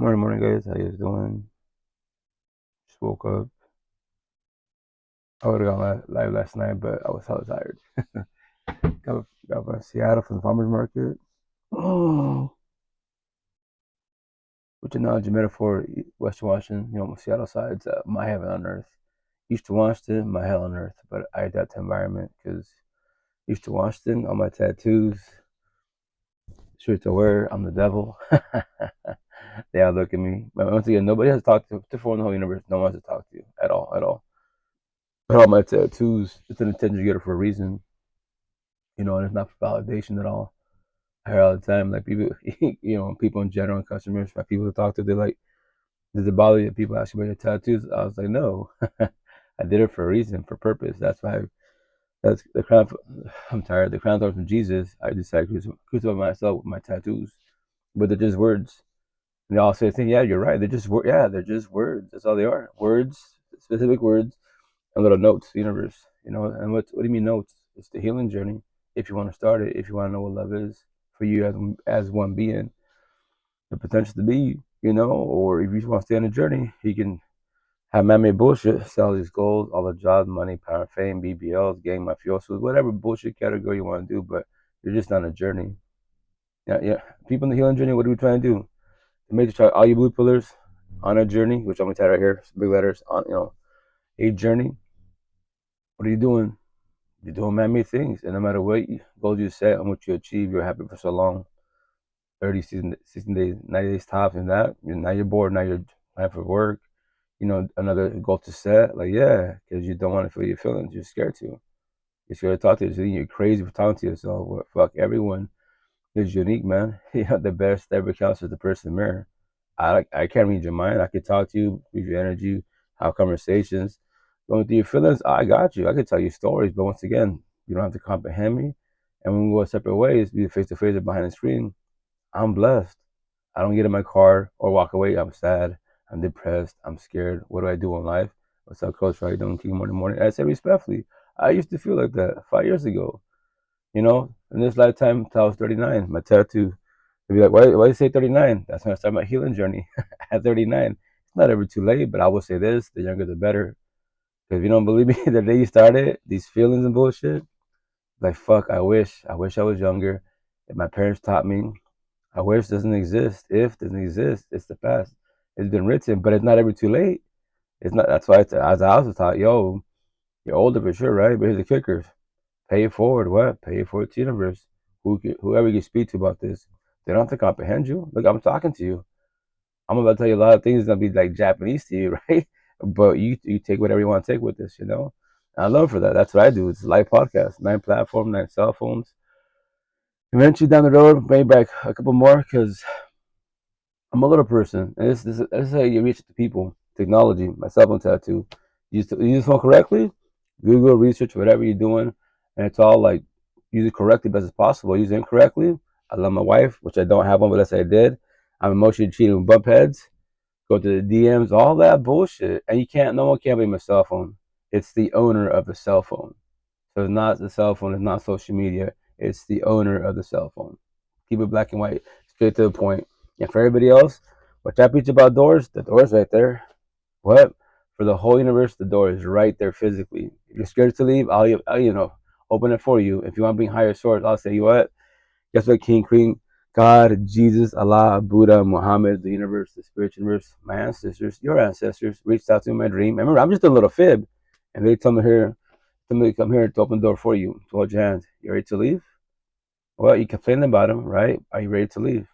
Morning, guys. How you guys doing? Just woke up. I would have gone live last night, but I was hella tired. got from Seattle from the farmers market. Oh, which analogy metaphor? Western Washington, Seattle side's my heaven on earth. East to Washington, my hell on earth. But I adapt to environment because East to Washington, all my tattoos, shirts I wear, I'm the devil. They all look at me. But once again, nobody has talked to Forewarn the whole universe. No one has to talk to you at all, at all. But all my tattoos, it's an intention getter for a reason, and it's not for validation at all. I hear all the time, like people, people in general and customers, my people to talk to, they're like, does it bother you that people ask you about your tattoos? I was like, no, I did it for a reason, for purpose. That's the crown. I'm tired. The crown thorns from Jesus. I decided to crucify myself with my tattoos, but they're just words. And they all say, yeah, you're right. They're just words. Yeah, they're just words. That's all they are. Words, specific words, and little notes, the universe. And what do you mean notes? It's the healing journey. If you want to start it, if you want to know what love is for you as one being, the potential to be, or if you just want to stay on the journey, you can have man-made bullshit, sell these goals, all the jobs, money, power, fame, BBLs, gang mafiosos, whatever bullshit category you want to do, but you're just on a journey. Yeah. People in the healing journey, what are we trying to do? To make sure all you blue pillars on a journey, which I'm gonna type right here, big letters on, a journey. What are you doing? You're doing man-made things, and no matter what goals you set and what you achieve, you're happy for so long. 30, 16 days, 90 days tops, and that. Now you're bored. Now you're planning for work. Another goal to set. Like, yeah, because you don't want to feel your feelings. You're scared to. You're scared to talk to yourself. You're crazy for talking to yourself. Well, fuck, everyone is unique, man. The best that ever counts is the person in the mirror. I can't read your mind. I can talk to you, read your energy, have conversations. Going through your feelings, I got you. I can tell you stories, but once again, you don't have to comprehend me. And when we go separate ways, be face to face or behind the screen, I'm blessed. I don't get in my car or walk away. I'm sad. I'm depressed. I'm scared. What do I do in life? What's up, Coach? How you doing? King morning. I say respectfully. I used to feel like that 5 years ago. In this lifetime, until I was 39, my tattoo. They'd be like, why do you say 39? That's when I started my healing journey at 39. It's not ever too late, but I will say this: the younger, the better. Because if you don't believe me, the day you started, these feelings and bullshit, like, fuck, I wish I was younger. If my parents taught me, I wish doesn't exist. If doesn't exist, it's the past. It's been written, but it's not ever too late. It's not. That's why, as I was taught, yo, you're older for sure, right? But here's the kickers: pay it forward. What? Pay it forward to the universe. Whoever you speak to about this, they don't have to comprehend you. Look, I'm talking to you. I'm about to tell you a lot of things that'll be like Japanese to you, right? But you take whatew you want to take with this. I love for that. That's what I do. It's a live podcast, 9 platforms, 9 cell phones. Eventually down the road, maybe back a couple more because I'm a little person. And this is how you reach the people. Technology, my cell phone tattoo. Use the phone correctly, Google, research, whatever you're doing, and it's all like use it correctly best as possible. Use it incorrectly. I love my wife, which I don't have one, but let's say I did. I'm emotionally cheating with bump heads. Go to the DMs, all that bullshit. And no one can blame a cell phone. It's the owner of the cell phone. So it's not the cell phone, it's not social media. It's the owner of the cell phone. Keep it black and white, straight to the point. And for everybody else, what I preach about doors, the door's right there. What? For the whole universe, the door is right there physically. If you're scared to leave, I'll open it for you. If you want to bring higher source, I'll say, you what? Guess what, King, Queen, God, Jesus, Allah, Buddha, Muhammad, the universe, the spiritual universe, my ancestors, your ancestors, reached out to me in my dream. And remember, I'm just a little fib. And they tell me to come here to open the door for you, to hold your hand. You ready to leave? Well, you complain about them, right? Are you ready to leave?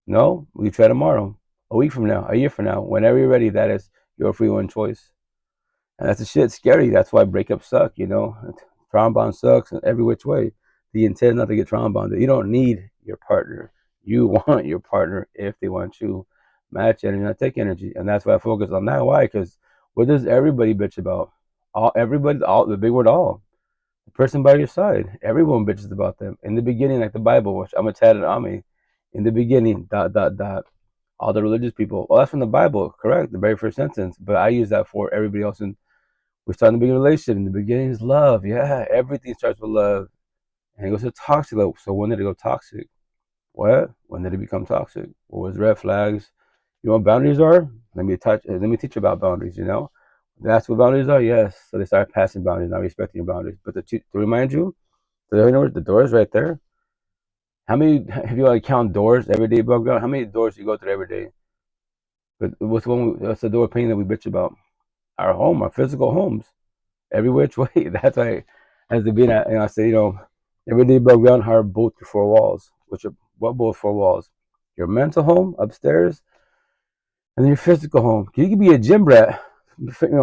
No? We try tomorrow, a week from now, a year from now, whenever you're ready. That is your free one choice. And that's the shit scary. That's why breakups suck. Trauma bond sucks in every which way. The intent is not to get trauma bonded. You don't need your partner. You want your partner if they want you. Match energy, not take energy. And that's why I focus on that. Why? Because what does everybody bitch about? The big word all. The person by your side. Everyone bitches about them. In the beginning, like the Bible, which I'm a tatted army. In the beginning, ... All the religious people. Well, that's from the Bible, correct? The very first sentence. But I use that for everybody else. And we start in the beginning relationship. In the beginning is love. Yeah, everything starts with love. And it goes to toxic level. So when did it go toxic? What? When did it become toxic? What was red flags? You know what boundaries are? Let me teach you about boundaries, you know? That's what boundaries are? Yes. So they start passing boundaries, not respecting your boundaries. But to remind you, so you know the door is right there. How many, if you like count doors every day above ground, how many doors do you go through every day? But what's the door pain that we bitch about? Our home, our physical homes, every which way. That's why, as the being, I say, every day above ground are both your four walls, which are what both four walls? Your mental home upstairs, and then your physical home. You can be a gym rat,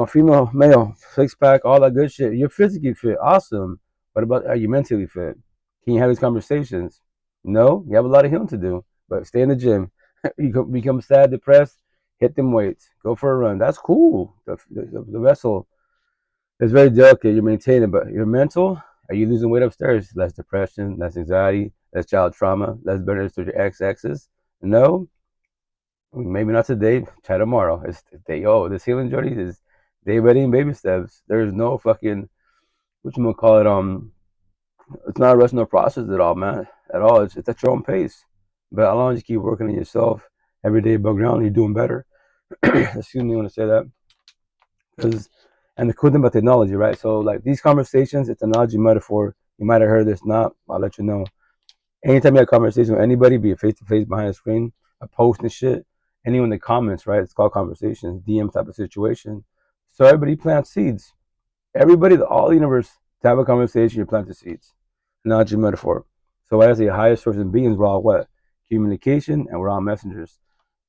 female, male, six pack, all that good shit. You're physically fit, awesome. What about are you mentally fit? Can you have these conversations? No, you have a lot of healing to do, but stay in the gym. You become sad, depressed, hit them weights, go for a run. That's cool. The vessel is very delicate. You're maintaining, but your mental, are you losing weight upstairs? Less depression, less anxiety, less child trauma, less bitterness with your exes? No, maybe not today. Try tomorrow. It's day. Oh, this healing journey is day by day, baby steps. There's no fucking what you gonna call it. It's not a rush, no process at all, man. At all. It's at your own pace. But as long as you keep working on yourself every day above ground, you're doing better. Excuse me, I want to say that because and the cool thing about technology, right? So like these conversations, it's an analogy metaphor. You might have heard this. Not, I'll let you know. Anytime you have a conversation with anybody, be it face to face, behind the screen, a post and shit, anyone in the comments, right? It's called conversations, DM type of situation. So everybody plants seeds. Everybody, all the universe, to have a conversation, you plant the seeds. Analogy metaphor. So as the highest source of beings, we're all what? Communication, and we're all messengers.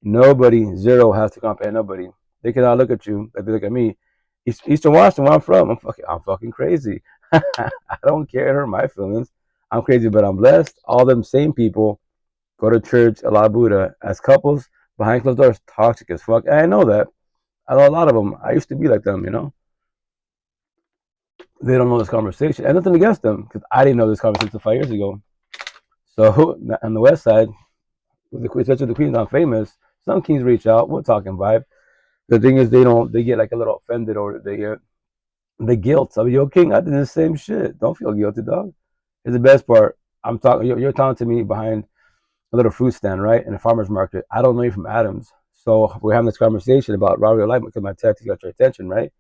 Nobody, zero, has to comprehend nobody. They cannot look at you like they look at me. Eastern Washington, where I'm from, I'm fucking crazy. I don't care. It hurt my feelings. I'm crazy, but I'm blessed. All them same people go to church, Allah Buddha, as couples behind closed doors, toxic as fuck. And I know that. I know a lot of them. I used to be like them, you know. They don't know this conversation, and nothing against them because I didn't know this conversation 5 years ago. So on the west side, especially the Queens, I'm famous. Some kings reach out. We're talking vibe. The thing is, they don't. They get like a little offended or they get the guilt. I mean, yo, king, I did the same shit. Don't feel guilty, dog. It's the best part. I'm talking. You're talking to me behind a little fruit stand, right, in a farmer's market. I don't know you from Adams, so we're having this conversation about raw real life because my text got your attention, right?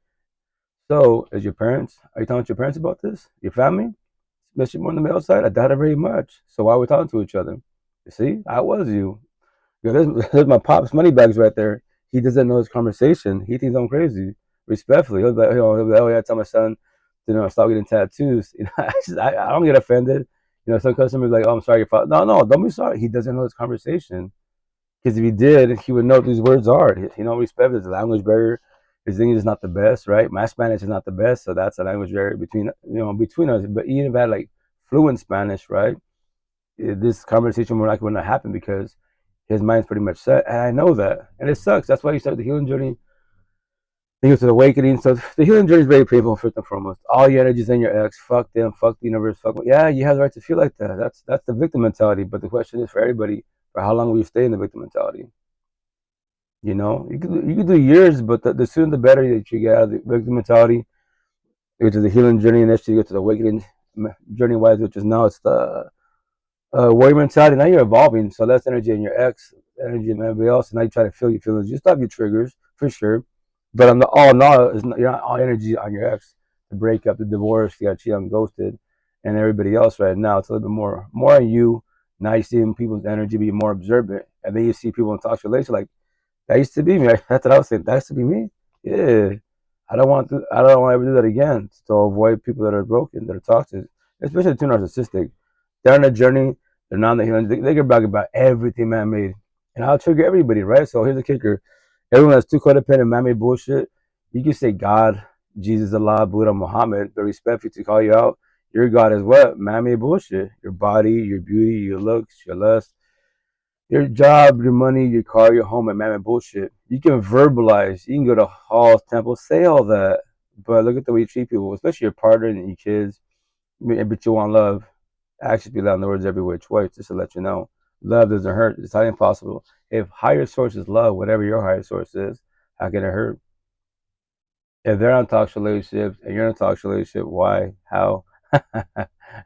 So, is your parents? Are you talking to your parents about this? Your family? Especially more on the male side? I doubt it very much. So why are we talking to each other? You see, I was you. There's my pop's money bags right there. He doesn't know his conversation. He thinks I'm crazy. Respectfully, he'll be like, oh yeah, tell my son, stop getting tattoos. I don't get offended. Some customers are like, oh, I'm sorry, your father. No, don't be sorry. He doesn't know his conversation. Because if he did, he would know what these words are. Respect is a language barrier. His English is not the best, right? My Spanish is not the best, so that's a language barrier between us. But even if I had like fluent Spanish, right? This conversation more likely would not happen because his mind's pretty much set, and I know that, and it sucks. That's why you start the healing journey. You go to the awakening. So the healing journey is very painful, first and foremost. All your energy is in your ex. Fuck them. Fuck the universe. Fuck. Yeah, you have the right to feel like that. That's the victim mentality. But the question is for everybody: for how long will you stay in the victim mentality? You could do years, but the sooner the better that you get out of the victim mentality, you go to the healing journey, and actually you go to the awakening journey wise, which is now it's the warrior mentality. Now you're evolving, so less energy in your ex, energy in everybody else, and now you try to feel your feelings. You stop your triggers for sure, but on the all no, you're not all energy on your ex, the breakup, the divorce, you got cheated on, ghosted, and everybody else right now. It's a little bit more on you. Now you're seeing people's energy be more observant, and then you see people in toxic relations like that used to be me. That's what I was saying. That used to be me. Yeah, I don't want to. I don't want to ever do that again. To avoid people that are broken, that are toxic, especially too narcissistic. They're on a journey. They're not on the healing. They can brag about everything man-made, and I'll trigger everybody, right? So here's the kicker: everyone that's too codependent, man-made bullshit. You can say God, Jesus, Allah, Buddha, Muhammad, but respectfully to call you out. Your God is what? Man-made bullshit. Your body, your beauty, your looks, your lust, your job, your money, your car, your home, and man-made bullshit. You can verbalize. You can go to halls, temples, say all that, but look at the way you treat people, especially your partner and your kids. But you want love. Actions be loud in the words every which way, just to let you know. Love doesn't hurt. It's highly impossible. If higher source is love, whatever your higher source is, how can it hurt? If they're on toxic relationships and you're in a toxic relationship, why? How?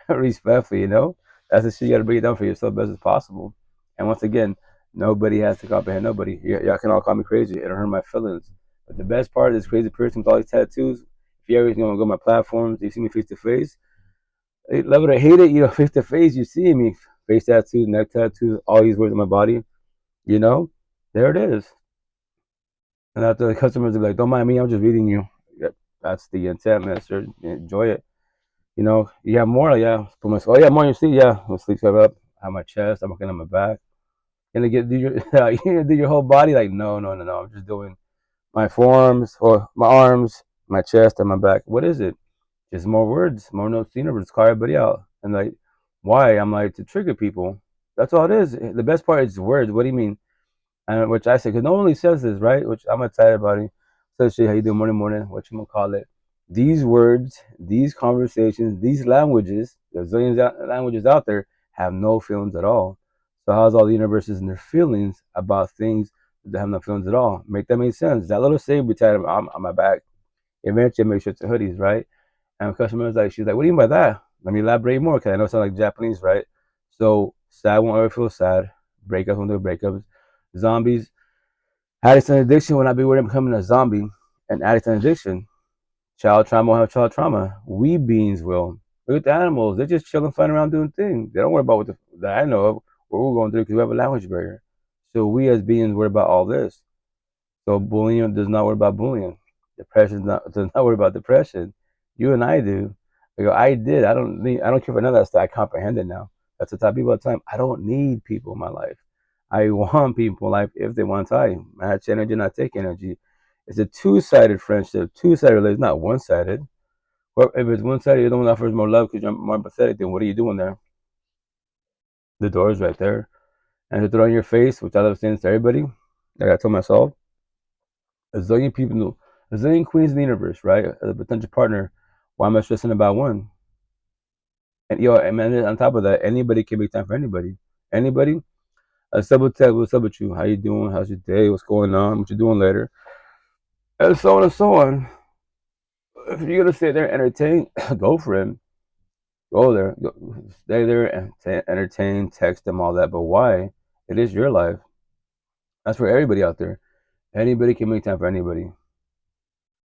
Respectfully, That's the shit you gotta break it down for yourself best as possible. And once again, Nobody has to comprehend nobody. Y'all can all call me crazy. It'll hurt my feelings. But the best part is this crazy person with all these tattoos. If you ever go to my platforms, you see me face to face. Love it or hate it, face to face, you see me. Face tattoos, neck tattoos, all these words on my body. There it is. And after the customers are like, don't mind me, I'm just reading you. That's the intent, man. Sir, enjoy it. You have more, yeah. Put my, oh yeah, more on your sleeve, yeah. My sleeves cover up. I have my chest. I'm working on my back. Gonna do your you gonna do your whole body? Like no. I'm just doing my forearms or my arms, my chest, and my back. What is it? Just more words, more notes. Universe, call everybody out. And like, why? I'm like to trigger people. That's all it is. The best part is words. What do you mean? And which I say, because no one really says this, right? Which I'm excited about it. So shit, how you doing morning, what you gonna call it? These words, these conversations, these languages, there's zillions of languages out there, have no feelings at all. So how's all the universes and their feelings about things that have no feelings at all? Make that make sense? That little saber tag on my back, eventually make sure it's hoodies, right? And the customer's like, she's like, what do you mean by that? Let me elaborate more, because I know it sounds like Japanese, right? So sad won't ever feel sad. Breakups won't do breakups. Zombies. Addicts and addiction will not be worried about becoming a zombie. And addicts and addiction. Child trauma will have child trauma. We beings will. Look at the animals. They're just chilling, flying around doing things. They don't worry about that I know of, what we're going through, because we have a language barrier. So we as beings worry about all this. So bullying does not worry about bullying. Depression does not worry about depression. You and I do. I did. I don't care for none of that stuff. I comprehend it now. That's the type of people at the time. I don't need people in my life. I want people in life if they want time. Match energy, not take energy. It's a two-sided friendship, two-sided relationship, not one-sided. Or if it's one-sided, you're the one that offers more love because you're more empathetic, then what are you doing there? The door is right there. And to throw in your face, which I love saying to everybody, like I told myself, a zillion people, a zillion queens in the universe, right? As a potential partner, why am I stressing about one? And on top of that, anybody can make time for anybody. Anybody. A simple text, what's up with you? How you doing? How's your day? What's going on? What you doing later? And so on and so on. If you're gonna sit there and entertain, go for it. Go there. Stay there and entertain, text them, all that. But why? It is your life. That's for everybody out there. Anybody can make time for anybody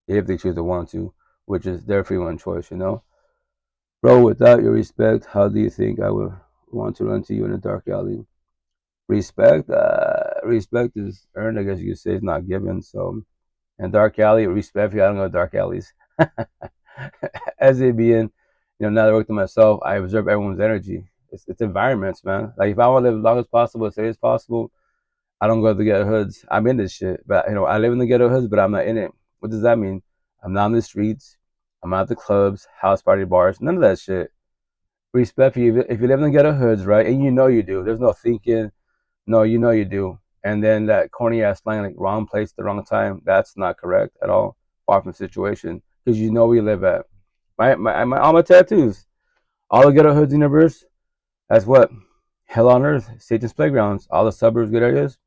if they choose to want to, which is their free one choice, Bro, without your respect, how do you think I would want to run to you in a dark alley? Respect, respect is earned, I guess you could say. It's not given. So, and dark alley, respect. I don't go to dark alleys. As it being, now that I worked on myself, I observe everyone's energy. It's environments, man. Like if I want to live as long as possible, as say as possible, I don't go to the ghetto hoods. I'm in this shit, but I live in the ghetto hoods, but I'm not in it. What does that mean? I'm not in the streets. I'm not at the clubs, house party, bars, none of that shit. Respect for you. If you live in the ghetto hoods, right, and you know you do, there's no thinking. No, you know you do. And then that corny ass line, like wrong place, the wrong time, that's not correct at all. Far from the situation, because you know where you live at. All my tattoos, all the ghetto hoods universe. That's what hell on earth, Satan's playgrounds. All the suburbs, good areas.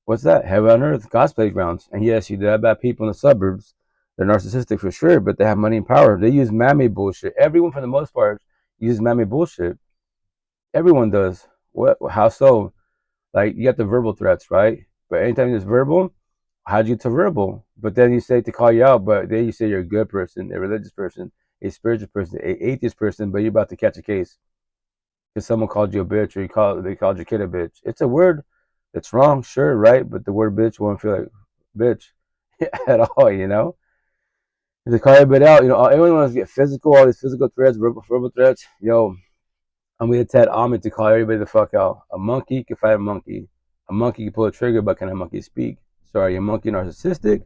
What's that? Heaven on earth, God's playgrounds. And yes, you do have bad people in the suburbs. They're narcissistic for sure, but they have money and power. They use man-made bullshit. Everyone, for the most part, uses man-made bullshit. Everyone does. What? How so? Like, you got the verbal threats, right? But anytime it's verbal, how'd you get to verbal? But then you say to call you out, but then you say you're a good person, a religious person, a spiritual person, a atheist person, but you're about to catch a case because someone called you a bitch, or they called your kid a bitch. It's a word that's wrong, sure, right? But the word bitch won't feel like bitch at all. To call everybody out, everyone wants to get physical, all these physical threats, verbal threats. I'm going to Ted Ahmed to call everybody the fuck out. A monkey can fight a monkey. A monkey can pull a trigger, but can a monkey speak? So are you a monkey narcissistic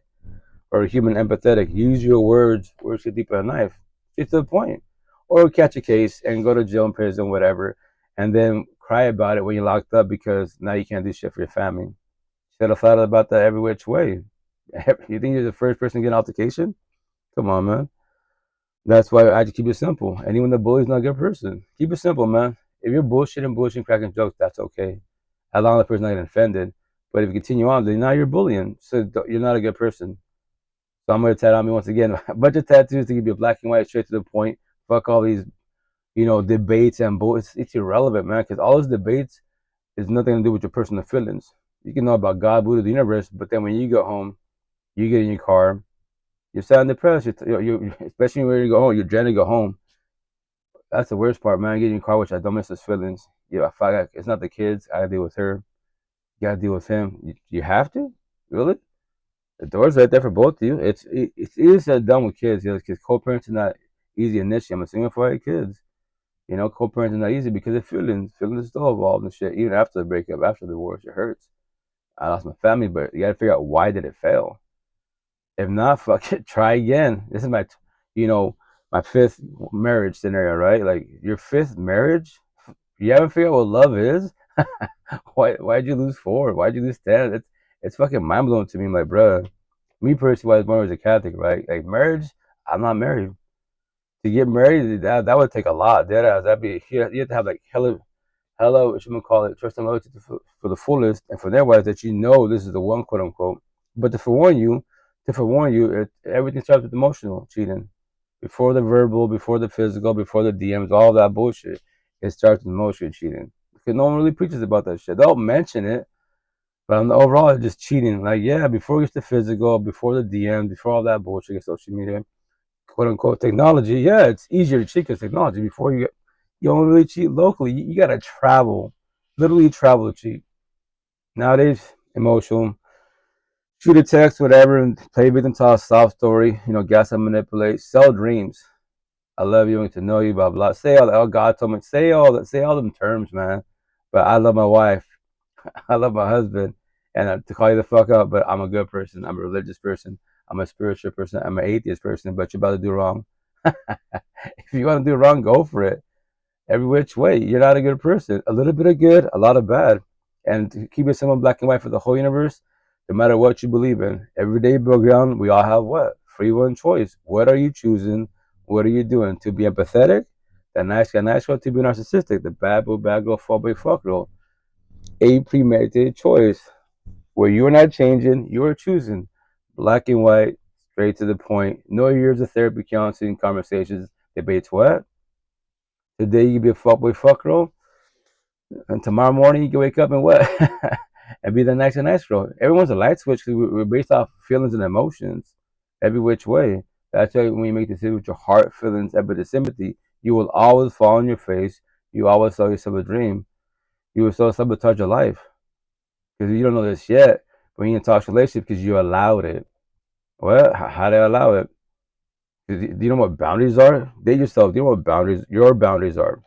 or a human empathetic? Use your words. Words get deeper than a knife. Get to the point. Or catch a case and go to jail, and prison, whatever, and then cry about it when you're locked up because now you can't do shit for your family. Should have thought about that every which way. You think you're the first person to get an altercation? Come on, man. That's why I just keep it simple. Anyone that bullies is not a good person. Keep it simple, man. If you're bullshitting, cracking jokes, that's okay. As long as the person's not getting offended. But if you continue on, then now you're bullying. So you're not a good person. So I'm going to tattoo on me once again. A bunch of tattoos to give you black and white, straight to the point. Fuck all these, debates and bull. It's irrelevant, man. Because all those debates is nothing to do with your personal feelings. You can know about God, Buddha, the universe, but then when you go home, you get in your car, you're sounding depressed. Especially when you go home, you're dreading to go home. That's the worst part, man. Getting in your car, which I don't miss those feelings. I feel like it's not the kids. I gotta deal with her. You gotta deal with him. You have to? Really? The door's right there for both of you. It's easy said done with kids, because co-parenting not easy initially. I'm a single for kids. Co-parenting not easy because of feelings. Feelings are still involved and shit. Even after the breakup, after the divorce, it hurts. I lost my family, but you gotta figure out why did it fail. If not, fuck it, try again. This is my fifth marriage scenario, right? Like your fifth marriage, you haven't figured out what love is. Why'd you lose four? Why'd you lose 10? It's fucking mind blowing to me. I'm like, bruh, me personally, I was born as a Catholic, right? Like marriage, I'm not married. To get married, that would take a lot. That'd be you have to have like hella, what you gonna call it, trust and loyalty for the fullest, and for their wives that this is the one, quote unquote. But to forewarn you, everything starts with emotional cheating. Before the verbal, before the physical, before the DMs, all that bullshit, it starts with emotional cheating. Because no one really preaches about that shit. They'll mention it, but on the overall, it's just cheating. Like, yeah, before it gets to physical, before the DM, before all that bullshit, social media, quote unquote technology, yeah, it's easier to cheat because technology. Before you don't really cheat locally. You gotta travel, literally travel to cheat. Nowadays, emotional, shoot a text, whatever, and play victim, tell a soft story. Gas and manipulate, sell dreams. I love you, I want to know you, blah blah. Say all that. Oh, God told me say all that. Say all them terms, man. But I love my wife. I love my husband, and to call you the fuck up. But I'm a good person. I'm a religious person. I'm a spiritual person. I'm an atheist person. But you're about to do wrong. If you want to do wrong, go for it. Every which way, you're not a good person. A little bit of good, a lot of bad. And to keep it simple, black and white for the whole universe, no matter what you believe in, every day background, we all have what? Free will choice. What are you choosing? What are you doing? To be empathetic, the nice guy, nice girl, to be narcissistic, the bad boy, bad girl, fuck boy, fuck girl. A premeditated choice where you're not changing, you're choosing. Black and white, straight to the point. No years of therapy, counseling, conversations, debates. What? Today you be a fuck boy, fuck girl, and tomorrow morning you can wake up and what? And be the nice girl. Everyone's a light switch because we're based off feelings and emotions every which way. That's why when you make decisions with your heart, feelings, empathy, sympathy, you will always fall on your face. You always sell yourself a dream. You will sabotage your life because you don't know this yet. But you in a toxic relationship because you allowed it. Well, how do I allow it? Do you know what boundaries are? Date yourself. Do you know what your boundaries are?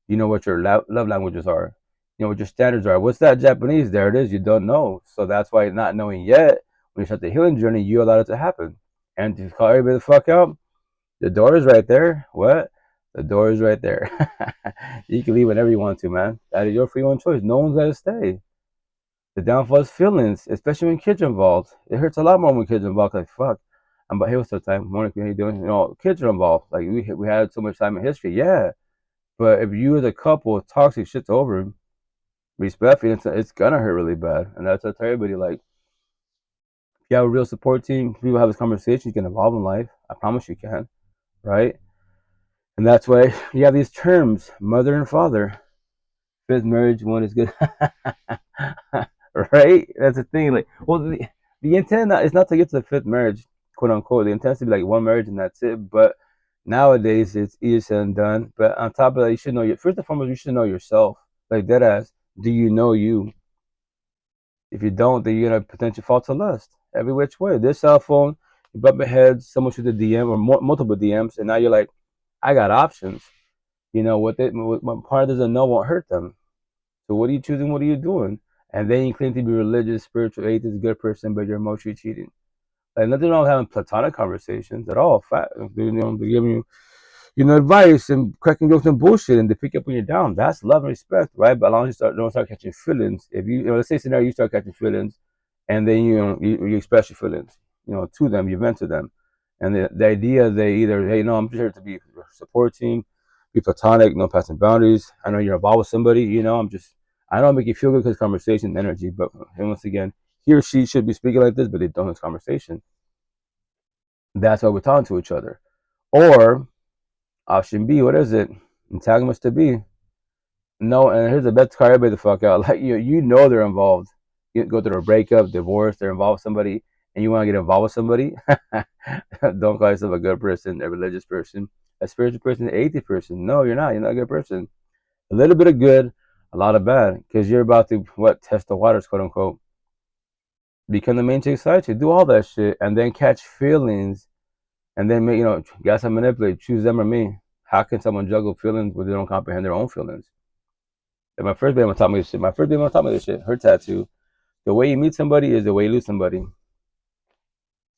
You know what your love languages are. You know what your standards are. What's that Japanese? There it is. You don't know. So that's why not knowing yet, when you start the healing journey, you allow it to happen. And to call everybody the fuck out, the door is right there. What? The door is right there. You can leave whenever you want to, man. That is your free will choice. No one's got to stay. The downfall is feelings, especially when kids are involved. It hurts a lot more when kids are involved. Like, fuck. I'm about, hey, what's up, time? Morning, how you doing? Kids are involved. Like, we had so much time in history. Yeah. But if you as a couple, toxic shit's over, respectfully, it's gonna hurt really bad. And that's what I tell everybody. Like, if you have a real support team, people have this conversation, you can evolve in life. I promise you can, right? And that's why you have these terms, mother and father. Fifth marriage, one is good. Right? That's the thing. Like, well, the intent is not to get to the fifth marriage, quote unquote. The intent is to be like one marriage and that's it. But nowadays, it's easier said than done. But on top of that, you should know first and foremost, you should know yourself. Like dead ass. Do you know you? If you don't, then you're gonna potentially fall to lust every which way. This cell phone, you bump heads, someone shoots a DM or multiple DMs, and now you're like, I got options. What part doesn't know won't hurt them. So what are you choosing? What are you doing? And then you claim to be religious, spiritual, atheist, good person, but you're emotionally cheating. Like nothing wrong with having platonic conversations at all. They're giving you advice and cracking jokes and bullshit, and they pick up when you're down. That's love and respect, right? But as long as you don't start catching feelings, if let's say scenario, you start catching feelings, and then you express your feelings, to them, you vent to them, and the idea they either, hey, no, I'm just here to be supporting, be platonic, no passing boundaries. I know you're involved with somebody, I don't make you feel good because conversation, energy, but once again, he or she should be speaking like this, but they don't have this conversation. That's why we're talking to each other, or option B, what is it? Antagonist to B. No, and here's the best card, everybody the fuck out. Like you know they're involved. you go through a breakup, divorce, they're involved with somebody, and you want to get involved with somebody, don't call yourself a good person, a religious person, a spiritual person, an atheist person. No, you're not. You're not a good person. A little bit of good, a lot of bad, because you're about to test the waters, quote unquote. Become the main chick side chick, do all that shit, and then catch feelings, and then make guess I manipulate, choose them or me. How can someone juggle feelings when they don't comprehend their own feelings? And my first baby taught me this shit. My first baby taught me this shit. Her tattoo. The way you meet somebody is the way you lose somebody.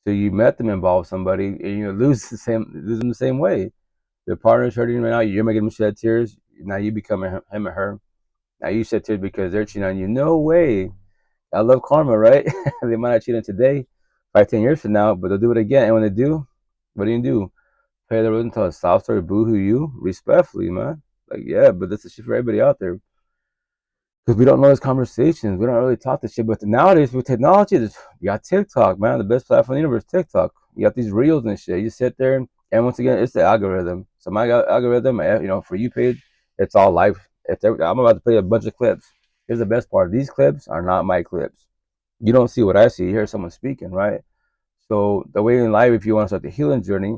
So you met them involved with somebody, and you lose them the same way. Their partner's hurting right now. You're making them shed tears. Now you become him or her. Now you shed tears because they're cheating on you. No way. I love karma, right? They might not cheat on today, 5, 10 years from now, but they'll do it again. And when they do, what do? Pay the road and tell a soft story, boo-hoo you, respectfully, man. Like, yeah, but that's the shit for everybody out there. Because we don't know those conversations. We don't really talk this shit. But nowadays, with technology, you got TikTok, man. The best platform in the universe, TikTok. You got these reels and shit. You sit there, and once again, it's the algorithm. So my algorithm, for you page, it's all live. I'm about to play a bunch of clips. Here's the best part. These clips are not my clips. You don't see what I see. You hear someone speaking, right? So the way in life, if you want to start the healing journey,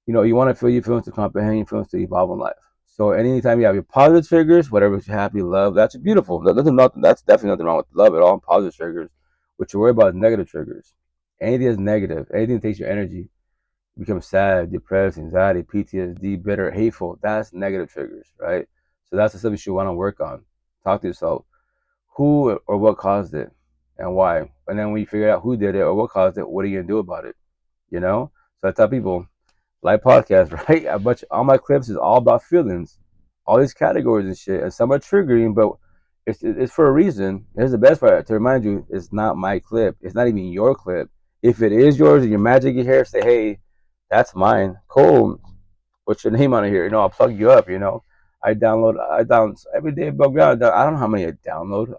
you want to feel your feelings to comprehend your feelings to evolve in life. So anytime you have your positive triggers, whatever makes you happy, love, that's beautiful. That's definitely nothing wrong with love at all. Positive triggers. What you worry about is negative triggers. Anything that's negative, anything that takes your energy, you become sad, depressed, anxiety, PTSD, bitter, hateful. That's negative triggers, right? So that's the stuff you should want to work on. Talk to yourself. Who or what caused it and why? And then when you figure out who did it or what caused it, what are you going to do about it? So I tell people, live podcast, right? All my clips is all about feelings, all these categories and shit. And some are triggering, but it's for a reason. Here's the best part to remind you: it's not my clip. It's not even your clip. If it is yours and your magic your hair, say, hey, that's mine. Cool. What's your name on it here? I'll plug you up. I download every day above ground. I don't know how many I download,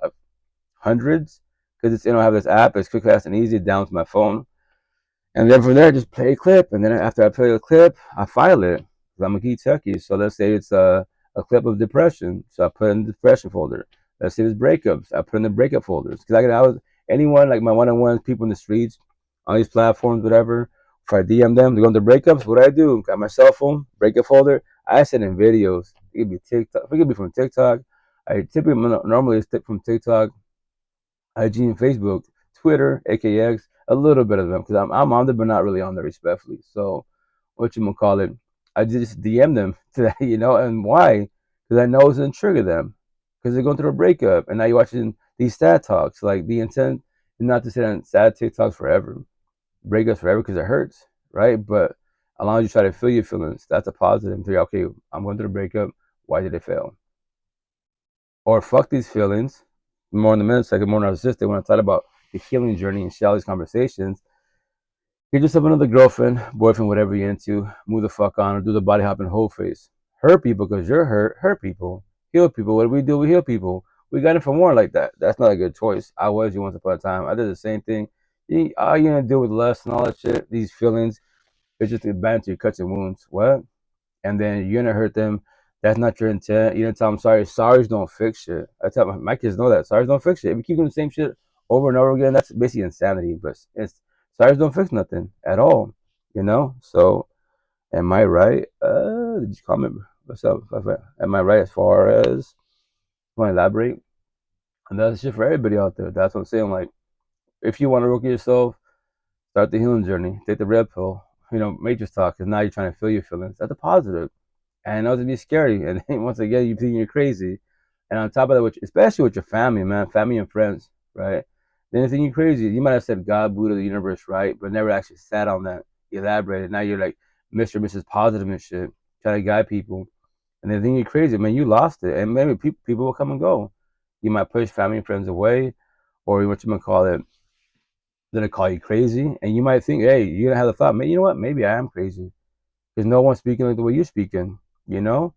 hundreds, because it's I have this app. It's quick, fast, and easy. Down to my phone. And then from there, just play a clip. And then after I play the clip, I file it. Because I'm a key techie. So let's say it's a clip of depression. So I put it in the depression folder. Let's say it's breakups. I put it in the breakup folders. Because anyone, like my one-on-ones, people in the streets, on these platforms, whatever, if I DM them to go into breakups, what I do? Got my cell phone, breakup folder. I send in videos. It could be TikTok. It could be from TikTok. I typically normally stick from TikTok, IG, and Facebook, Twitter, AKX, a little bit of them because I'm on there, but not really on there respectfully. So, I just DM them to that, and why? Because I know it's gonna trigger them because they're going through a breakup, and now you're watching these sad talks. Like the intent is not to sit on sad TikToks forever, breakups forever because it hurts, right? But as long as you try to feel your feelings, that's a positive. So, okay, I'm going through a breakup. Why did it fail? Or fuck these feelings. More in the minute, second, more narcissistic. When I thought about the healing journey and share these conversations, get yourself another girlfriend, boyfriend, whatever you're into. Move the fuck on, or do the body hopping whole face. Hurt people because you're hurt. Hurt people. Heal people. What do? We heal people. We got it from more like that. That's not a good choice. I was you once upon a time. I did the same thing. All you're gonna deal with lust and all that shit. These feelings. It's just a banter, cuts and wounds. What? And then you're gonna hurt them. That's not your intent. You didn't tell them sorry. Sorries don't fix shit. I tell my kids know that. Sorries don't fix shit. If you keep doing the same shit over and over again, that's basically insanity. But sorries don't fix nothing at all. So am I right? Did you comment? What's up? Am I right as far as want to elaborate? And that's shit for everybody out there. That's what I'm saying. Like, if you want to work at yourself, start the healing journey. Take the red pill. Matrix talk. Because now you're trying to feel your feelings. That's a positive. And I know it's be scary. And once again, you think you're crazy. And on top of that, especially with your family, man, family and friends, right? Then you think you're crazy. You might have said God, Buddha, the universe, right? But never actually sat on that, elaborated. Now you're like Mr. and Mrs. Positive and shit, trying to guide people. And they think you're crazy. Man, you lost it. And maybe people will come and go. You might push family and friends away, or what you might call it, they're going to call you crazy. And you might think, hey, you're going to have the thought, you know what? Maybe I am crazy. Because no one's speaking like the way you're speaking. So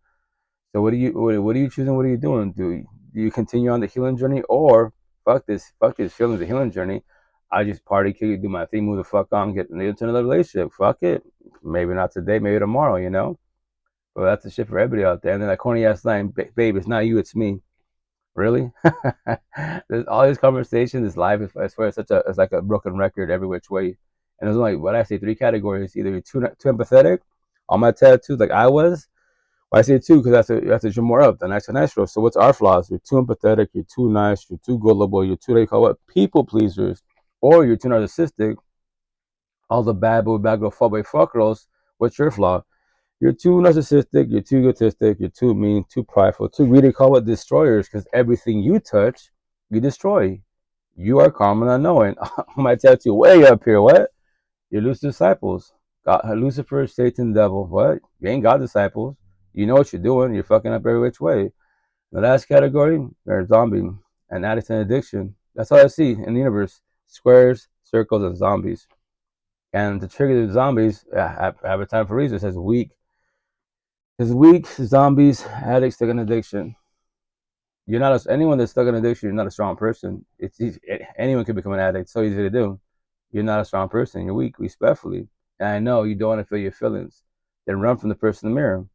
what are you choosing? What are you doing? Do you continue on the healing journey, or fuck this feeling, the healing journey? I just party, kick it, do my thing, move the fuck on, get into another relationship. Fuck it. Maybe not today, maybe tomorrow, But that's the shit for everybody out there. And then that corny ass line, babe, it's not you, it's me. Really? There's all these conversations. This life is, I swear, it's like a broken record every which way. And there's only what I say three categories: either you're too empathetic, all my tattoos, like I was. Well, I say two because that's a you're more up than nice and natural. So what's our flaws? You're too empathetic. You're too nice. You're too gullible. You're too, they call what, people pleasers, or you're too narcissistic. All the bad boy, bad girl, fuck boy, fuck girls. What's your flaw? You're too narcissistic, you're too egotistic, you're too mean, too prideful, too greedy. Call it destroyers because everything you touch, you destroy. You are common unknowing. My tattoo way up here. What? You're loose disciples. God, Lucifer, Satan, devil. What? You ain't God disciples. You know what you're doing. You're fucking up every which way. The last category, you're a zombie. An addict and addiction. That's all I see in the universe. Squares, circles, and zombies. And to trigger the zombies, I have a time for reason. It says weak. It's weak, zombies, addicts, stuck in addiction. You're not anyone that's stuck in addiction. You're not a strong person. It's easy, anyone can become an addict. It's so easy to do. You're not a strong person. You're weak, respectfully. And I know you don't want to feel your feelings. Then run from the person in the mirror.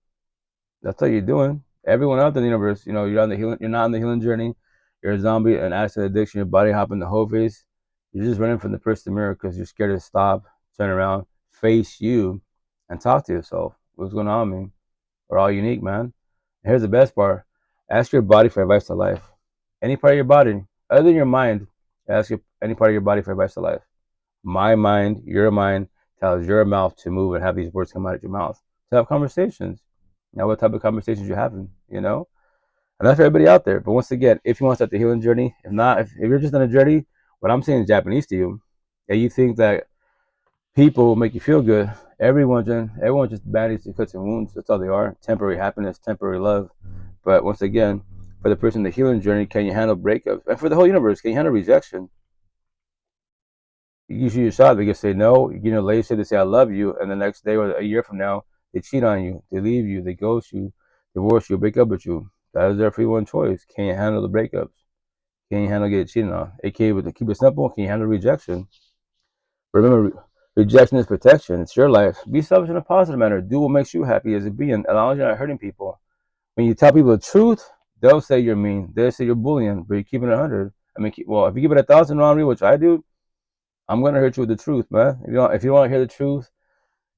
That's what you're doing. Everyone out in the universe, you know, you're on the healing. You're not on the healing journey. You're a zombie, an addict to addiction. Your body hopping the whole face. You're just running from the person in the mirror because you're scared to stop, turn around, face you, and talk to yourself. What's going on, man? We're all unique, man. And here's the best part. Ask your body for advice to life. Any part of your body, other than your mind, ask any part of your body for advice to life. My mind, your mind, tells your mouth to move and have these words come out of your mouth. To have conversations. Now, what type of conversations you're having, you know? And that's for everybody out there. But once again, if you want to start the healing journey, if not, if you're just on a journey, what I'm saying is Japanese to you, and you think that people will make you feel good. Everyone just bandages and cuts and wounds. That's all they are. Temporary happiness, temporary love. But once again, for the person in the healing journey, can you handle breakups? And for the whole universe, can you handle rejection? You shoot your shot. They can say no. You know, ladies say they say I love you, and the next day or a year from now, they cheat on you, they leave you, they ghost you, divorce you, break up with you. That is their free one choice. Can you handle the breakups? Can you handle getting cheated on? AKA, to keep it simple, can you handle rejection? Remember, rejection is protection. It's your life. Be selfish in a positive manner. Do what makes you happy as a being, as long as you're not hurting people. When you tell people the truth, they'll say you're mean. They'll say you're bullying, but you're keeping it 100. I mean, well, if you give it 1,000 wrong, which I do, I'm gonna hurt you with the truth, man. If you don't want to hear the truth,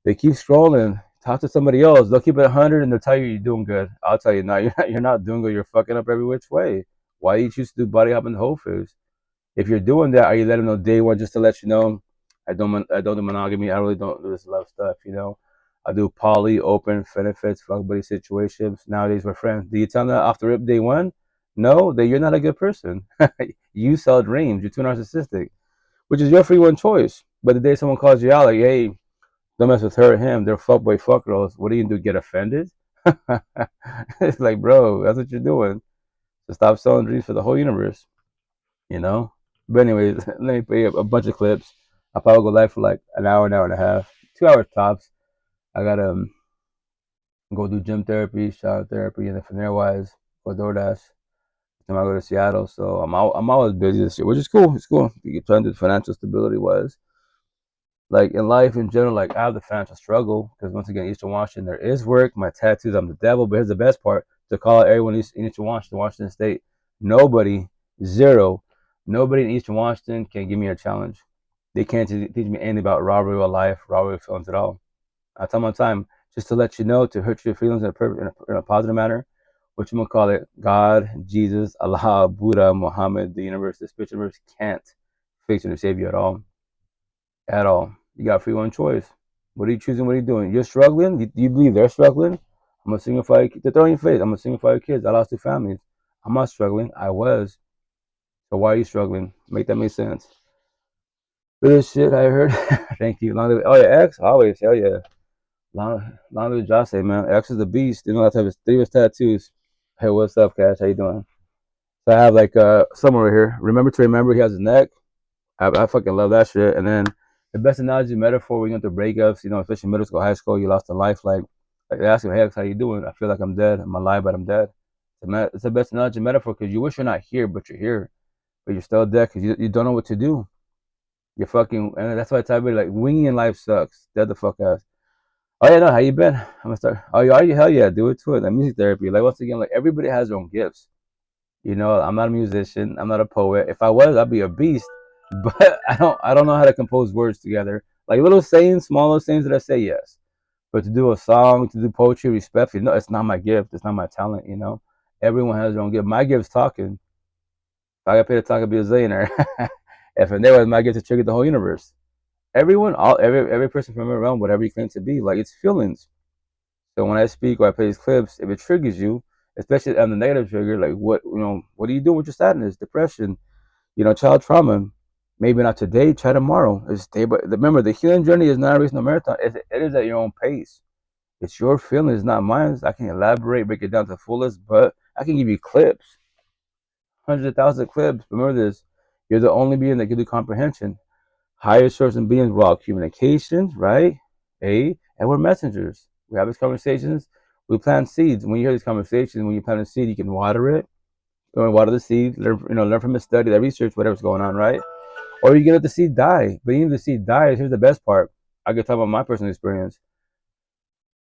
they keep scrolling. Talk to somebody else. They'll keep it 100 and they'll tell you you're doing good. I'll tell you, no, you're not doing good. You're fucking up every which way. Why do you choose to do body hopping the whole foods? If you're doing that, are you letting them know day one just to let you know? I don't do monogamy. I really don't do this love stuff. You know, I do poly, open, benefits, fuck buddy situations. Nowadays we're friends. Do you tell them that off the rip day one? No, that you're not a good person. You sell dreams. You're too narcissistic, which is your free one choice. But the day someone calls you out, like, hey, don't mess with her or him. They're fuckboy fuck girls. What do you do? Get offended? It's like, bro, that's what you're doing. So stop selling dreams for the whole universe. You know. But anyways, let me play a bunch of clips. I'll probably go live for like an hour and a half, 2 hours tops. I gotta go do gym therapy, shower therapy, and then from there wise, go DoorDash. Then I go to Seattle, so I'm always busy this year, which is cool. It's cool. You trying to do financial stability wise. Like in life in general, like I have the financial struggle because once again, Eastern Washington, there is work. My tattoos, I'm the devil. But here's the best part: to call everyone in Eastern Washington, Washington State. Nobody, zero, nobody in Eastern Washington can give me a challenge. They can't teach me anything about robbery of life, robbery of feelings at all. I tell my time just to let you know, to hurt your feelings in a positive manner. What you gonna call it? God, Jesus, Allah, Buddha, Muhammad, the universe, the spiritual universe can't fix you or save you at all. At all. You got free one choice. What are you choosing? What are you doing? You're struggling? Do you believe they're struggling? I'm gonna signify to throw in your face. I'm gonna signify your kids. I lost 2 families. I'm not struggling. I was. So why are you struggling? Make that make sense. Good shit I heard. Thank you. Long live, oh yeah, X? Always. Hell yeah. Long live Josh, man. X is the beast. You know that type of three of his tattoos. Hey, what's up, Cash? How you doing? So I have like somewhere right here. Remember to remember he has his neck. I fucking love that shit. And then the best analogy metaphor when you go through breakups, you know, especially middle school, high school, you lost a life. Like they ask you, hey, how you doing? I feel like I'm dead. I'm alive, but I'm dead. It's the best analogy metaphor because you wish you're not here, but you're here. But you're still dead because you don't know what to do. You're fucking, and that's why I tell everybody, like, winging in life sucks. Dead the fuck ass. Oh, yeah, no, how you been? I'm gonna start. Oh, are you? Hell yeah, do it to it. Like music therapy. Like, once again, like, everybody has their own gifts. You know, I'm not a musician. I'm not a poet. If I was, I'd be a beast. But I don't know how to compose words together. Like little sayings, small little sayings that I say, yes. But to do a song, to do poetry respectfully, no, it's not my gift. It's not my talent. You know, everyone has their own gift. My gift is talking. If I got paid to talk, I'd be a zillionaire. If there was my gift to trigger the whole universe. Everyone, every person from around, whatever you claim to be, like it's feelings. So when I speak or I play these clips, if it triggers you, especially on the negative trigger, like what are you doing with your sadness, depression, child trauma? Maybe not today, try tomorrow. It's day, but remember, the healing journey is not a race, no marathon. It is at your own pace. It's your feelings, not mine. I can elaborate, break it down to the fullest, but I can give you clips, hundreds of thousands of clips. Remember this: you're the only being that can do comprehension. Higher source and beings raw communications, right? And we're messengers. We have these conversations. We plant seeds. When you hear these conversations, when you plant a seed, you can water it. You want to water the seed, learn from the study, the research, whatever's going on, right? Or you can let the seed die. But even if the seed dies, here's the best part. I can talk about my personal experience.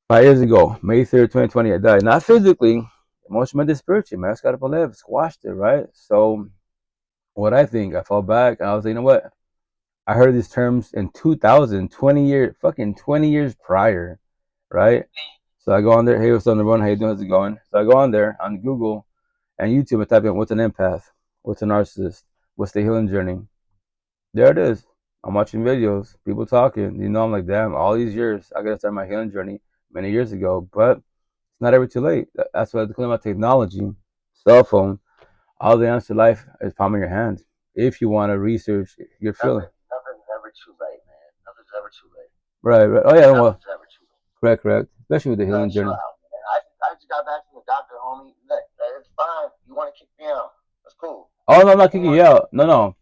5 years ago, May 3rd, 2020, I died. Not physically, emotionally, spiritually. Man, I just got up and left, squashed it, right? So, what I think, I fell back, and I was like, you know what? I heard these terms in 2000, 20 years, fucking 20 years prior, right? So I go on there, hey, what's on the run? How you doing? How's it going? So I go on there on Google and YouTube and type in what's an empath, what's a narcissist, what's the healing journey. There it is. I'm watching videos, people talking. I'm like, damn, all these years, I gotta start my healing journey many years ago, but it's not ever too late. That's what I claim about technology, cell phone. All the answer to life is palm in your hand. If you want to research your feeling. Nothing's ever too late, man. Nothing's ever too late. Right. Oh yeah, well, Nothing's ever too correct. late. Especially with the healing Chill journey. out, man. I just got back from the doctor, homie. Look, it's fine. You want to kick me out? That's cool. Oh no, I'm not kicking you out. No.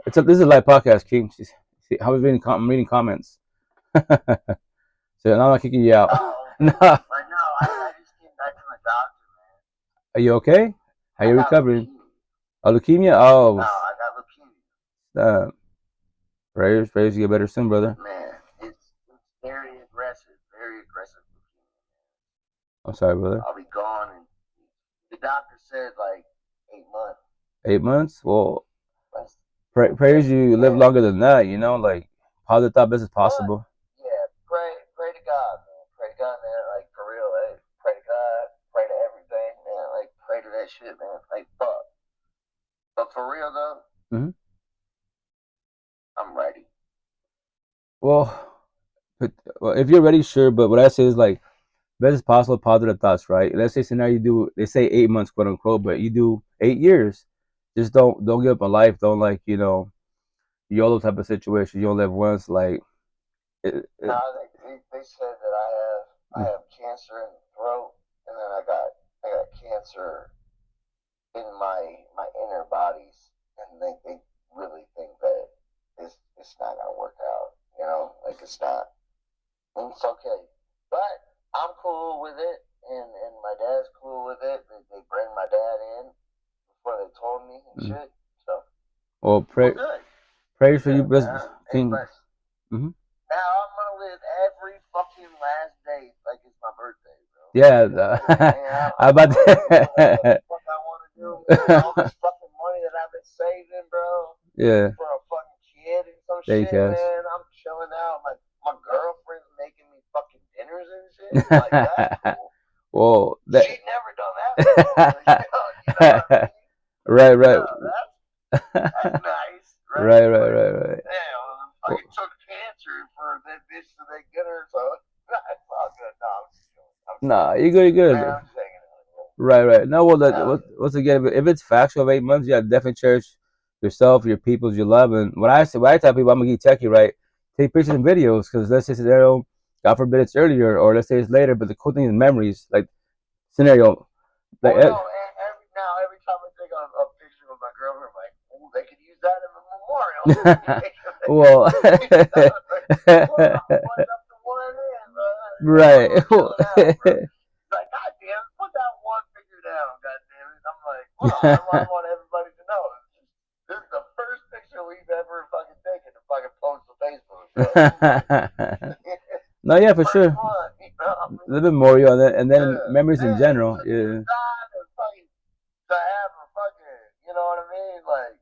This is a live podcast, King. I was reading, I'm reading comments. So no, I'm not kicking you out. No. Right now, I just came back from the doctor, man. Are you okay? How you recovering? Leukemia? Oh. No, I got leukemia. Prayers to get better soon, brother. Man, it's very aggressive leukemia. I'm sorry, brother. I'll be gone, and the doctor said like 8 months. 8 months? Well, prayers you live longer than that. Like positive thought best as possible. Yeah, pray to God, man. Pray to God, man. Like for real, like pray to God, pray to everything, man. Like pray to that shit, man. Like fuck. But for real though, I'm ready. Well, if you're ready, sure. But what I say is like best as possible, positive thoughts, right? Let's say scenario they say 8 months, quote unquote, but you do 8 years. Just don't give up on life. Don't YOLO type of situation. You don't live once. Like no, they said that I have cancer in the throat, and then I got cancer in my inner bodies, and they really think that it's not gonna work out. Like it's not. And it's okay, but I'm cool with it, and my dad's cool with it. They bring my dad in before they told me and shit. So, well, praise for you, best King. Now I'm gonna live every fucking last day like it's my birthday, bro. Yeah, I'm about to. What I want to do, all this fucking money that I've been saving, bro. Yeah. For a fucking kid and some shit, man. I'm chilling out. My girlfriend's making me fucking dinners and shit. Like that's cool. Well, she's never done that before. You know what I mean? Right. That's nice. Right. Damn, I took cancer for that bitch to make dinner, so that's all good. No, nah, you're good. Man, I'm saying it. Right. No, well, once again, if it's factual of 8 months, yeah, definitely cherish yourself, your people, your love. And when I tell people I'm gonna get techie, right? Take pictures and videos, because let's say scenario, God forbid it's earlier, or let's say it's later, but the cool thing is memories, like scenario. Like, every time I take a picture with my girlfriend, I'm like, oh, they could use that in the memorial. Well, right. Like, God damn, put that one picture down, God damn it. I'm like, well, I want everybody to know. This is the first picture we've ever fucking taken to fucking post to Facebook. No, yeah, for sure. A little bit more on that, and then memories in general. Yeah. To have a fucking, you know what I mean? Like,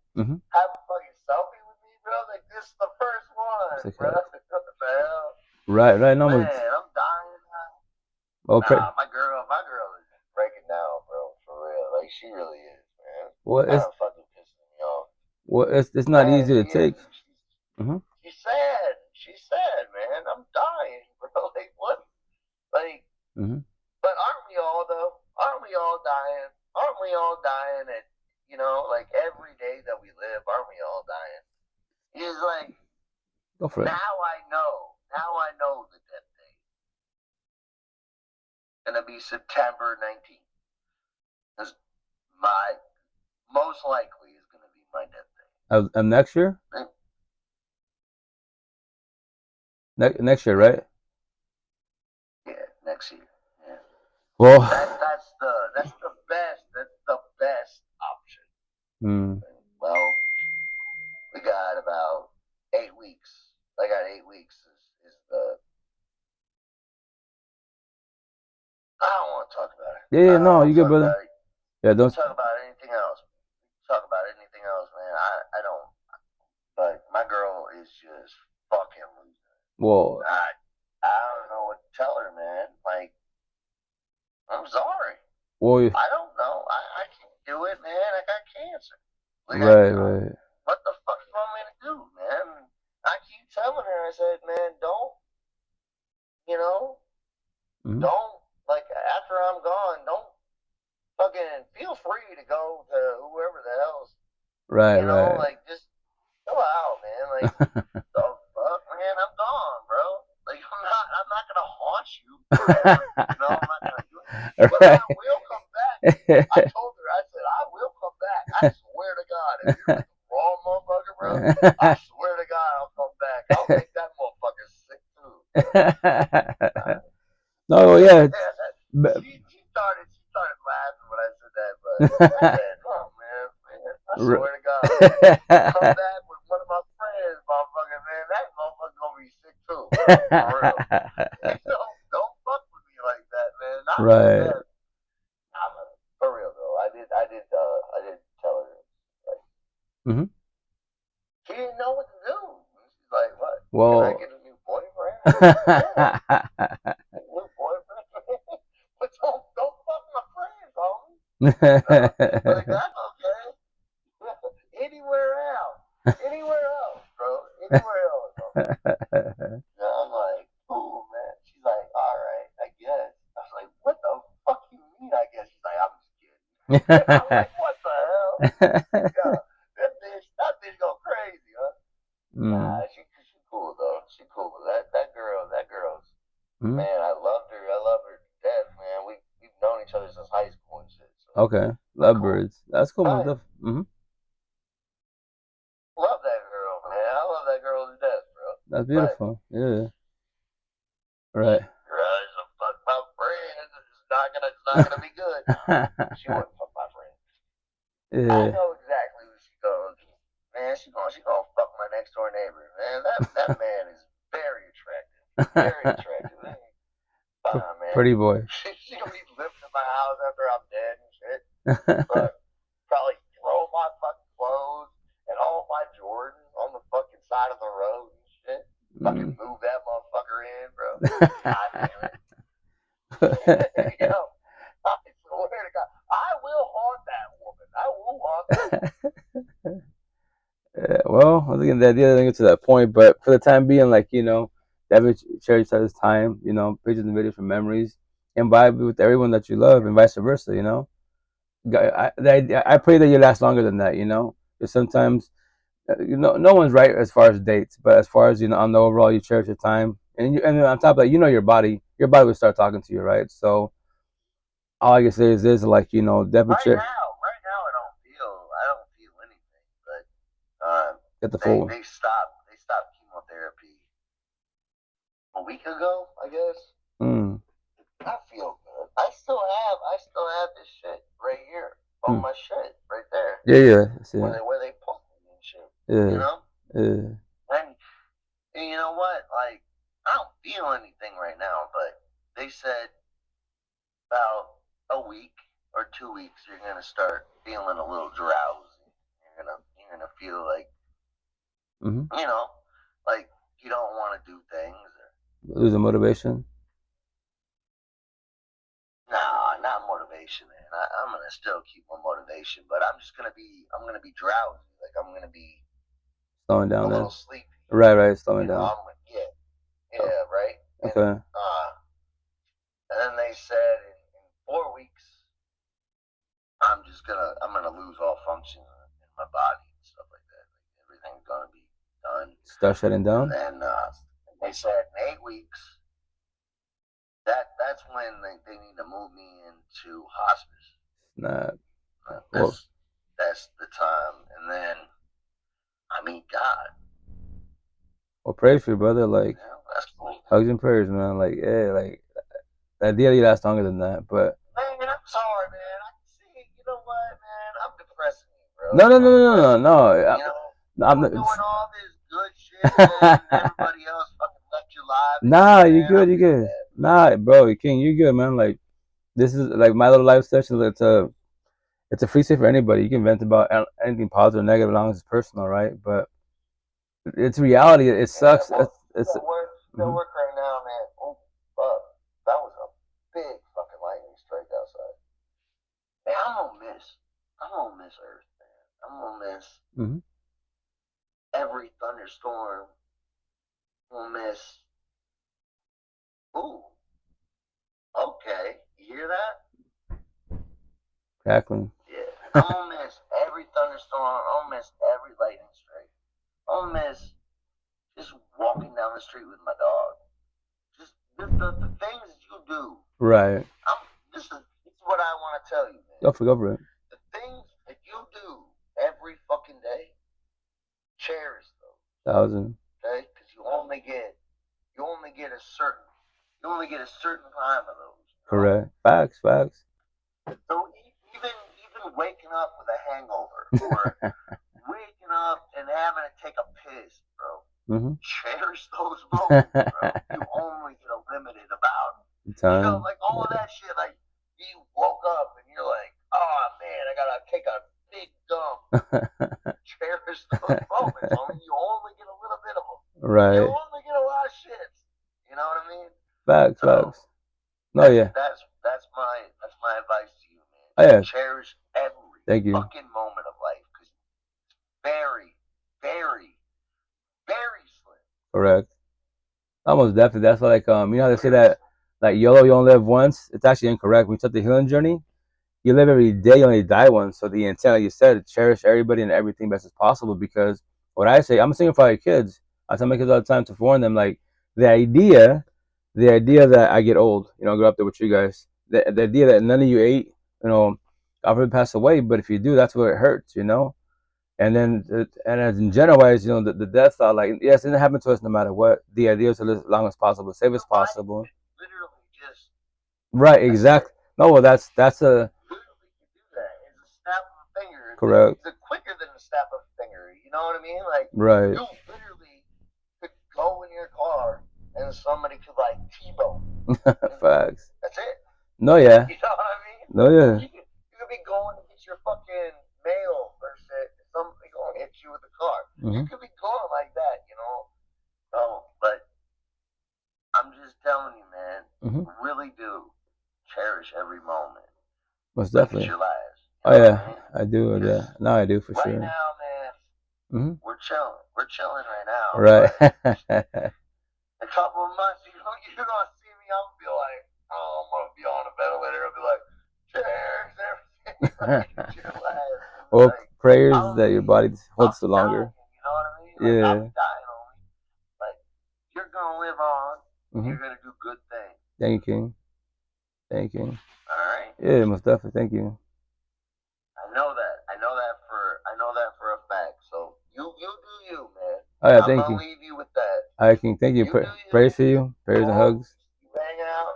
have a fucking selfie with me, bro. Like, this is the first one, bro. What the hell? Right. No, man, I'm dying now. Well, my girl is breaking down, bro. For real, like she really is, man. Well, it's fucking pissing me off. Well, it's not easy to take. She's sad. She's sad, man. I'm dying, bro. Like what? Like, but aren't we all though? Aren't we all dying? Aren't we all dying at, like every day that we live? Aren't we all dying? He's like, go for it. Now I know the death date. Gonna be September 19th. Because most likely is gonna be my death date. Of next year? Next year, right? Yeah, next year. Yeah. Well, that's the best option. Well, we got about 8 weeks. I got 8 weeks is the. I don't want to talk about it. Yeah, no, you good, brother. Yeah, don't talk about anything else. Talk about anything else, man. I don't. But my girl is just fucking losing. Well, I don't know what to tell her, man. Like, I'm sorry. Well, I don't know. I can't do it, man. I got cancer. Like, right. What the fuck do you want me to do, man? I keep telling her, I said, man, don't, don't, like, after I'm gone, don't fucking feel free to go to whoever the hell's, right. Like, just go out, man. Like, the fuck, man, I'm gone, bro. Like, I'm not gonna haunt you forever. I'm not gonna do it. But I will come back. I told her, I said, I will come back. I swear to God, if you're with the wrong motherfucker, bro, I swear to God, I'll come back. I'll make that motherfucker sick too. No, yeah. She started laughing when I said that, but I said, oh man, I swear to God, come back with one of my friends, motherfucker, man, that motherfucker gonna be sick too. For real. Don't fuck with me like that, man. Not right. For real though, I did tell her, like, she didn't know what to do. She's like, what? Well, can I get a new boyfriend? New boyfriend? But don't fuck my friends, homie. Like, that's okay. Anywhere else, bro. Anywhere else. I'm like, ooh, man. She's like, all right, I guess. I was like, what the fuck you mean, I guess? She's like, I'm just kidding. I'm like, what the hell? Yeah, that bitch go crazy, huh? Nah, she cool though. She cool. That girl's man, I love her to death, man. We've known each other since high school and shit. So. Okay, lovebirds. That's cool stuff. Love that girl, man. I love that girl to death, bro. That's beautiful. But, yeah. Right. Fuck my friend. It's not gonna be good. She wouldn't fuck my friend. Yeah. I know exactly what she goes. Man, she gonna fuck my next door neighbor. Man, that man is very attractive. Very attractive. Man. Man. Pretty boy. She gonna be living in my house after I'm dead and shit. But probably throw my fucking clothes and all my Jordans on the fucking side of the road and shit. Fucking move that motherfucker in, bro. God damn it. I swear to God, I will haunt that woman. I will haunt that woman. Well, I think that the other thing to that point, but for the time being, like, definitely cherish this time, pictures and videos from memories, and vibe with everyone that you love, and vice versa, I pray that you last longer than that, because sometimes, no one's right as far as dates, but as far as, on the overall, you cherish your time, and on top of that, your body will start talking to you, right? So all I can say is this, like, definitely right now I don't feel anything, but get the full. They stopped chemotherapy a week ago, I guess. I feel good. I still have this shit right here on my shit right there. Yeah. Where they pump me and shit. Yeah. Yeah. And you know what? Like, I don't feel anything right now, but they said about a week or 2 weeks, you're gonna start feeling a little drowsy. You're gonna feel like, you know, like you don't want to do things. Losing motivation. Nah, not motivation, man. I'm gonna still keep my motivation, but I'm gonna be drowsy. Like I'm gonna be slowing down. A little sleepy. Right, slowing down. Yeah, right. Okay. And then they said in 4 weeks, I'm gonna lose all function in my body and stuff like that. Like everything's gonna be done. Start shutting down. And then they said in 8 weeks, that's when they need to move me into hospice. Nah. That's the time. And then I meet God. Well, praise for you, brother. Like, that's cool. Hugs and prayers, man. Like, yeah, like the idea you last longer than that, but. Man, I'm sorry, man. I can see. You know what, man? I'm depressing you, bro. No. I'm doing all this good shit, and everybody else fucking left your life. Nah, you good. Nah, bro, King, you good, man. Like, this is like my little life session. It's a free space for anybody. You can vent about anything positive or negative as long as it's personal, right? But it's reality. It sucks. It's still work right now, man. Oh, fuck. That was a big fucking lightning strike outside. Man, I'm gonna miss Earth, man. I'm gonna miss every thunderstorm. I'm gonna miss. Ooh. Okay. You hear that? Crackling. Yeah. I'm gonna miss every thunderstorm. I'm gonna miss every lightning strike. I'm gonna miss just walking down the street with my dog. Just the things that you do. Right. This is what I want to tell you, man. Go for it. The things that you do every fucking day, cherish those. 1,000. Okay, because you only get a certain time of those. Correct. Facts. So even waking up with a hangover or waking up and having to take a piss, bro. Cherish those moments, bro. You only get a limited amount. Time. You know, like all of that shit. Like you woke up and you're like, oh man, I gotta take a big dump. Cherish those moments. You only get a little bit of them. Right. You only get a lot of shit. You know what I mean? Facts. No, yeah. That's my advice to you, man. Oh, yeah. Cherish every fucking moment of life because it's very, very, very slim. Correct. Almost definitely. That's like you know how they say that like YOLO, you only live once. It's actually incorrect. When you start the healing journey, you live every day, you only die once. So the intent, like you said, cherish everybody and everything best as possible. Because what I say, I'm a singer for your kids. I tell my kids all the time to warn them, like the idea that I get old, you know, I grow up there with you guys. The idea that none of you ate, you know, I'll probably pass away, but if you do, that's where it hurts, you know. And then, and as in general wise, you know, the death thought, like, yes, it didn't happen to us no matter what. The idea is to live as long as possible, save as possible. Literally just. Right, exactly. No, well, that's a. Literally, you do that. It's a snap of a finger. Correct. It's quicker than a snap of a finger. You know what I mean? Like, right. You literally could go in your car and somebody could like T-bone. Facts. That's it. No, yeah. You know what I mean? No, yeah. You could be going to get your fucking mail or shit. Somebody going to hit you with a car. You could be going like that, you know. No, but I'm just telling you, man. Really do cherish every moment. Most definitely. Your lives. Oh yeah, I do. Yeah, no, I do for right sure. Right now, man. We're chilling. We're chilling right now. Right. A couple of months, you're gonna see me. I'm gonna be like, oh, I'm gonna be on a ventilator. I'll be like, cherish everything. Well, prayers that your body holds the longer. You know what I mean? Yeah. I'm dying on me. Like, you're gonna live on. You're gonna do good things. Thank you, King. All right. Yeah, most definitely. Thank you. I know that. I know that for a fact. So you do you, man. Oh yeah, thank you. I'm gonna leave you with that. All right, King. Thank you. Prayers for you. Prayers and hugs. You hanging out,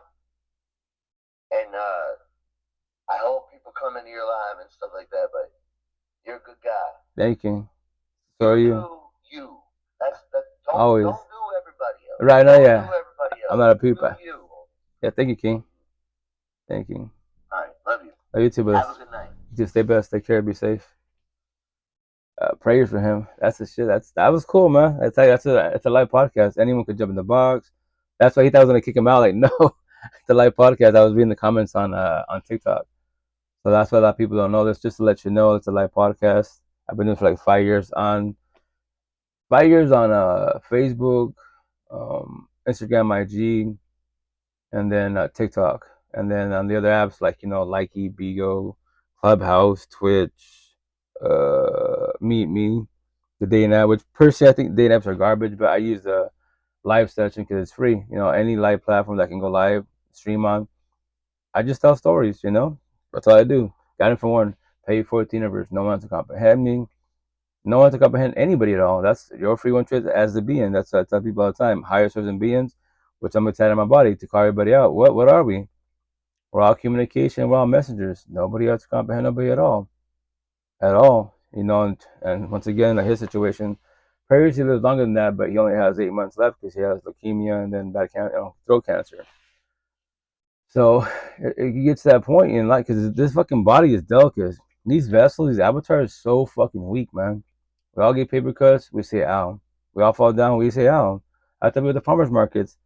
and I hope people come into your life and stuff like that. But you're a good guy. Thank you. So are you. You. That's always. Don't do everybody else. Right. No. Yeah. Do everybody else. I'm not a pooper. You. Yeah. Thank you, King. Thank you. All right. Love you. Love you too, but Have a good night. just stay best, take care, be safe. Prayers for him. That's the shit. That was cool, man. It's a live podcast. Anyone could jump in the box. That's why he thought I was gonna kick him out. Like, no, it's a live podcast. I was reading the comments on TikTok. So that's why a lot of people don't know this. Just to let you know, it's a live podcast. I've been doing it for like 5 years on 5 years on Facebook, Instagram, IG, and then TikTok, and then on the other apps like Likey, Bigo, Clubhouse, Twitch, Meet Me, the dating app. Which personally I think dating apps are garbage, but I use the live session because it's free. Any live platform that can go live, stream on. I just tell stories. That's all I do. Got it for one. Pay for it, universe. No one to comprehend me. No one to comprehend anybody at all. That's your free one choice as the being. That's what I tell people all the time. Higher souls and beings, which I'm excited in my body to call everybody out. What are we? We're all communication. We're all messengers. Nobody else to comprehend nobody at all. At all. And once again, like his situation, previously he lives longer than that, but he only has 8 months left because he has leukemia and then throat cancer. So it gets to that point in life because this fucking body is delicate. These vessels, these avatars, are so fucking weak, man. We all get paper cuts. We say ow. We all fall down. We say ow. I tell people at the farmers markets,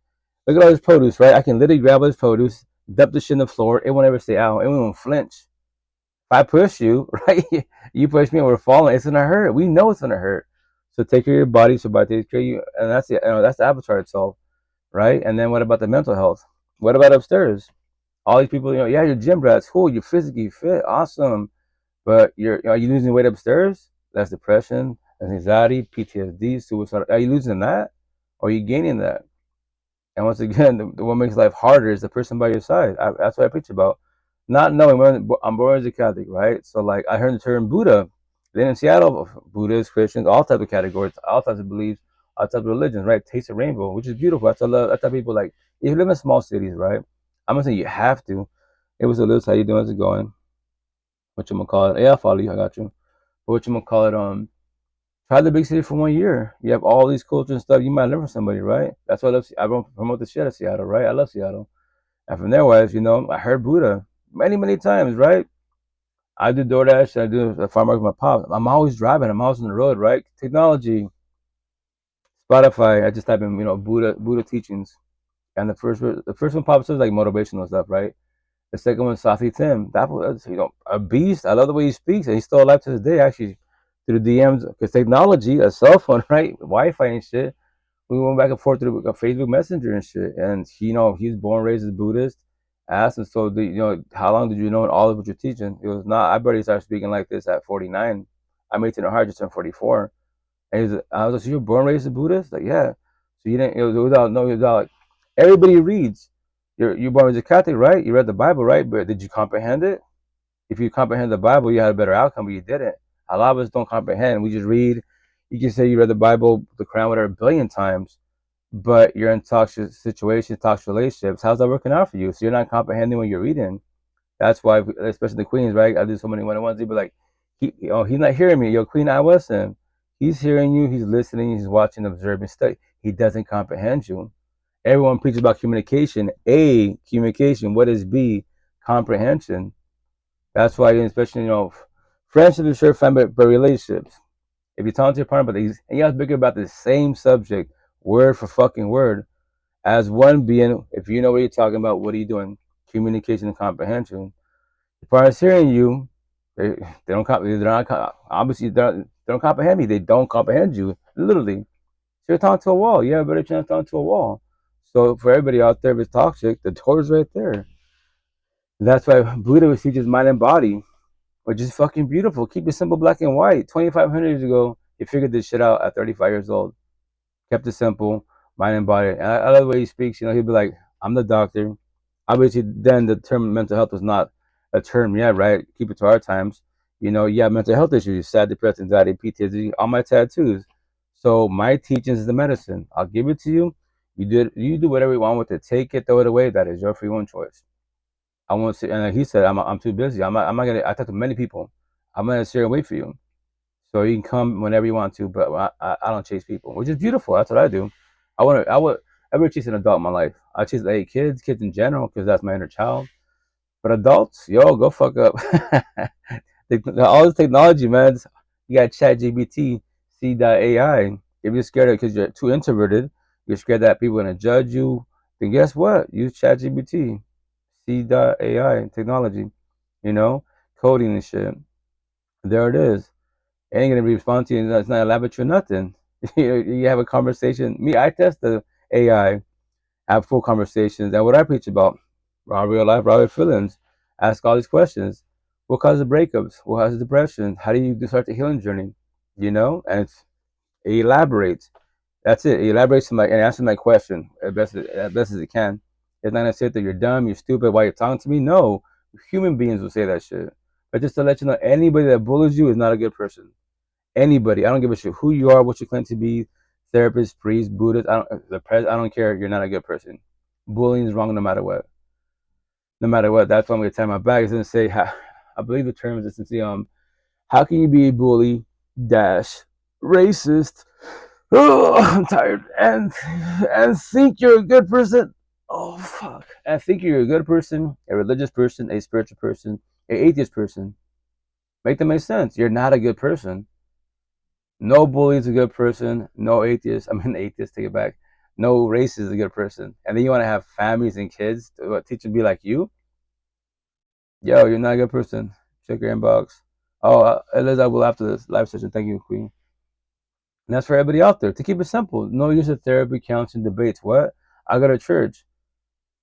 look at all this produce, right? I can literally grab all this produce, dump the shit in the floor. It won't ever say ow. It won't flinch. If I push you, right, you push me and we're falling, it's gonna hurt. We know it's gonna hurt. So take care of your body, so body takes care of you, and that's the avatar itself, right? And then what about the mental health? What about upstairs? All these people, yeah, you're gym rats, cool, you're physically fit, awesome, but are you losing weight upstairs? That's depression, that's anxiety, PTSD, suicide. Are you losing that, or are you gaining that? And once again, what makes life harder is the person by your side. That's what I preach about. Not knowing. I'm born as a Catholic, right? So like I heard the term Buddha. Then in Seattle, Buddhists, Christians, all types of categories, all types of beliefs, all types of religions, right? Taste of rainbow, which is beautiful. I tell people like if you live in small cities, right? I'm gonna say you have to. It was a little. How you doing? How's it going? What you gonna call it? Yeah, I follow you. I got you. But what you gonna call it? Try the big city for 1 year. You have all these cultures and stuff. You might learn from somebody, right? That's why I promote the shit out of Seattle, right? I love Seattle. And from there, wise, I heard Buddha many, many times, right? I do DoorDash. I do the farm market with my pop. I'm always driving. I'm always on the road, right? Technology, Spotify. I just type in, Buddha teachings, and the first one pops up like motivational stuff, right? The second one, Safi Tim. That was, a beast. I love the way he speaks, and he's still alive to this day. Actually, through the DMs, because technology, a cell phone, right, Wi-Fi and shit. We went back and forth through a Facebook Messenger and shit. And he's born raised as Buddhist. I asked him, so how long did you know all of what you're teaching? It was not. I barely started speaking like this at 49. I'm 18 or hard, just turned 44. And I was like, so you're born raised as Buddhist? Like, yeah. So you didn't, it was without like, everybody reads. You're born as a Catholic, right? You read the Bible, right? But did you comprehend it? If you comprehend the Bible, you had a better outcome, but you didn't. A lot of us don't comprehend. We just read. You can say you read the Bible, the Quran, whatever, a billion times, but you're in toxic situations, toxic relationships. How's that working out for you? So you're not comprehending what you're reading. That's why, especially the queens, right? I do so many one-on-ones. They be like, he's not hearing me. Yo, queen, I listen. He's hearing you. He's listening. He's watching, observing, study. He doesn't comprehend you. Everyone preaches about communication. A, communication. What is B? Comprehension. That's why, especially, friendship is sure fun, but relationships. If you're talking to your partner about these, and you guys bigger about the same subject, word for fucking word, as one being, if you know what you're talking about, what are you doing? Communication and comprehension. Your partner's hearing you. They don't obviously they don't comprehend me. They don't comprehend you. Literally, so you're talking to a wall. You have a better chance talking to a wall. So for everybody out there, if it's toxic, the door is right there. And that's why Buddha teaches mind and body, which is fucking beautiful. Keep it simple, black and white. 2,500 years ago, he figured this shit out at 35 years old. Kept it simple, mind and body. And I love the way he speaks. He'll be like, I'm the doctor. Obviously, then the term mental health was not a term yet, right? Keep it to our times. You have mental health issues, sad, depressed, anxiety, PTSD, all my tattoos. So my teachings is the medicine. I'll give it to you. You do whatever you want with it. Take it, throw it away. That is your free one choice. I won't sit, and like he said, I'm too busy. I'm not gonna. I talk to many people. I'm gonna sit and wait for you, so you can come whenever you want to. But I don't chase people, which is beautiful. That's what I do. I would ever chase an adult in my life. I chase kids in general, because that's my inner child. But adults, yo, go fuck up. All this technology, man. You got ChatGPT, C.AI. If you're scared because you're too introverted, you're scared that people are gonna judge you, then guess what? Use ChatGPT, C.AI technology. You know, coding and shit. There it is. It ain't gonna be respond to you. It's not a laboratory or nothing. You have a conversation. Me, I test the AI, have full conversations, and what I preach about, raw real life, raw feelings. Ask all these questions. What causes breakups? What causes depression? How do you start the healing journey? You know, and it elaborates. That's it. It elaborates and answers my question as best as it can. It's not gonna say that you're dumb, you're stupid. Why you're talking to me? No, human beings will say that shit. But just to let you know, anybody that bullies you is not a good person. Anybody. I don't give a shit who you are, what you claim to be, therapist, priest, Buddhist. I don't care. You're not a good person. Bullying is wrong no matter what. No matter what. That's why I'm gonna tie my back. It's gonna say, I believe the term is to say, how can you be a bully dash racist? Oh, I'm tired and think you're a good person. Oh fuck! And think you're a good person, a religious person, a spiritual person, a atheist person. Make that make sense. You're not a good person. No bully is a good person. No atheist. I mean, atheist. Take it back. No racist is a good person. And then you want to have families and kids to teach them to be like you. Yo, you're not a good person. Check your inbox. Oh, Eliza will after this live session. Thank you, Queen. And that's for everybody out there. To keep it simple, no use of therapy, counseling, debates. What? I go to church.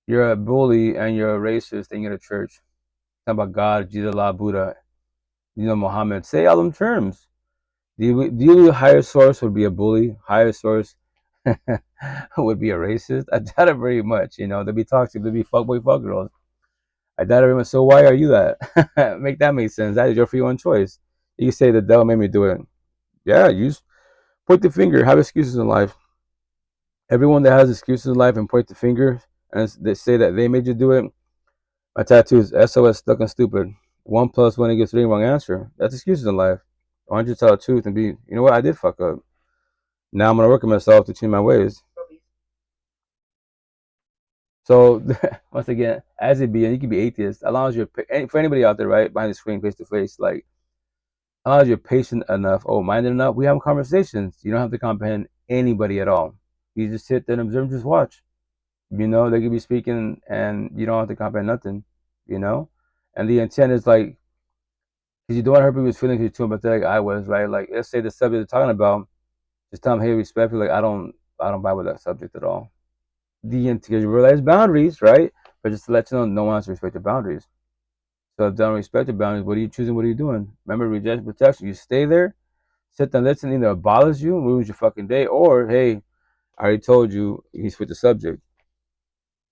You're a bully and you're a racist and you go to church. Talk about God, Jesus, Allah, Buddha, Muhammad. Say all them terms. Do you higher source would be a bully? Higher source would be a racist? I doubt it very much. They'd be toxic. They'd be fuckboy, fuck girls. I doubt it very much. So why are you that? Make that make sense. That is your free one choice. You say the devil made me do it. Yeah, point the finger. Have excuses in life. Everyone that has excuses in life and point the finger and they say that they made you do it. My tattoo is SOS stuck and stupid. 1+1 equals 3 wrong answer. That's excuses in life. Why don't you tell the truth and be, you know what, I did fuck up. Now I'm gonna work on myself to change my ways. So once again, as it be, and you can be atheist, as long as you're for anybody out there, right, behind the screen, face to face, like as long as you're patient enough, minded enough, we have conversations. You don't have to comprehend anybody at all. You just sit there and observe, just watch. They could be speaking and you don't have to comprehend nothing, And the intent is like, because you don't want to hurt people's feelings, you're too empathetic. I was, right? Like, let's say the subject they're talking about, just tell them, hey, respectfully, like, I don't vibe with that subject at all. Because you realize boundaries, right? But just to let you know, no one has to respect your boundaries. So if they don't respect your boundaries, what are you choosing? What are you doing? Remember, rejection, protection. You stay there, sit there and listen, either abolish you, ruins your fucking day, or, hey, I already told you, you switch the subject.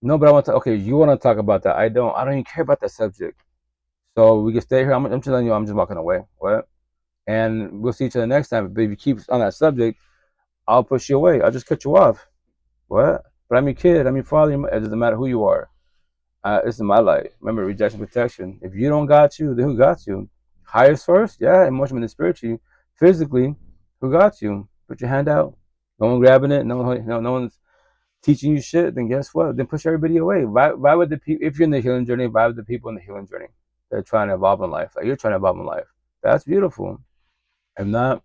No, but I want to. Okay, you want to talk about that? I don't. I don't even care about that subject. So we can stay here. I'm just telling you. I'm just walking away. What? And we'll see each other next time. But if you keep on that subject, I'll push you away. I'll just cut you off. What? But I'm your kid. I'm your father. It doesn't matter who you are. This is my life. Remember, rejection, protection. If you don't got you, then who got you? Higher source? Yeah, emotionally, spiritually, physically. Who got you? Put your hand out. No one grabbing it. No one's teaching you shit, then guess what? Then push everybody away. Why would the people, if you're in the healing journey, why would the people in the healing journey? They're trying to evolve in life. Like you're trying to evolve in life. That's beautiful. If not,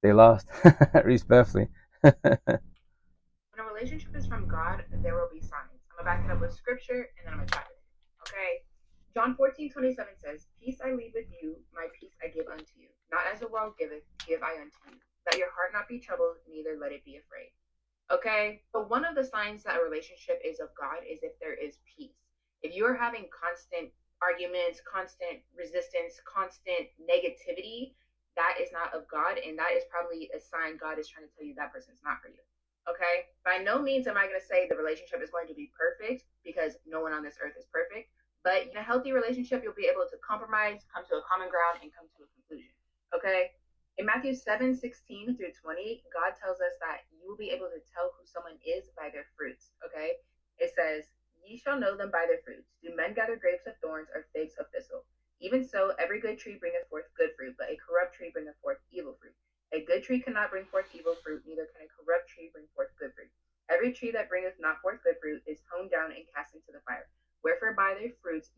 they lost. Respectfully. When a relationship is from God, there will be signs. I'm gonna back it up with scripture and then I'm gonna chat with you. Okay. John 14:27 says, peace I leave with you, my peace I give unto you. Not as the world giveth, give I unto you. Let your heart not be troubled, neither let it be afraid. Okay. But one of the signs that a relationship is of God is if there is peace. If you are having constant arguments, constant resistance, constant negativity, that is not of God. And that is probably a sign God is trying to tell you that person's not for you. Okay. By no means am I going to say the relationship is going to be perfect because no one on this earth is perfect. But in a healthy relationship, you'll be able to compromise, come to a common ground, and come to a conclusion. Okay. In Matthew 7:16 through 20, God tells us that you will be able to tell who someone is by their fruits. Okay. It says, ye shall know them by their fruits. Do men gather grapes of thorns or figs of thistle? Even so, every good tree bringeth forth good fruit, but a corrupt tree bringeth forth evil fruit. A good tree cannot bring forth evil fruit, neither can a corrupt tree bring forth good fruit. Every tree that bringeth not forth good fruit is hewn down and cast into the fire. Wherefore by their fruits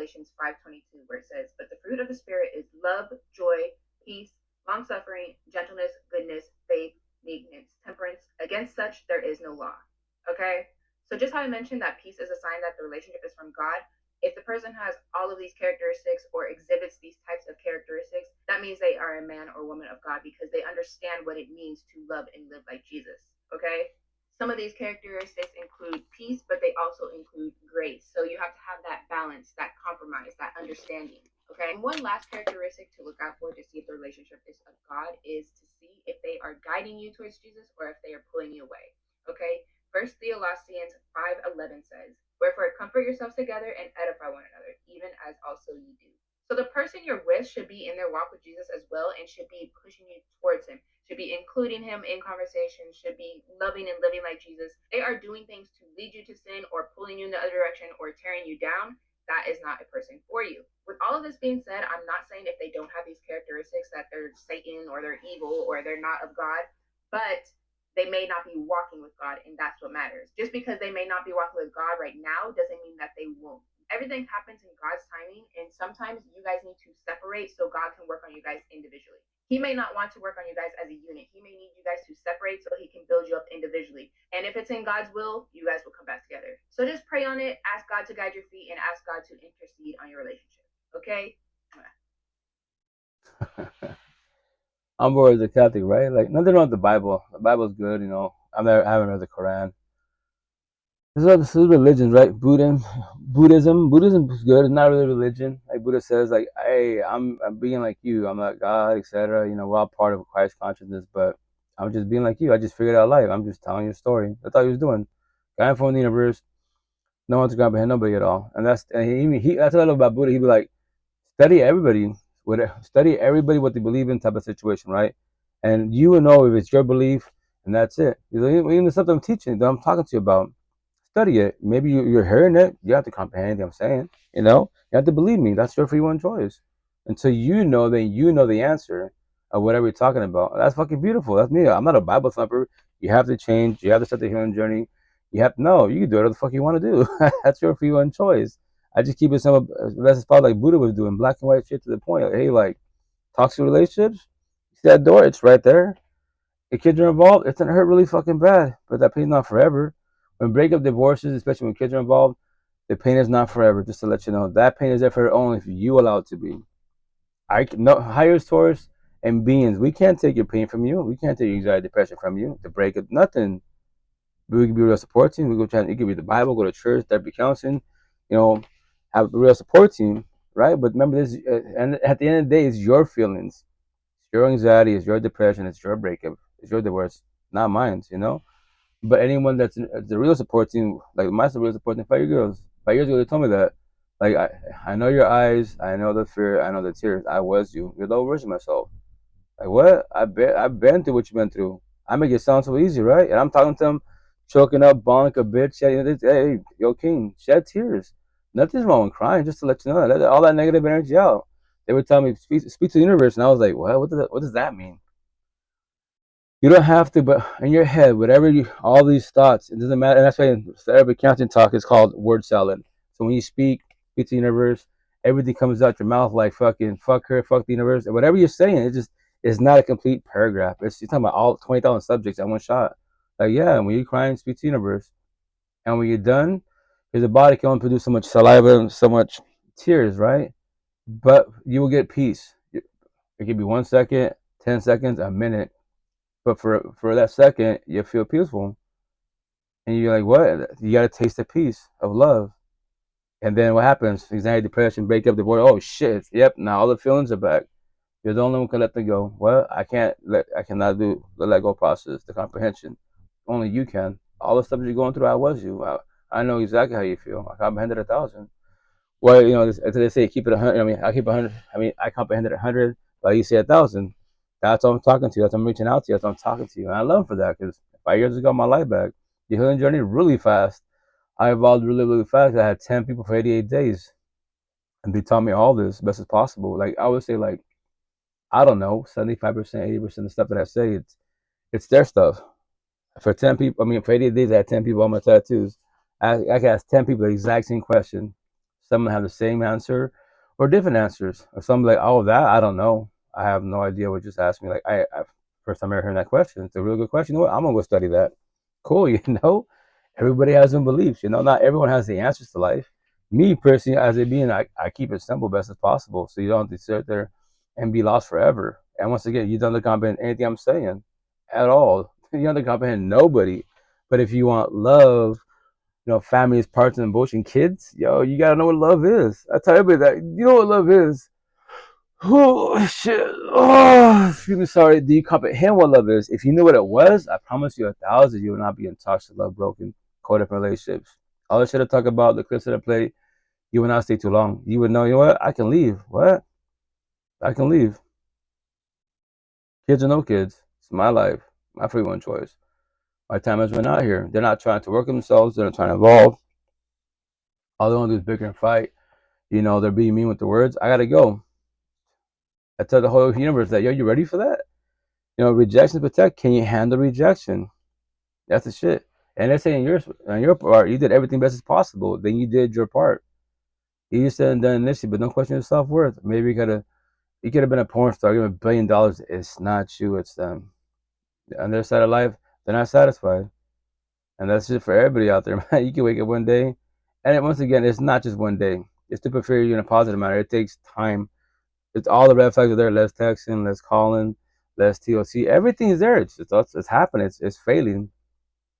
Galatians 5:22, where it says, "But the fruit of the Spirit is love, joy, peace, long-suffering, gentleness, goodness, faith, meekness, temperance. Against such there is no law." Okay? So just how I mentioned that peace is a sign that the relationship is from God, if the person has all of these characteristics or exhibits these types of characteristics, that means they are a man or woman of God because they understand what it means to love and live like Jesus. Okay? Some of these characteristics include peace, but they also include grace. So you have to have that balance, that compromise, that understanding. Okay. And one last characteristic to look out for to see if the relationship is of God is to see if they are guiding you towards Jesus or if they are pulling you away. Okay. First Thessalonians 5:11 says, "Wherefore comfort yourselves together and edify one another, even as also ye do." So the person you're with should be in their walk with Jesus as well and should be pushing you towards him, should be including him in conversation, should be loving and living like Jesus. They are doing things to lead you to sin or pulling you in the other direction or tearing you down. That is not a person for you. With all of this being said, I'm not saying if they don't have these characteristics that they're Satan or they're evil or they're not of God, but they may not be walking with God, and that's what matters. Just because they may not be walking with God right now doesn't mean that they won't. Everything happens in God's timing, and sometimes you guys need to separate so God can work on you guys individually. He may not want to work on you guys as a unit. He may need you guys to separate so he can build you up individually. And if it's in God's will, you guys will come back together. So just pray on it, ask God to guide your feet, and ask God to intercede on your relationship. Okay? I'm more as a Catholic, right? Like, nothing wrong with the Bible. The Bible's good, you know. I haven't read the Quran. There's other religions, right? Buddhism is good. It's not really religion. Like Buddha says, like, hey, I'm being like you. I'm not God, etc. You know, we're all part of Christ consciousness, but I'm just being like you. I just figured out life. I'm just telling you a story. That's all he was doing. Guy from the universe, no one's comprehend nobody at all. And that's what I love about Buddha. He'd be like, study everybody, what they believe in, type of situation, right? And you will know if it's your belief, and that's it. Even the stuff I'm teaching, that I'm talking to you about, study it. Maybe you're hearing it. You have to comprehend anything I'm saying. You know, you have to believe me. That's your free one choice. Until you know that you know the answer of whatever you're talking about. That's fucking beautiful. That's me. I'm not a Bible thumper. You have to change. You have to start the healing journey. You have to know. You can do whatever the fuck you want to do. That's your free one choice. I just keep it simple, as best as possible, like Buddha was doing, black and white shit to the point. Like, hey, like, toxic relationships, see that door? It's right there. If kids are involved, it's gonna hurt really fucking bad, but that pain's not forever. When breakup, divorces, especially when kids are involved, the pain is not forever. Just to let you know, that pain is there for only if you allow it to be. I no higher source and beings. We can't take your pain from you. We can't take your anxiety, depression from you. The breakup, nothing. We can be a real support team. We go try. It could be the Bible, go to church, therapy, counseling. You know, have a real support team, right? But remember this, and at the end of the day, it's your feelings, it's your anxiety, it's your depression, it's your breakup, it's your divorce, not mine. You know. But anyone that's the real support team, like my real support team, 5 years ago, 5 years ago, they told me that, like, I know your eyes, I know the fear, I know the tears. I was you. You're the old version of myself. Like what? I've been through what you've been through. I make it sound so easy, right? And I'm talking to them, choking up, bawling like a bitch. Hey, yo, King, shed tears. Nothing's wrong with crying. Just to let you know, let all that negative energy out. They would tell me speak to the universe, and I was like, what does that mean? You don't have to, but in your head, all these thoughts, it doesn't matter. And that's why in Arabic counting talk is called word salad. So when you speak to the universe, everything comes out your mouth like fucking fuck her, fuck the universe, and whatever you're saying, it's not a complete paragraph. You're talking about all 20,000 subjects at one shot. Like yeah, when you're crying, speak to the universe, and when you're done, because the body can only produce so much saliva and so much tears, right? But you will get peace. It could be 1 second, 10 seconds, a minute. But for that second, you feel peaceful. And you're like, what? You got to taste the peace of love. And then what happens? Anxiety, depression, breakup, divorce. Oh, shit. Yep, now all the feelings are back. You're the only one who can let them go. Well, I cannot do the let go process, the comprehension. Only you can. All the stuff you're going through, I was you. I know exactly how you feel. I comprehended 1,000. Well, you know, as they say, keep it 100. I mean, I keep 100. I mean, I comprehended 100, but you say 1,000. That's what I'm talking to you. That's what I'm reaching out to you. That's what I'm talking to you. And I love for that because 5 years ago, my life back. The healing journey really fast. I evolved really, really fast. I had 10 people for 88 days. And they taught me all this best as possible. Like, I would say, like, I don't know, 75%, 80% of the stuff that I say, it's their stuff. For 10 people, I mean, for 88 days, I had 10 people on my tattoos. I can ask 10 people the exact same question. Some have the same answer or different answers. Or some like, oh, that I don't know. I have no idea what just asked me. Like I first time I ever heard that question. It's a real good question. You know what? I'm gonna go study that. Cool, you know. Everybody has some beliefs. You know, not everyone has the answers to life. Me personally, as a being, I keep it simple best as possible, so you don't have to sit there and be lost forever. And once again, you don't comprehend anything I'm saying at all. You don't comprehend nobody. But if you want love, you know, families, partners, and bullshit, and kids, yo, you gotta know what love is. I tell everybody that. You know what love is. Oh shit! Oh, excuse me. Sorry. Do you comprehend what love is? If you knew what it was, I promise you 1,000, you will not be in toxic, love, broken, codependent relationships. All the shit I talk about, the clips that I play, you will not stay too long. You would know, you know what? I can leave. What? I can leave. Kids or no kids, it's my life, my free one choice. My time has run out here. They're not trying to work themselves. They're not trying to evolve. All they want to do is bicker and fight. You know, they're being mean with the words. I gotta go. I tell the whole universe that, yo, you ready for that? You know, rejection protect. Can you handle rejection? That's the shit. And they're saying on your part, you did everything best as possible. Then you did your part. You said and done initially, but don't question your self worth. Maybe you could have been a porn star, give them $1 billion. It's not you, it's them. On their side of life, they're not satisfied. And that's just for everybody out there, man. You can wake up one day, and once again, it's not just one day. It's to prepare you in a positive manner. It takes time. It's all the red flags are there. Less texting, less calling, less TOC. Everything is there. It's happening. It's failing.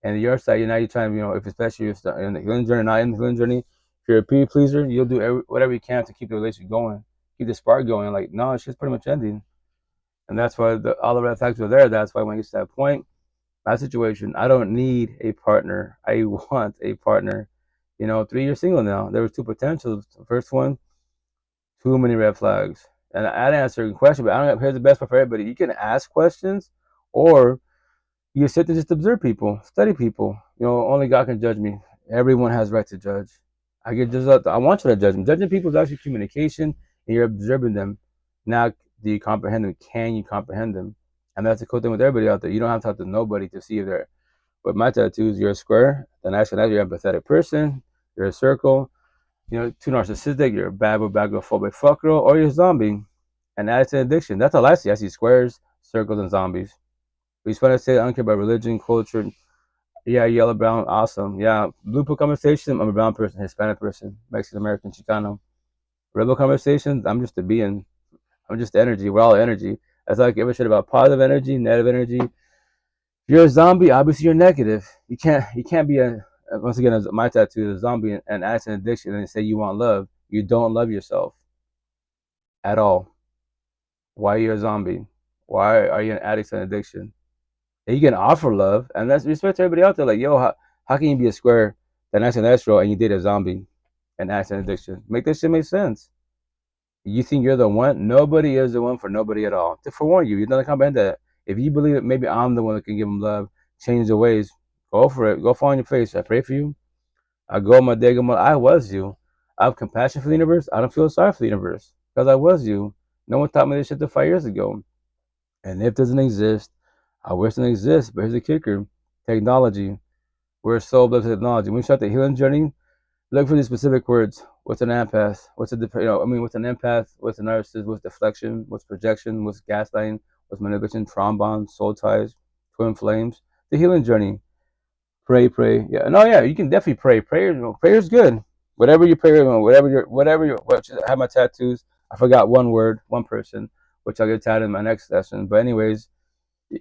And your side, you're trying to, you know, if especially you're in the healing journey, not in the healing journey, if you're a people pleaser, you'll do whatever you can to keep the relationship going, keep the spark going. Like, no, it's just pretty much ending. And that's why all the red flags are there. That's why when you get to that point, my situation, I don't need a partner. I want a partner. You know, 3 years single now. There was two potentials. The first one, too many red flags. And I'd answer a question, but I don't know. Here's the best part for everybody. You can ask questions, or you sit to just observe people, study people. You know, only God can judge me. Everyone has right to judge. I get just. I want you to judge them. Judging people is actually communication, and you're observing them. Now, do you comprehend them? Can you comprehend them? And that's the cool thing with everybody out there. You don't have to talk to nobody to see if they're. But my tattoos, you're a square. Then actually, you're an empathetic person. You're a circle. You know, too narcissistic. You're a bad boy, bad girl, phobic fuck girl, or you're a zombie. And that's an addiction. That's all I see. I see squares, circles, and zombies. We just want to say I don't care about religion, culture. Yeah, yellow, brown, awesome. Yeah, blue pill conversation. I'm a brown person, Hispanic person, Mexican American, Chicano. Rebel conversations. I'm just a being. I'm just energy. We're all energy. That's like every shit about positive energy, negative energy. If you're a zombie, obviously you're negative. You can't be a once again my tattoo is a zombie and add an addiction and say you want love. You don't love yourself at all. Why are you a zombie? Why are you an addict and addiction? And you can offer love, and that's respect to everybody out there. Like, yo, how can you be a square, that nice and astro, and you date a zombie and act an addiction? Make that shit make sense. You think you're the one? Nobody is the one for nobody at all. To forewarn you, you don't comprehend that. If you believe that maybe I'm the one that can give them love, change the ways, go for it. Go fall on your face. I pray for you. I go my day. I was you. I have compassion for the universe. I don't feel sorry for the universe because I was you. No one taught me this shit 5 years ago. And if it doesn't exist, I wish it didn't exist. But here's the kicker: technology. We're so blessed with technology. When we start the healing journey, look for these specific words. What's an empath? What's what's an empath? What's a narcissist? What's deflection? What's projection? What's gaslighting? What's manipulation? Trombone, soul ties, twin flames. The healing journey. Pray. Yeah, no, yeah, you can definitely pray. Prayer is good. Whatever you pray, I have my tattoos. I forgot one word, one person, which I'll get tatted in my next session. But anyways,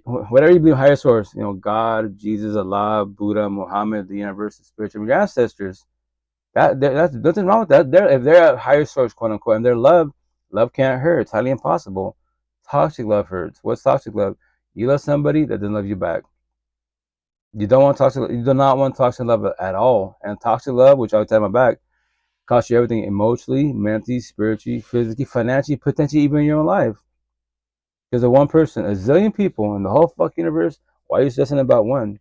whatever you believe, higher source, God, Jesus, Allah, Buddha, Muhammad, the universe, the spiritual, your ancestors. That's nothing wrong with that. If they're a higher source, quote unquote, and their love can't hurt. It's highly impossible. Toxic love hurts. What's toxic love? You love somebody that doesn't love you back. You do not want toxic love at all. And toxic love, which I'll tell my back, costs you everything emotionally, mentally, spiritually, physically, financially, potentially even in your own life. Because of one person, a zillion people in the whole fucking universe, why are you stressing about one?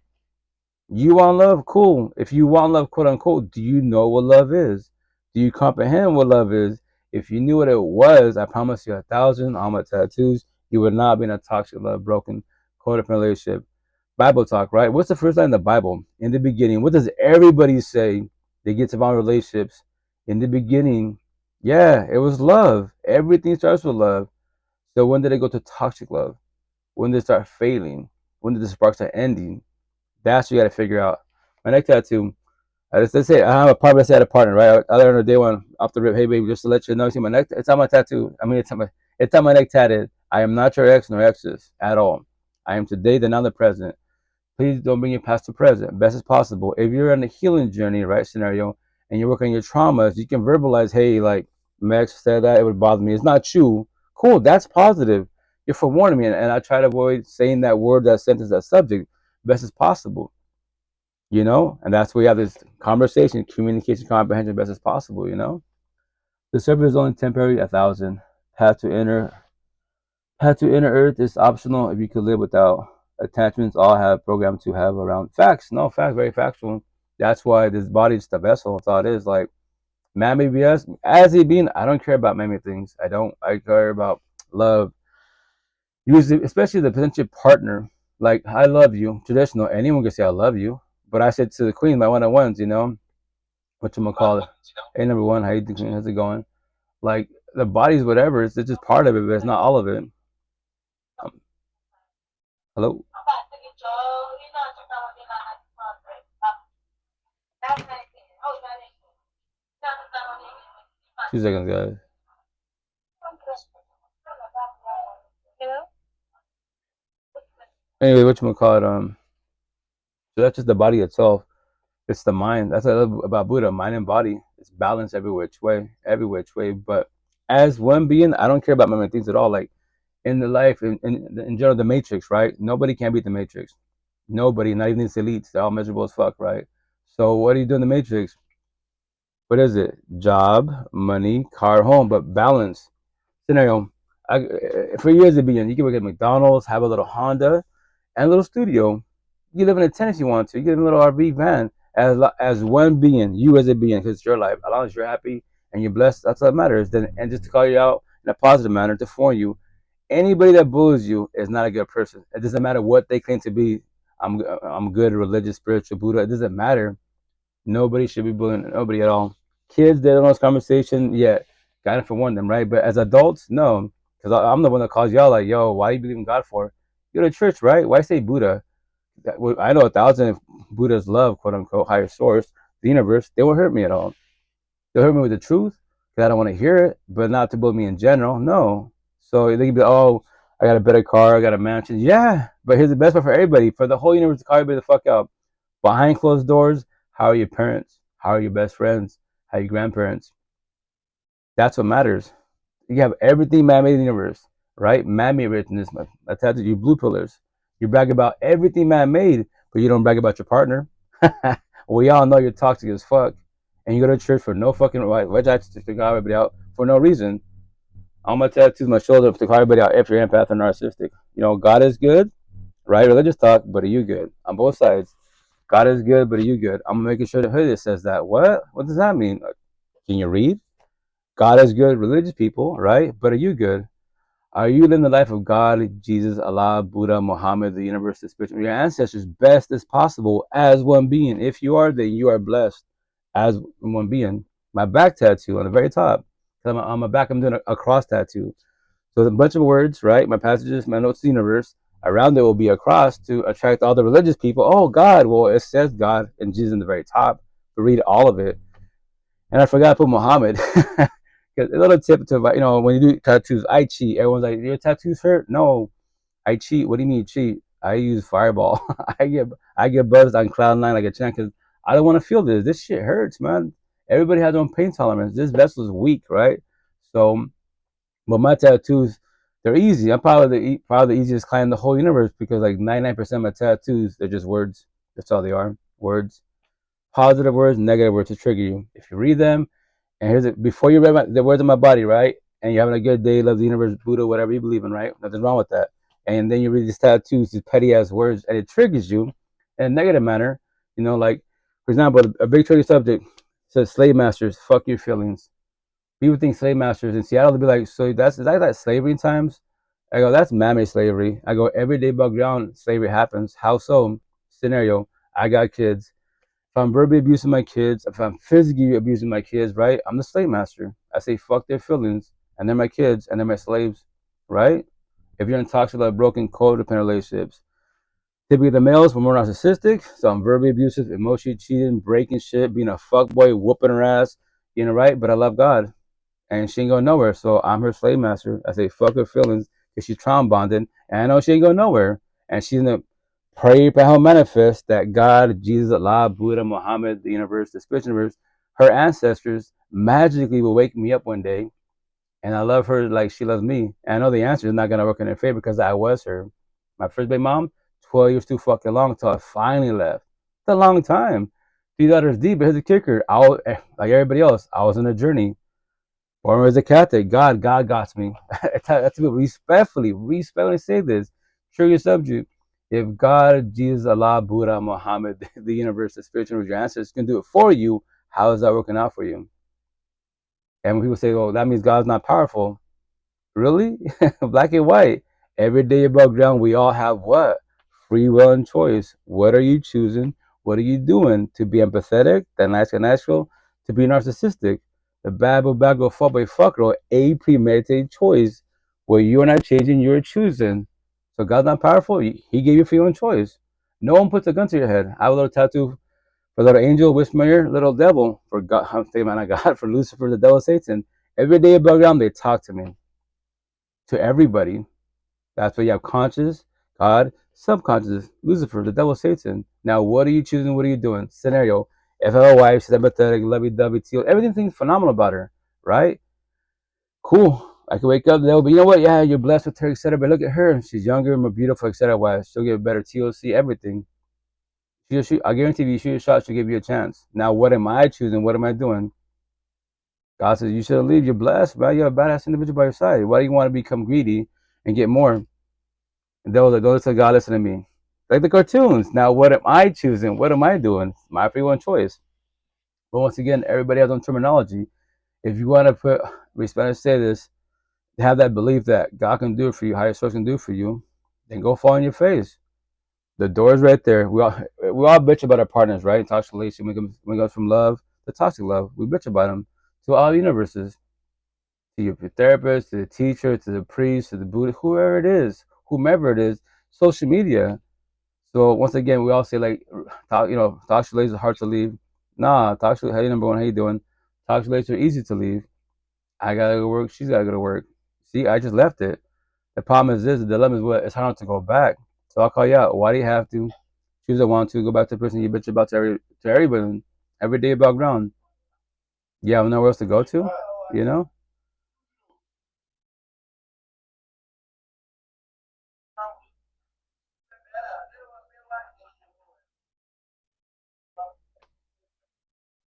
You want love? Cool. If you want love, quote unquote, do you know what love is? Do you comprehend what love is? If you knew what it was, I promise you 1,000 on my tattoos, you would not be in a toxic love, broken, codependent relationship. Bible talk, right? What's the first line in the Bible? In the beginning, what does everybody say? They get about relationships. In the beginning, yeah, it was love. Everything starts with love. So when did it go to toxic love? When did it start failing? When did the sparks start ending? That's what you got to figure out. My next tattoo, let's say I have a partner. Let's say I had a partner, right? I learned day one off the rip. Hey, baby, just to let you know, see my neck. It's on my tattoo. I mean, it's on my neck tatted. I am not your ex nor exes at all. I am today, the now, the present. Please don't bring your past to present, best as possible. If you're on a healing journey, right, scenario, and you're working on your traumas, you can verbalize, hey, like, Max said that, it would bother me. It's not you. Cool, that's positive. You're forewarning me, and I try to avoid saying that word, that sentence, that subject, best as possible, you know? And that's where you have this conversation, communication, comprehension, best as possible, you know? The server is only temporary, 1,000. Path to inner earth is optional if you could live without. Attachments all have programmed to have around. Facts, no, facts, very factual. That's why this body is the vessel. That's all it is. Like, man-made BS, as it being, I don't care about man-made things. I don't. I care about love. Usually, especially the potential partner. Like, I love you. Traditional, anyone can say I love you. But I said to the queen, my one-on-ones, you know, whatchamacallit. Hey, number one, how you doing? How's it going? Like, the body's whatever. It's just part of it, but it's not all of it. Hello? 2 seconds, guys. Anyway, whatchamacallit, so that's just the body itself. It's the mind. That's what I love about Buddha, mind and body. It's balanced every which way, every which way. But as one being, I don't care about my things at all. Like, in the life, in general, the Matrix, right? Nobody can beat the Matrix. Nobody, not even these elites. They're all miserable as fuck, right? So what do you do in the Matrix? What is it? Job, money, car, home, but balance. Scenario. For years at being, you can work at McDonald's, have a little Honda, and a little studio. You live in a tent if you want to. You get in a little RV van as one being, you as a being, because it's your life. As long as you're happy and you're blessed, that's all that matters. Then, and just to call you out in a positive manner, to warn you, anybody that bullies you is not a good person. It doesn't matter what they claim to be. I'm good, religious, spiritual, Buddha. It doesn't matter. Nobody should be bullying nobody at all. Kids, they don't know this conversation yet. Got to forewarn them, right? But as adults, no, because I'm the one that calls y'all like, yo, why do you believe in God for? You go to church, right? Why say Buddha? I know 1,000 Buddha's love, quote unquote, higher source, the universe. They won't hurt me at all. They'll hurt me with the truth because I don't want to hear it, but not to bully me in general. No. So they can be, oh, I got a better car, I got a mansion. Yeah, but here's the best part for everybody, for the whole universe to call everybody the fuck out. Behind closed doors, how are your parents? How are your best friends? How are your grandparents? That's what matters. You have everything man-made in the universe, right? Man-made richness, attached to you, blue pillars. You brag about everything man-made, but you don't brag about your partner. We all know you're toxic as fuck, and you go to church for no fucking right. Which I to call everybody out for no reason. On my tattoos, my shoulder to call everybody out if you're empath or narcissistic. You know, God is good, right? Religious talk, but are you good? On both sides. God is good, but are you good? I'm making sure that Hoodie says that. What? What does that mean? Can you read? God is good, religious people, right? But are you good? Are you living the life of God, Jesus, Allah, Buddha, Muhammad, the universe, the spirit, your ancestors best as possible as one being? If you are, then you are blessed as one being. My back tattoo on the very top. On my back, I'm doing a cross tattoo. So a bunch of words, right? My passages, my notes to the universe. Around it will be a cross to attract all the religious people. Oh, God. Well, it says God and Jesus in the very top. But read all of it. And I forgot to put Muhammad. A little tip to, you know, when you do tattoos, I cheat. Everyone's like, your tattoos hurt? No, I cheat. What do you mean cheat? I use Fireball. I get buzzed on cloud nine like a champ because I don't want to feel this. This shit hurts, man. Everybody has their own pain tolerance. This vessel is weak, right? So, but my tattoos, they're easy. I'm probably the easiest client in the whole universe because like 99% of my tattoos, they're just words. That's all they are. Words. Positive words, negative words to trigger you. If you read them, and here's it, before you read the words of my body, right? And you're having a good day, love the universe, Buddha, whatever you believe in, right? Nothing wrong with that. And then you read these tattoos, these petty ass words, and it triggers you in a negative manner. You know, like, for example, a big triggering subject says slave masters, fuck your feelings. People think slave masters in Seattle, they'll be like, so is that like slavery in times? I go, that's man-made slavery. I go, every day above ground, slavery happens. How so? Scenario, I got kids. If I'm verbally abusing my kids, if I'm physically abusing my kids, right? I'm the slave master. I say fuck their feelings, and they're my kids, and they're my slaves, right? If you're in toxic, like broken, codependent relationships, typically the males were more narcissistic, so I'm verbally abusive, emotionally cheating, breaking shit, being a fuckboy, whooping her ass, right? But I love God, and she ain't going nowhere, so I'm her slave master. I say fuck her feelings because she's trauma bonded, and I know she ain't going nowhere, and she's gonna pray for how manifest that God, Jesus, Allah, Buddha, Muhammad, the universe, the spiritual universe, her ancestors magically will wake me up one day, and I love her like she loves me. And I know the answer is not gonna work in her favor because I was her. My first baby mom, 12 years too fucking long until I finally left. It's a long time. 3 daughters deep, but here's the kicker. Like everybody else, I was on a journey. Born as a Catholic, God got me. That's respectfully say this. Trigger your subject. If God, Jesus, Allah, Buddha, Muhammad, the universe, the spiritual, your ancestors can do it for you, how is that working out for you? And when people say, "Oh, that means God's not powerful," really? Black and white. Every day above ground, we all have what? Free will and choice. What are you choosing? What are you doing? To be empathetic, the nice and natural, to be narcissistic. The bad boy, fuck boy, fuck girl, a premeditated choice where you're not changing, you're choosing. So God's not powerful. He gave you free will and choice. No one puts a gun to your head. I have a little tattoo for little angel, whisper, little devil, for God, I'm saying, man, I got for Lucifer, the devil, Satan. Every day above ground, they talk to me. To everybody. That's why you have conscious, God, subconscious, Lucifer, the devil, Satan. Now, what are you choosing? What are you doing? Scenario. If I have a wife, she's empathetic, lovey-dovey, everything's phenomenal about her, right? Cool. I can wake up, but you know what? Yeah, you're blessed with her, etc. But look at her. She's younger, more beautiful, etc. Why? She'll get better TOC, everything. I guarantee you, shoot a shot, she'll give you a chance. Now, what am I choosing? What am I doing? God says, you shouldn't leave. You're blessed, man. You're a badass individual by your side. Why do you want to become greedy and get more? And they'll like, don't listen to God, listen to me. Like the cartoons. Now, what am I choosing? What am I doing? My free will choice. But once again, everybody has their own terminology. If you want to say this, have that belief that God can do it for you, higher source can do it for you, then go fall on your face. The door's right there. We all bitch about our partners, right? Toxic relationship, when it goes from love to toxic love, we bitch about them to all universes, to your therapist, to the teacher, to the priest, to the Buddha, whoever it is, whomever it is, social media. So once again, we all say like, toxic relationships are hard to leave. Nah, toxic. Hey, number one, how you doing? Toxic relationships are easy to leave. I gotta go to work. She's gotta go to work. See, I just left it. The problem is this. The dilemma is what? It's hard to go back. So I'll call you out. Why do you have to? Choose I want to go back to the person you bitch about to everybody every day about ground. You have nowhere else to go to, you know.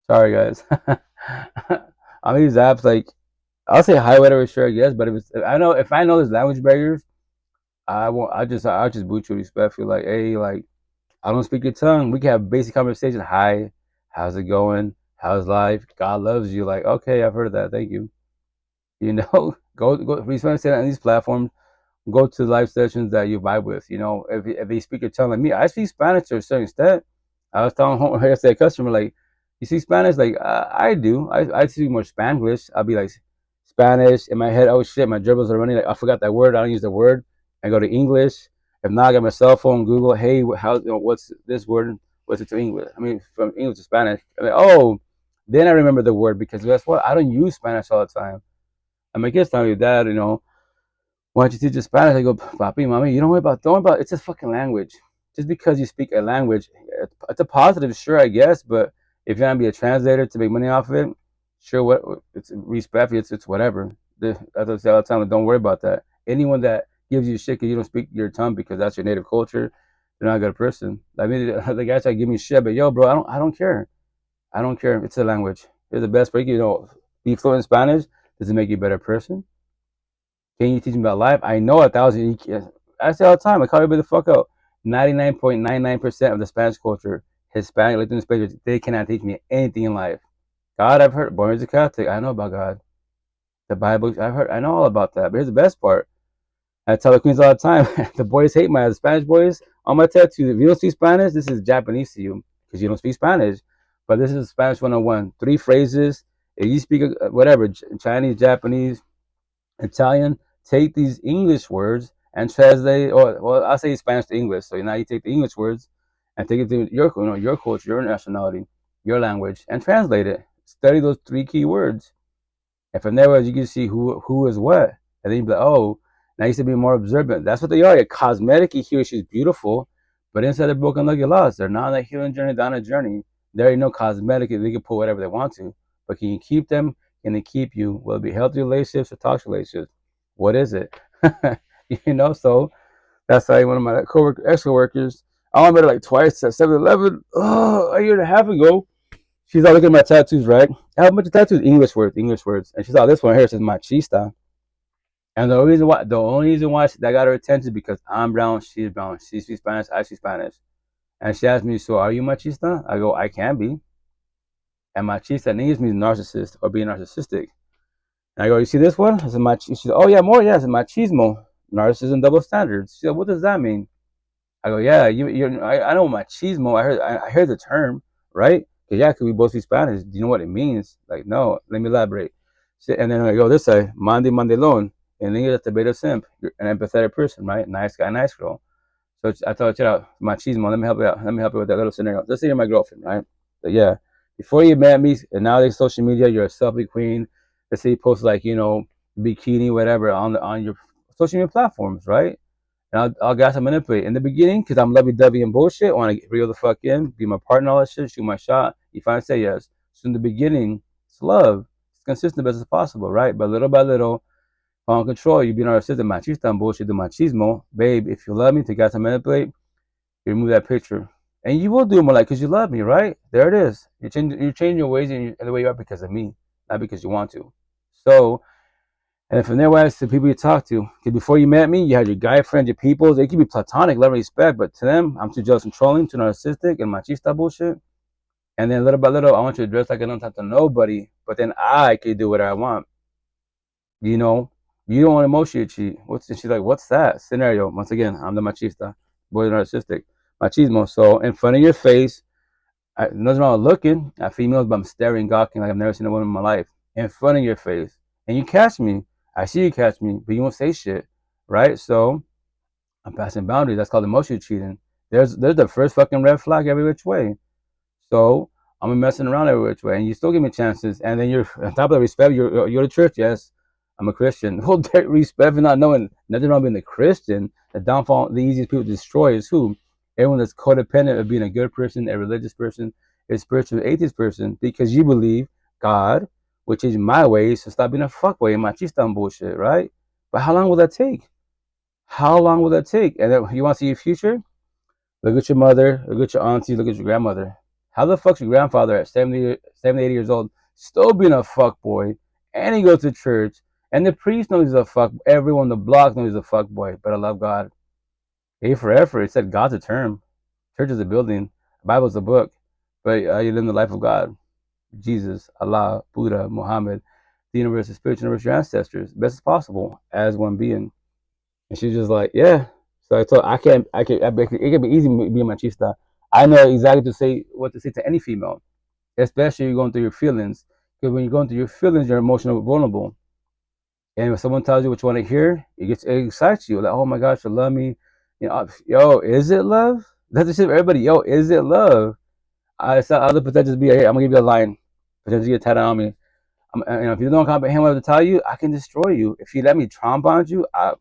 Sorry guys. On these apps, like I'll say hi, whatever, sure, I guess. But if I know there's language barriers, I won't. I'll just boot you respectfully. Like, hey, like I don't speak your tongue. We can have basic conversation. Hi, how's it going? How's life? God loves you. Like, okay, I've heard of that. Thank you. You know, go. Respect on these platforms. Go to live sessions that you vibe with. You know, if they speak your tongue like me, I speak Spanish to a certain extent. I was telling I said a customer like, you speak Spanish? Like I do. I speak more Spanglish. I'll be like Spanish in my head. Oh shit, my dribbles are running. Like I forgot that word. I don't use the word. I go to English. If not, I got my cell phone. Google. Hey, what's this word? What's it to English? I mean, from English to Spanish. I'm like, oh, then I remember the word because guess what? I don't use Spanish all the time. And my kids tell me, Dad, why don't you teach us Spanish? I go, Papi, Mommy, don't worry about it's a fucking language. Just because you speak a language, it's a positive, sure, I guess, but if you're gonna be a translator to make money off of it, sure, it's respect, it's whatever. As I say all the time, don't worry about that. Anyone that gives you shit because you don't speak your tongue because that's your native culture, they're not a good person. I mean, the guys try to give me shit, but yo, bro, I don't care. I don't care. It's a language. It's the best break. Be fluent in Spanish. Does it make you a better person? Can you teach me about life? I know 1,000. I say all the time. I call everybody the fuck out. 99.99% of the Spanish culture, Hispanic, Latino Spanish, they cannot teach me anything in life. God, I've heard. Born as a Catholic, I know about God. The Bible, I know all about that. But here's the best part. I tell the queens all the time. The boys hate the Spanish boys on my tattoo. If you don't speak Spanish, this is Japanese to you because you don't speak Spanish. But this is Spanish 101. 3 phrases. If you speak whatever, Chinese, Japanese, Italian, take these English words and translate, or well, I'll say Spanish to English. So now you take the English words and take it to your, your culture, your nationality, your language, and translate it. Study those 3 key words. And from there, you can see who is what. And then you be like, oh, now you should be more observant. That's what they are. Cosmetic, he or she's beautiful, but inside they're broken like your lost. They're not on a healing journey, they're on a journey. There ain't no cosmetic. They can put whatever they want to. But can you keep them? Can they keep you? Will it be healthy relationships or toxic relationships? What is it? So that's how one of my ex-coworkers, I only met her like twice at 7-Eleven, a year and a half ago. She's all looking at my tattoos, right? I have a bunch of tattoos, English words. And she's all, this one here says machista. And the only reason why that got her attention is because I'm brown, she's brown. She speaks Spanish, I speak Spanish. And she asked me, so are you machista? I go, I can be. And machista in English means narcissist or being narcissistic. And I go, you see this one? I said, she said, oh yeah, more, yeah. I said, machismo, narcissism, double standards. She said, what does that mean? I go, yeah, I know machismo. I heard the term, right? Because we both speak Spanish. Do you know what it means? Like, no, let me elaborate. And then I go this side, mandelon. In English, that's a beta simp. You're an empathetic person, right? Nice guy, nice girl. So I thought, check out, machismo. Let me help you out. Let me help you with that little scenario. Let's say you're my girlfriend, right? But yeah, before you met me, and nowadays social media, you're a selfie queen. Let's say you post like, bikini, whatever, on your social media platforms, right? And I'll gas and manipulate. In the beginning, because I'm lovey-dovey and bullshit, I want to reel the fuck in, be my partner, all that shit, shoot my shot. If I say yes. So in the beginning, it's love. It's consistent as possible, right? But little by little, on control, you be narcissistic, machista, and bullshit, the machismo. Babe, if you love me, to gas and manipulate, you remove that picture. And you will do more like, because you love me, right? There it is. You change your ways and the way you are because of me, not because you want to. So, and from there, what to people you talk to. Because before you met me, you had your guy friends, your people. They could be platonic, love, respect. But to them, I'm too jealous, controlling, too narcissistic, and machista bullshit. And then little by little, I want you to dress like I don't talk to nobody. But then I could do whatever I want. You don't want emotionally cheat. She's like, what's that scenario? Once again, I'm the machista, boy, narcissistic, machismo. So in front of your face, nothing wrong with looking at females, but I'm staring, gawking like I've never seen a woman in my life. In front of your face, and you catch me. I see you catch me, but you won't say shit, right? So I'm passing boundaries. That's called emotional cheating. There's the first fucking red flag every which way. So I'm messing around every which way, and you still give me chances. And then you're on top of the respect. You're the church, yes. I'm a Christian. Well, respect for not knowing nothing wrong being a Christian. The downfall, the easiest people to destroy is who? Everyone that's codependent of being a good person, a religious person, a spiritual atheist person, because you believe God will change my ways, so stop being a fuckboy and machista bullshit, right? But how long will that take? How long will that take? And then you want to see your future? Look at your mother, look at your auntie, look at your grandmother. How the fuck's your grandfather at 70, 80 years old still being a fuckboy, and he goes to church, and the priest knows he's a fuck. Everyone on the block knows he's a fuckboy, but I love God. A for effort. It said God's a term. Church is a building. The Bible's a book. But you live the life of God. Jesus, Allah, Buddha, Muhammad, the universe, the spiritual universe, your ancestors, best as possible as one being. And she's just like, yeah. So I told it can be easy being machista. I know exactly what to say to any female, especially you're going through your feelings. Because when you're going through your feelings, you're emotionally vulnerable. And when someone tells you what you want to hear, it excites you. Like, oh my gosh, you love me. Yo, is it love? That's the shit for everybody. Yo, is it love? I saw other potentials be, hey, I'm gonna give you a line. Potentially get tatted on me. If you don't comprehend what I have to tell you, I can destroy you. If you let me tromp on you, I'm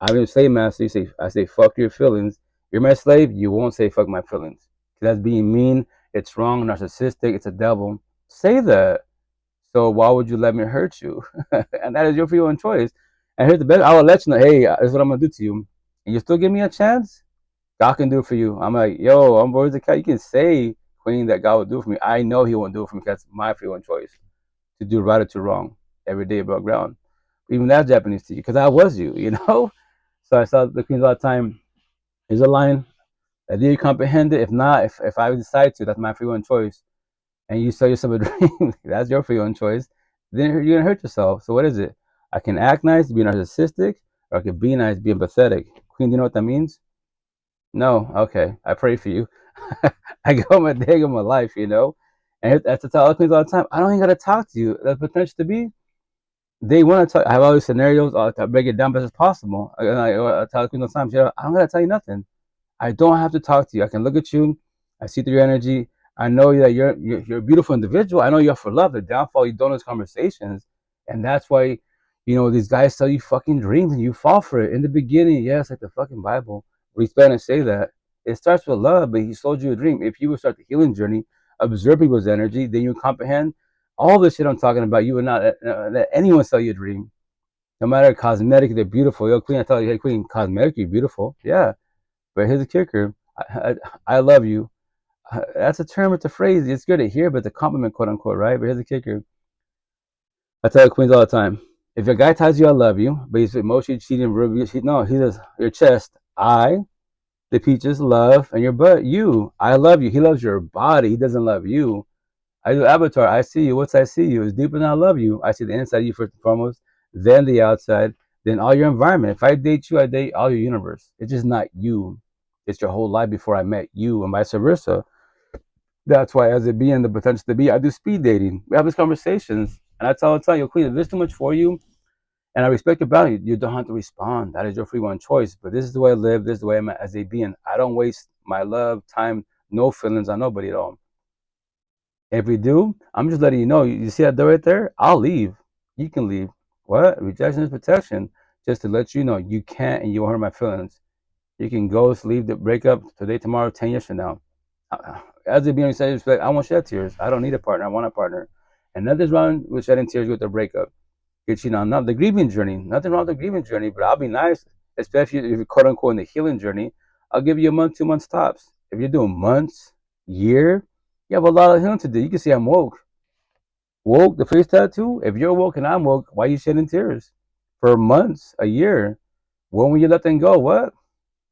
a slave master. I say, fuck your feelings. You're my slave. You won't say fuck my feelings. That's being mean. It's wrong. Narcissistic. It's a devil. Say that. So why would you let me hurt you? And that is your free will choice. And here's the best. I will let you know, hey, this is what I'm gonna do to you. And you still give me a chance? God can do it for you. I'm like, yo, I'm bored as a cat. You can say, Queen, that God will do it for me. I know He won't do it for me because that's my free will choice to do right or to wrong every day above ground. Even that's Japanese to you because I was you, So I saw the Queens all the time. Here's a line. Do you comprehend it? If not, if I decide to, that's my free will choice. And you sell yourself a dream, that's your free will choice, then you're going to hurt yourself. So what is it? I can act nice, be narcissistic, or I can be nice, be empathetic. Queen, do you know what that means? No? Okay. I pray for you. I go my day of my life, And that's to tell other people all the time. I don't even gotta talk to you. The potential to be, they want to talk. I have all these scenarios. I'll break it down best as possible. I tell people all the time, I don't gotta tell you nothing. I don't have to talk to you. I can look at you. I see through your energy. I know that you're a beautiful individual. I know you're for love. The downfall you don't know is conversations, and that's why, these guys tell you fucking dreams and you fall for it in the beginning. Yes, like the fucking Bible. We Spanish say that it starts with love, but he sold you a dream. If you would start the healing journey, observe people's energy, then you comprehend all the shit I'm talking about. You would not let anyone sell you a dream, no matter cosmetic. They're beautiful. Yo, Queen, I tell you, hey, Queen, cosmetic, you're beautiful. Yeah, but here's the kicker. I love you. That's a term, it's a phrase. It's good to hear, but it's a compliment, quote unquote, right? But here's the kicker. I tell Queens all the time. If your guy tells you I love you, but he's emotionally cheating, no, he says your chest, I, the peaches, love, and your butt, you. I love you. He loves your body. He doesn't love you. I do avatar. I see you. What's I see you? It's deeper than I love you. I see the inside of you first and foremost, then the outside, then all your environment. If I date you, I date all your universe. It's just not you. It's your whole life before I met you, and vice versa. That's why, as a being the potential to be, I do speed dating. We have these conversations, and I tell you, Queen, if there's too much for you, and I respect your boundary, you don't have to respond. That is your free one choice. But this is the way I live. This is the way I'm at as a being. I don't waste my love, time, no feelings on nobody at all. If we do, I'm just letting you know. You see that door right there? I'll leave. You can leave. What? Rejection is protection. Just to let you know, you can't and you won't hurt my feelings. You can go, leave the breakup today, tomorrow, 10 years from now. As a being of respect, I won't shed tears. I don't need a partner. I want a partner. And nothing's wrong with shedding tears with the breakup. Not the grieving journey. Nothing wrong with the grieving journey, but I'll be nice, especially if you're quote unquote in the healing journey. I'll give you a month, 2 months tops. If you're doing months, year, you have a lot of healing to do. You can see I'm woke. Woke, the face tattoo. If you're woke and I'm woke, why are you shedding tears? For months, a year. When will you let them go? What?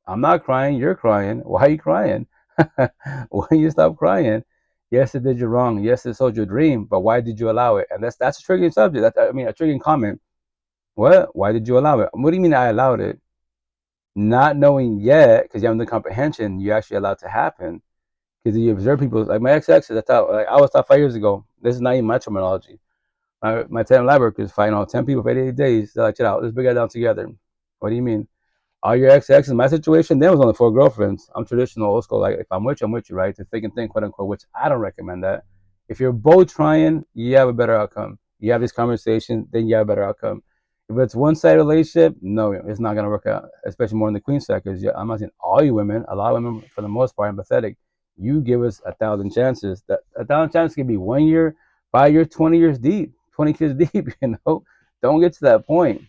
I'm not crying. You're crying. Why are you crying? When you stop crying? Yes, it did you wrong. Yes, it sold your dream. But why did you allow it? And that's a triggering subject. A triggering comment. What? Why did you allow it? What do you mean I allowed it? Not knowing yet, because you haven't done comprehension, you actually allowed it to happen. Because you observe people, like my ex-exes, I was taught 5 years ago. This is not even my terminology. My 10 lab workers, 10 people for 88 days. They're like, chill out, let's break it down together. What do you mean? All your ex-exes, in my situation, there was only 4 girlfriends. I'm traditional, old school. Like, if I'm with you, right? To think and think, quote unquote, which I don't recommend that. If you're both trying, you have a better outcome. You have this conversation, then you have a better outcome. If it's one-sided relationship, no, it's not going to work out, especially more in the queen side, because I'm not saying all you women, a lot of women, for the most part, empathetic. You give us 1,000 chances. That 1,000 chances can be 1 year, 5 years, 20 years deep, 20 kids deep, Don't get to that point.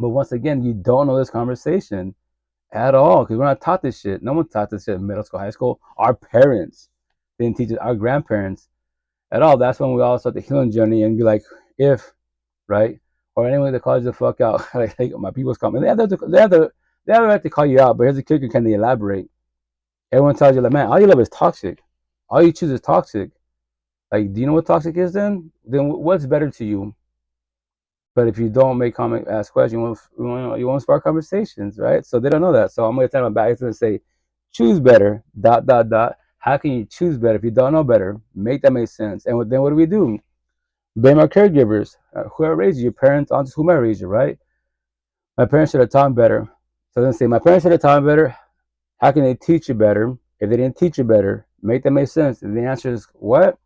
But once again, you don't know this conversation at all, because we're not taught this shit. No one taught this shit in middle school, high school. Our parents didn't teach it, our grandparents at all. That's when we all start the healing journey and be like, if, right? Or anyone that calls you the fuck out, like my people's coming. They have the right to call you out, but here's the kicker: can they elaborate? Everyone tells you like, man, all you love is toxic. All you choose is toxic. Like, do you know what toxic is then? Then what's better to you? But if you don't make comment, ask questions, you won't spark conversations, right? So they don't know that. So I'm going to turn my back and say, choose better, ... How can you choose better if you don't know better? Make that make sense. And then what do we do? Blame our caregivers. Whoever raised you, your parents, aunts, whomever raised you, right? My parents should have taught me better. So then say, my parents should have taught me better. How can they teach you better if they didn't teach you better? Make that make sense. And the answer is what?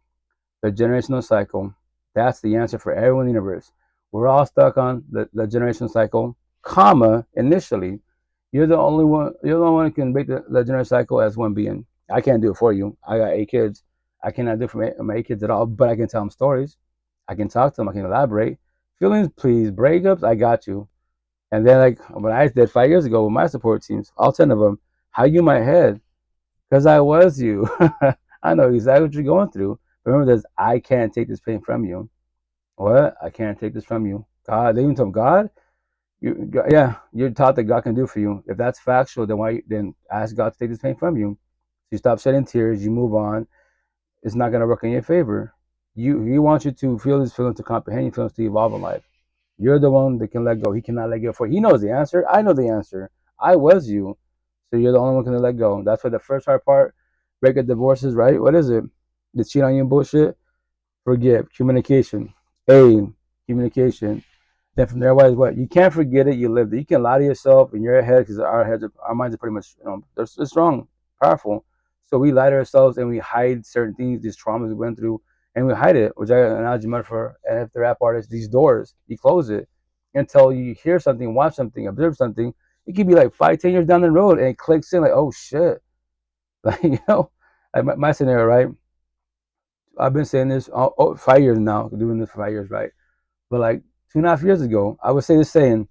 The generational cycle. That's the answer for everyone in the universe. We're all stuck on the generational cycle, comma, initially. You're the only one who can break the generational cycle as one being. I can't do it for you. I got 8 kids. I cannot do it for my 8 kids at all, but I can tell them stories. I can talk to them. I can elaborate. Feelings, please. Breakups, I got you. And then, like, when I did 5 years ago with my support teams, all 10 of them, how you my head? Because I was you. I know exactly what you're going through. But remember this, I can't take this pain from you. What? I can't take this from you. God, they even told God, you're taught that God can do for you. If that's factual, then ask God to take this pain from you. You stop shedding tears, you move on. It's not gonna work in your favor. He wants you to feel his feelings, to comprehend your feelings, to evolve in life. You're the one that can let go. He cannot let go for you. He knows the answer. I know the answer. I was you. So you're the only one who can let go. That's why the first hard part, breakup, divorces, right? What is it? the cheat on you and bullshit, forgive. Communication. Communication. Then from there, what? You can't forget it. You lived it. You can lie to yourself in your head because our minds are pretty much, they're strong, powerful. So we lie to ourselves and we hide certain things, these traumas we went through, and we hide it. Which I analogy metaphor. And if the rap artist, these doors, you close it until you hear something, watch something, observe something. It could be like 5, 10 years down the road, and it clicks in like, oh shit, like like my scenario, right? I've been saying this 5 years now, doing this for 5 years, right? But like 2.5 years ago, I would say this saying,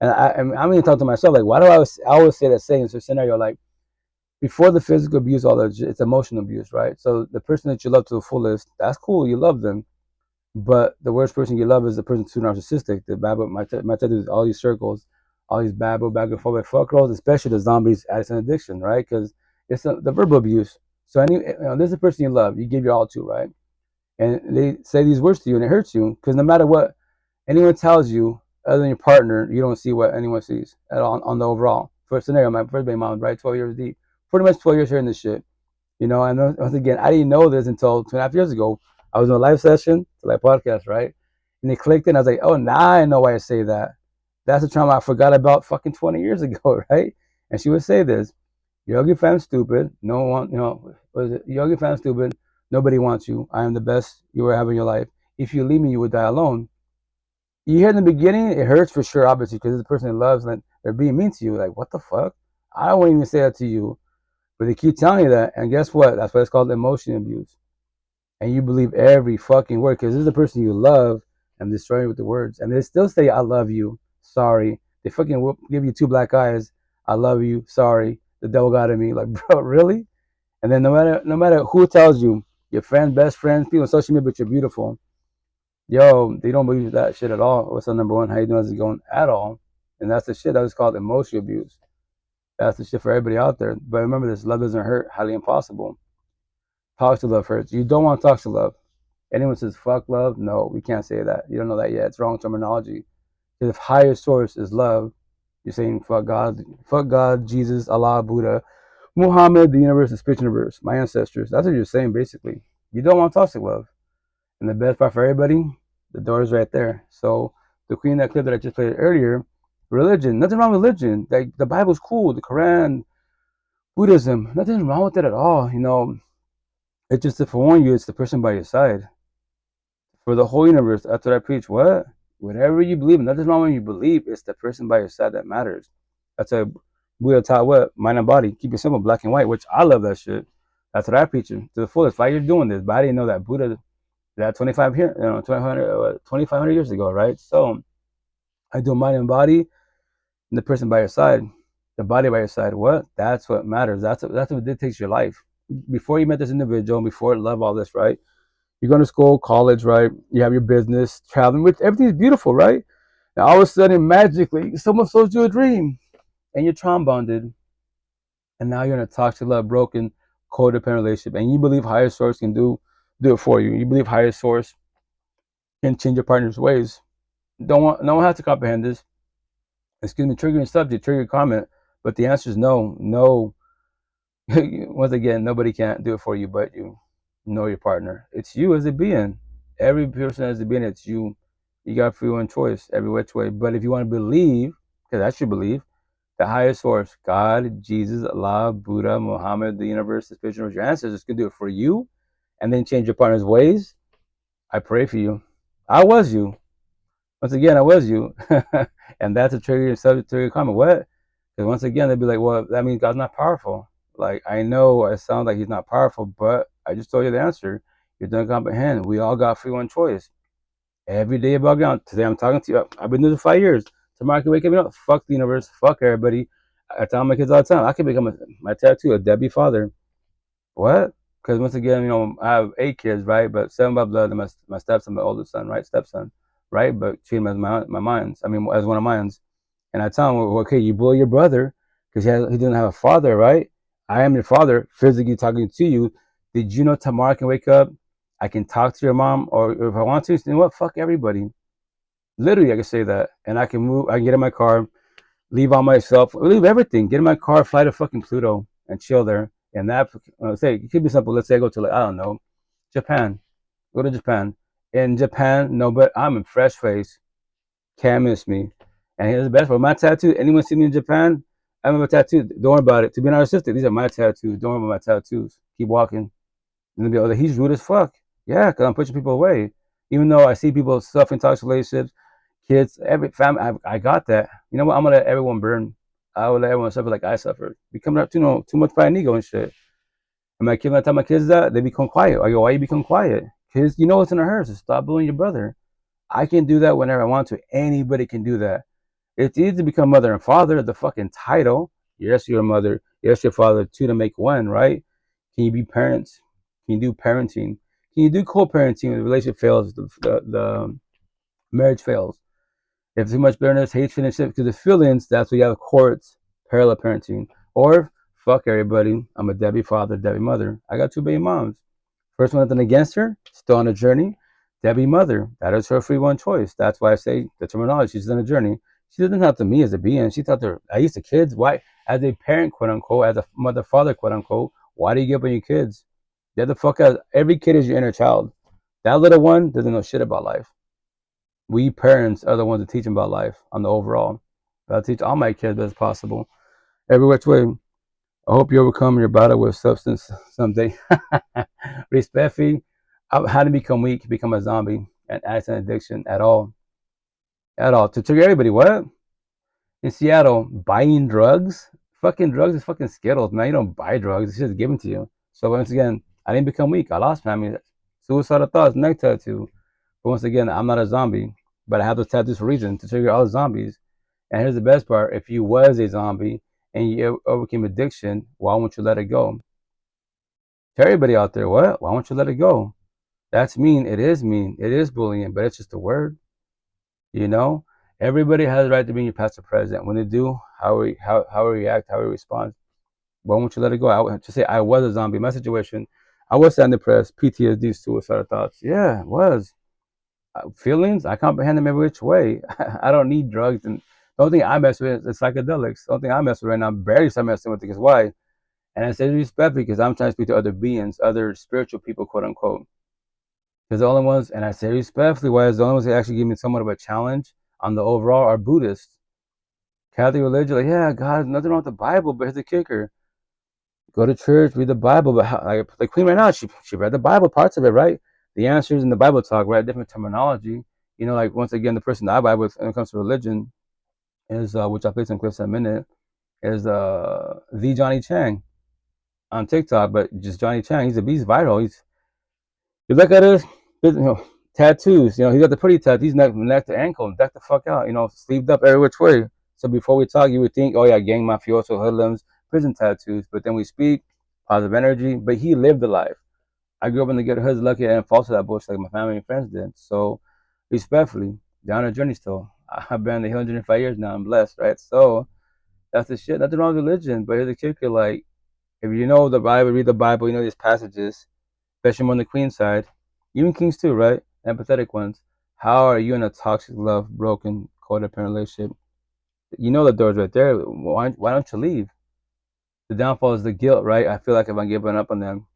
and I'm even talking to myself, like, why do I always say that saying? It's a scenario like, before the physical abuse, all that, it's emotional abuse, right? So the person that you love to the fullest, that's cool, you love them. But the worst person you love is the person too narcissistic. The bad, my tattoo is all these circles, all these bad, back and forth, fuck girls, especially the zombies, addiction, addiction, right? Because it's the verbal abuse. So there's a person you love, you give your all to, right? And they say these words to you, and it hurts you because no matter what anyone tells you, other than your partner, you don't see what anyone sees at all on the overall. First scenario, my first baby mom, right, 12 years deep, pretty much 12 years hearing this shit. And once again, I didn't know this until 2.5 years ago. I was in a live session, like podcast, right? And it clicked in. I was like, oh, now I know why I say that. That's a trauma I forgot about fucking 20 years ago, right? And she would say this: Yogi fan stupid. No one, was it Yogi fan stupid? Nobody wants you. I am the best you will have in your life. If you leave me, you would die alone. You hear in the beginning, it hurts for sure, obviously, because it's the person that loves and they're being mean to you. Like, what the fuck? I won't even say that to you. But they keep telling you that, and guess what? That's why it's called emotion abuse. And you believe every fucking word because this is the person you love and destroying with the words. And they still say, I love you, sorry. They fucking give you 2 black eyes. I love you, sorry. The devil got at me. Like, bro, really? And then no matter who tells you, your friend, best friends, people on social media, but you're beautiful. Yo, they don't believe that shit at all. What's up, number one? How you doing? How's it going? At all. And that's the shit that is called emotional abuse. That's the shit for everybody out there. But remember this, love doesn't hurt, highly impossible. Toxic love hurts. You don't want toxic love. Anyone says fuck love, no, we can't say that. You don't know that yet. It's wrong terminology. Because if higher source is love, you're saying fuck God, Jesus, Allah, Buddha, Muhammad, the universe, the spiritual universe, my ancestors. That's what you're saying basically. You don't want toxic love. And the best part for everybody, the door is right there. So the queen, that clip that I just played earlier, religion, nothing wrong with religion. Like, the Bible's cool, the Quran, Buddhism, nothing wrong with it at all. It's just to forewarn you, it's the person by your side. For the whole universe, that's what I preach. What? Whatever you believe, nothing wrong when you believe, it's the person by your side that matters. That's a Buddha taught what? Mind and body. Keep it simple, black and white, which I love that shit. That's what I preach to the fullest. 5 years doing this, but I didn't know that Buddha, that 2,500 years ago, right? So I do mind and body, and the person by your side, the body by your side. What? That's what matters. That's what dictates your life. Before you met this individual, before love, all this, right? You're going to school, college, right? You have your business, traveling, which everything's beautiful, right? Now all of a sudden, magically, someone shows you a dream, and you're trauma bonded, and now you're in a toxic, love, broken, codependent relationship, and you believe higher source can do it for you. You believe higher source can change your partner's ways. No one has to comprehend this. Excuse me, triggering subject, trigger comment, but the answer is no. Once again, nobody can do it for you but you. Know your partner. It's you as a being. Every person as a being, it's you. You got free will choice every which way. But if you want to believe, because that's your belief, the highest source, God, Jesus, Allah, Buddha, Muhammad, the universe, the spiritual, your ancestors can do it for you, and then change your partner's ways. I pray for you. I was you. Once again, I was you. And that's a triggering subject to your comment. What? Because once again, they'd be like, well, that means God's not powerful. Like, I know it sounds like he's not powerful, but I just told you the answer. You don't comprehend. We all got free one choice. Every day about ground. Today I'm talking to you. I've been doing it for 5 years. Tomorrow I can wake up, fuck the universe, fuck everybody. I tell my kids all the time, I can become my tattoo, a deadbeat father. What? Because once again, I have 8 kids, right? But 7 by blood, and my stepson, my oldest son, right? Stepson, right? But treat him as my mines. As one of mines. And I tell him, well, okay, you bully your brother because he doesn't have a father, right? I am your father, physically talking to you. Did you know tomorrow I can wake up? I can talk to your mom, or if I want to, you know what? Fuck everybody. Literally, I can say that. And I can move, I can get in my car, leave on myself, leave everything, get in my car, fly to fucking Pluto and chill there. And that, say, it could be simple. Let's say I go to, I don't know, Japan. Go to Japan. In Japan, no, but I'm in fresh face. Can't miss me. And here's the best part. My tattoo, anyone see me in Japan, I have a tattoo. Don't worry about it. To be narcissistic, these are my tattoos. Don't worry about my tattoos. Keep walking. And they'll be like, he's rude as fuck. Yeah, because I'm pushing people away. Even though I see people suffering toxic relationships, kids, every family, I got that. You know what? I'm going to let everyone burn. I will let everyone suffer like I suffered. Becoming up, too much pride and ego and shit. And my kid, when I tell my kids that, they become quiet. I go, why you become quiet? Kids, you know what's in their hurt, so stop bullying your brother. I can do that whenever I want to. Anybody can do that. It's easy to become mother and father, the fucking title. Yes, you're a mother. Yes, your father. Two to make one, right? Can you be parents? Can you do parenting? Can you do co-parenting when the relationship fails, the marriage fails? If too much bitterness, hatred, and shit, because the feelings, that's what you have courts, parallel parenting. Or, fuck everybody, I'm a Debbie father, Debbie mother. I got 2 baby moms. First one, nothing against her, still on a journey. Debbie mother, that is her free one choice. That's why I say the terminology, she's on a journey. She doesn't have to me as a being. She thought I used to kids. Why, as a parent, quote unquote, as a mother, father, quote unquote, why do you give up on your kids? Get the fuck out. Every kid is your inner child. That little one doesn't know shit about life. We parents are the ones that teach them about life on the overall. I'll teach all my kids as possible. Every which way. I hope you overcome your battle with substance someday. Respectfully, how to become weak, become a zombie, and addict and addiction at all. At all. To trigger everybody, what? In Seattle, buying drugs? Fucking drugs is fucking Skittles, man. You don't buy drugs, it's just given to you. So once again, I didn't become weak. I lost family. Suicidal thoughts, neck tattoo. But once again, I'm not a zombie. But I have those tattoos for a reason, to trigger all the zombies. And here's the best part. If you was a zombie and you overcame addiction, why won't you let it go? To everybody out there, what? Why won't you let it go? That's mean. It is mean. It is bullying, but it's just a word. You know? Everybody has the right to be in your past or present. When they do, how we react, how we respond. Why won't you let it go? I to say I was a zombie. My situation, I was sad, depressed, PTSD, suicidal thoughts. Yeah, it was. Feelings, I comprehend them every which way. I don't need drugs, and the only thing I mess with is psychedelics. The only thing I mess with right now, barely start messing with it, because why? And I say respect because I'm trying to speak to other beings, other spiritual people, quote unquote. Because the only ones, and I say respectfully, why is the only ones that actually give me somewhat of a challenge on the overall are Buddhists. Catholic religion, like, yeah, God, nothing wrong with the Bible, but here's the kicker. Go to church, read the Bible, but how, like the Queen right now, she read the Bible, parts of it, right? The answers in the Bible talk, right? Different terminology. You know, like once again, the person that I vibe with when it comes to religion is, which I'll play some clips in a minute, is the Johnny Chang on TikTok, but just Johnny Chang. He's viral. You look at his, tattoos. You know, he got the pretty tattoos, neck to ankle, deck the fuck out. You know, sleeved up every which way. So before we talk, you would think, oh yeah, gang mafioso, hoodlums, prison tattoos. But then we speak positive energy. But he lived the life. I grew up in the ghetto hoods, lucky and false to that bullshit like my family and friends did. So respectfully, down a journey still. I've been in the 105 years now. I'm blessed, right? So that's the shit. Nothing wrong with religion, but here's the kicker: like, if you know the Bible, read the Bible, you know these passages, especially on the queen side, even kings too, right? Empathetic ones. How are you in a toxic love, broken, codependent relationship? You know the door's right there. Why don't you leave? The downfall is the guilt, right? I feel like if I'm giving up on them,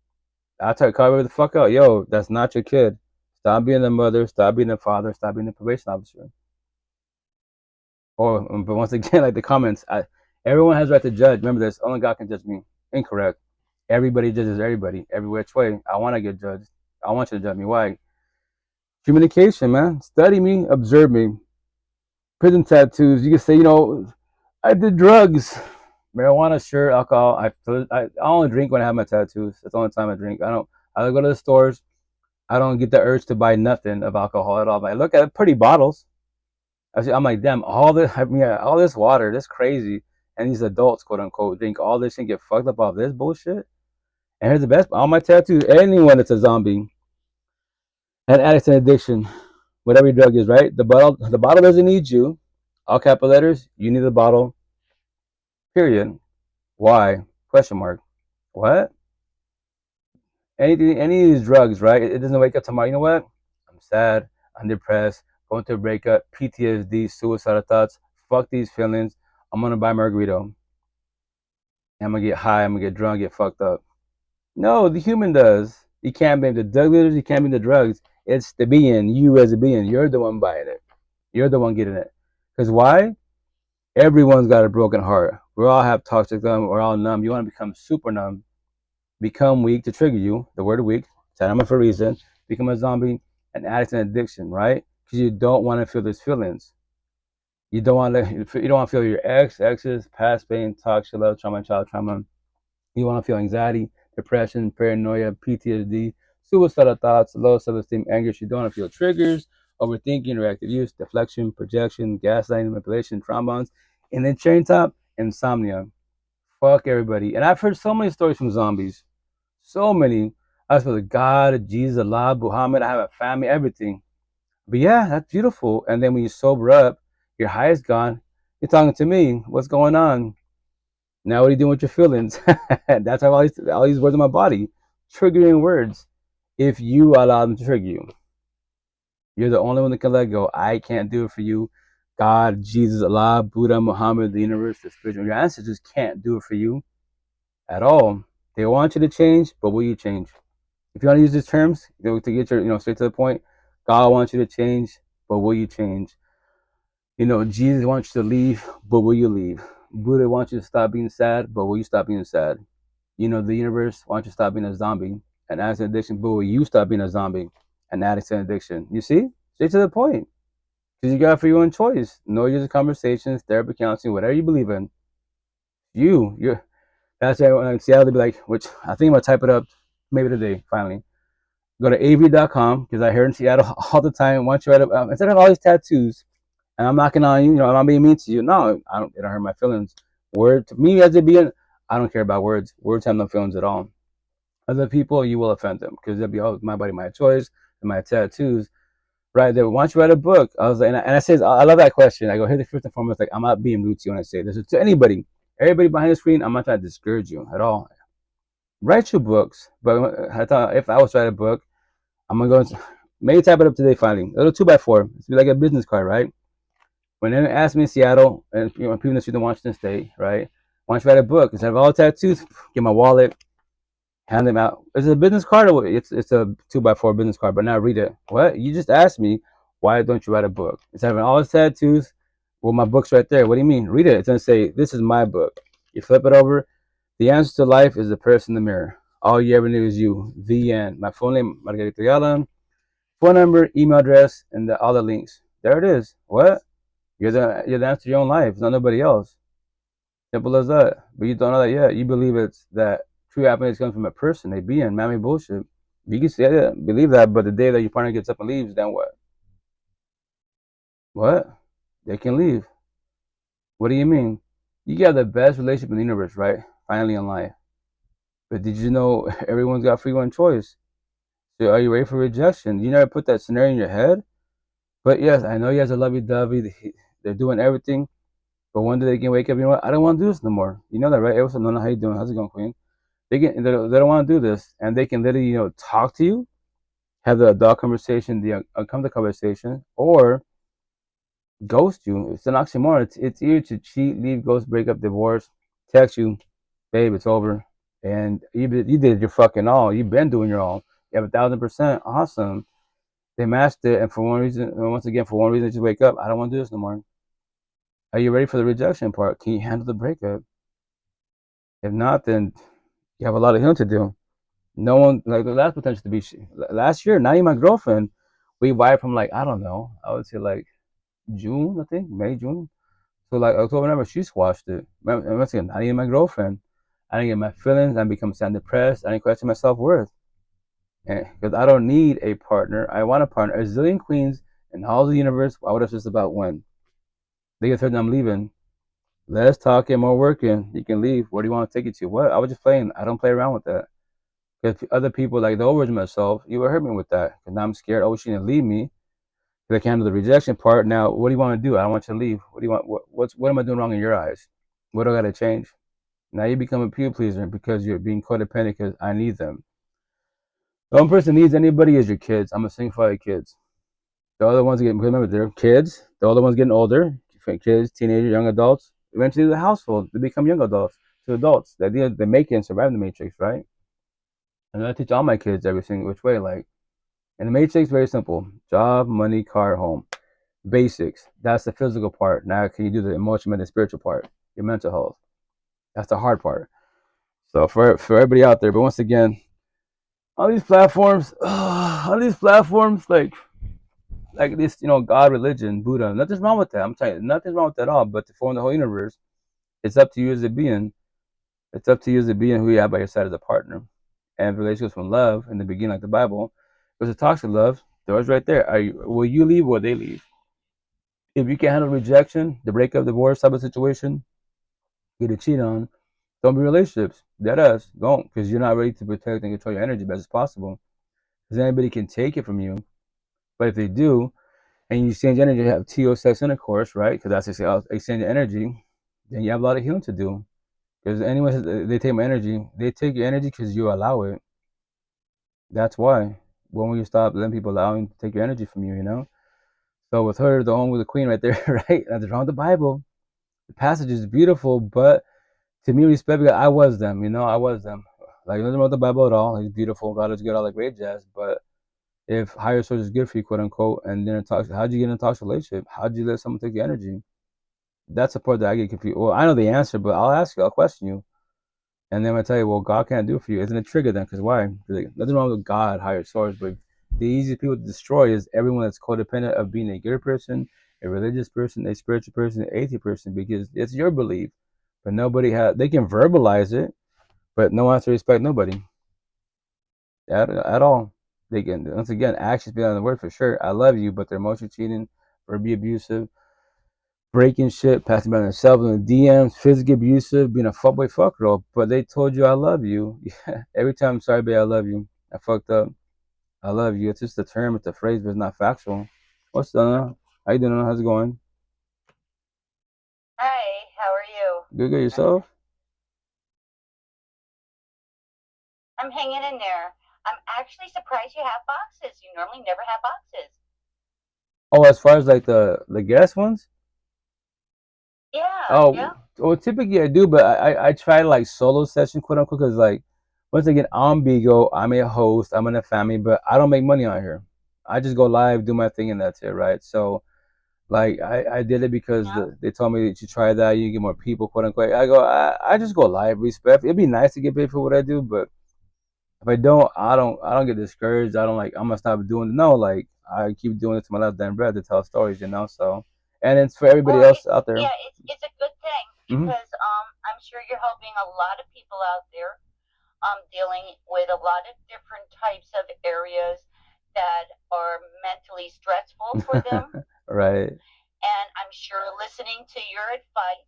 I'll tell you, call the fuck out. Yo, that's not your kid. Stop being the mother. Stop being the father. Stop being the probation officer. Or, but once again, like the comments, everyone has the right to judge. Remember this: only God can judge me. Incorrect. Everybody judges everybody, every which way. I want to get judged. I want you to judge me. Why? Communication, man. Study me, observe me. Prison tattoos. You can say, I did drugs, marijuana, sure, alcohol. I only drink when I have my tattoos. That's the only time I drink. I go to the stores. I don't get the urge to buy nothing of alcohol at all. But I look at pretty bottles. I'm like, damn, all this water, this crazy, and these adults, quote unquote, drink all this and get fucked up off this bullshit. And here's the best: all my tattoos, anyone that's a zombie, an addict and addiction, whatever drug is, right? The bottle doesn't need you. All capital letters, you need the bottle. Period. Why? Question mark. What? Anything, any of these drugs, right? It doesn't wake up tomorrow. You know what? I'm sad. I'm depressed. Going through a breakup. PTSD. Suicidal thoughts. Fuck these feelings. I'm gonna buy margarita. I'm gonna get high. I'm gonna get drunk. Get fucked up. No, the human does. You can't blame the drug dealers. You can't blame the drugs. It's the being, you as a being. You're the one buying it. You're the one getting it. Because why? Everyone's got a broken heart. We all have toxic numb. We're all numb. You want to become super numb. Become weak to trigger you. The word weak. It's for a reason. Become a zombie, an addict, and addiction, right? Because you don't want to feel those feelings. You don't want to feel your exes, past pain, toxic love, trauma, child trauma. You want to feel anxiety, depression, paranoia, PTSD, suicidal thoughts, low self-esteem, anger. You don't want to feel triggers, overthinking, reactive use, deflection, projection, gaslighting, manipulation, traumas, and then chain top, insomnia. Fuck everybody. And I've heard so many stories from zombies. So many. I was with God, Jesus, Allah, Muhammad. I have a family, everything. But yeah, that's beautiful. And then when you sober up, your high is gone. You're talking to me. What's going on? Now what are you doing with your feelings? That's how all these words in my body. Triggering words. If you allow them to trigger you. You're the only one that can let go. I can't do it for you. God, Jesus, Allah, Buddha, Muhammad, the universe, the spiritual, your ancestors can't do it for you at all. They want you to change, but will you change? If you want to use these terms to get your, straight to the point, God wants you to change, but will you change? Jesus wants you to leave, but will you leave? Buddha wants you to stop being sad, but will you stop being sad? The universe wants you to stop being a zombie, an addict, and addiction, but will you stop being a zombie, an addict, and addiction? You see? Straight to the point. Because you got it for your own choice. No user conversations, therapy, counseling, whatever you believe in. That's why in Seattle, they'll be like, which I think I'm going to type it up maybe today, finally. Go to av.com, because I hear in Seattle all the time, once you write up, instead of all these tattoos, and I'm knocking on you, I'm not being mean to you. No, it don't hurt my feelings. Word to me as a being, I don't care about words. Words have no feelings at all. Other people, you will offend them, because they'll be, oh, my body, my choice, and my tattoos. Right there. Once you write a book, I was like, and I say, I love that question. I go, here's the first and foremost, like, I'm not being rude to you when I say this. To anybody, everybody behind the screen, I'm not trying to discourage you at all. Write your books, but I thought if I was to write a book, I'm gonna go maybe type it up today finally. A little 2x4. It's like a business card, right? When they ask me in Seattle and people in the street in Washington State, right? Once you write a book, instead of all tattoos, get my wallet, hand them out. Is it a business card or it's a 2x4 business card? But now read it. What? You just asked me, why don't you write a book? Instead of having all the tattoos, well, my book's right there. What do you mean? Read it. It's gonna say, this is my book. You flip it over. The answer to life is the person in the mirror. All you ever knew is you. The end. My full name, Margarita Yala. Phone number, email address, and all the links. There it is. What? You're the answer to your own life. It's not nobody else. Simple as that. But you don't know that yet. You believe it's that true happiness comes from a person, a being. Mammy bullshit. You can say that, believe that, but the day that your partner gets up and leaves, then what? What? They can leave. What do you mean? You got the best relationship in the universe, right? Finally in life. But did you know everyone's got free one choice? So are you ready for rejection? You never put that scenario in your head? But yes, I know you guys are lovey-dovey. They're doing everything. But one day they can wake up, you know what? I don't want to do this no more. You know that, right? Everyone's no, how you doing? How's it going, Queen? They don't want to do this. And they can literally, talk to you, have the adult conversation, the uncomfortable conversation, or ghost you. It's an oxymoron. It's easier to cheat, leave, ghost, break up, divorce, text you, babe, it's over. And you did your fucking all. You've been doing your all. You have 1,000%. Awesome. They matched it, and for one reason, just wake up. I don't want to do this no more. Are you ready for the rejection part? Can you handle the breakup? If not, then you have a lot of healing to do. No one, like the last potential to be last year, not even my girlfriend. We vibed from I don't know, I would say June, I think, May, June. So October, November, she squashed it. Once again, not even my girlfriend. I didn't get my feelings. I become sad, depressed. I didn't question my self-worth. Because I don't need a partner. I want a partner. A zillion queens in all the universe. Why would I just about when? They get threatened, I'm leaving. Less talking, more working. You can leave. Where do you want to take it to? What? I was just playing. I don't play around with that. Because other people, the old version of myself, you would hurt me with that. Because now I'm scared. Oh, she didn't leave me. Because I can't handle the rejection part. Now, what do you want to do? I don't want you to leave. What do you want? What am I doing wrong in your eyes? What do I got to change? Now you become a people pleaser because you're being codependent because I need them. The only person needs anybody is your kids. I'm a single father of kids. The other ones getting, remember, they're kids. The other ones getting older. Kids, teenagers, young adults. Eventually, the household, they become young adults to adults. The idea they make it and survive in the matrix, right? And I teach all my kids every single which way. Like, and the matrix, very simple: job, money, car, home. Basics. That's the physical part. Now, can you do the emotional and the spiritual part? Your mental health. That's the hard part. So for everybody out there, but once again, all these platforms, like this, God, religion, Buddha, nothing's wrong with that. I'm telling you, nothing's wrong with that at all. But to form the whole universe, it's up to you as a being. It's up to you as a being who you have by your side as a partner. And relationships from love in the beginning, like the Bible, because it talks of love. The door's right there. Will you leave or will they leave? If you can't handle rejection, the breakup, divorce type of situation, get a cheat on, don't be relationships. That us. Don't, because you're not ready to protect and control your energy best as possible. Because anybody can take it from you. But if they do, and you exchange energy, you have TO sex intercourse, right? Because that's exchange energy, then you have a lot of healing to do. Because anyone, they take my energy, they take your energy because you allow it. That's why. When will you stop letting people allowing to take your energy from you, So with her, the home with the queen right there, right? Nothing's wrong with the Bible. The passage is beautiful, but to me, respect, because I was them, I was them. Like, nothing wrong with the Bible at all. It's beautiful. God is good, all that great jazz. But if higher source is good for you, quote unquote, and then how'd you get in a toxic relationship? How'd you let someone take your energy? That's the part that I get confused. Well, I know the answer, but I'll ask you, I'll question you. And then I tell you, well, God can't do it for you. Isn't it trigger then? Because why? Like, nothing wrong with God, higher source, but the easiest people to destroy is everyone that's codependent of being a good person, a religious person, a spiritual person, an atheist person, because it's your belief. But they can verbalize it, but no one has to respect nobody at all. They can, once again, actions beyond the word for sure. I love you, but they're emotionally cheating, verbally abusive, breaking shit, passing by themselves in the DMs, physically abusive, being a fuckboy, fuck girl. But they told you I love you. Yeah. Every time, sorry, babe, I love you. I fucked up. I love you. It's just a term, it's a phrase, but it's not factual. What's up? How you doing? How's it going? Hi, how are you? Good, good yourself? I'm hanging in there. I'm actually surprised you have boxes. You normally never have boxes. Oh, as far as like the guest ones? Yeah, Oh, yeah. well, typically I do, but I try like solo session, quote unquote, because like once again, I'm Bigo, I'm a host, I'm in a family, but I don't make money on here. I just go live, do my thing, and that's it, right? So like I did it because Yeah. they told me to try that, you get more people, quote unquote. I just go live, respect. It'd be nice to get paid for what I do, but if I don't get discouraged. I don't like I'm gonna stop doing it. No, like I keep doing it to my last damn breath to tell stories, So, and it's for everybody Well, else out there. yeah, it's a good thing Hmm. because I'm sure you're helping a lot of people out there dealing with a lot of different types of areas that are mentally stressful for them. Right. And I'm sure listening to your advice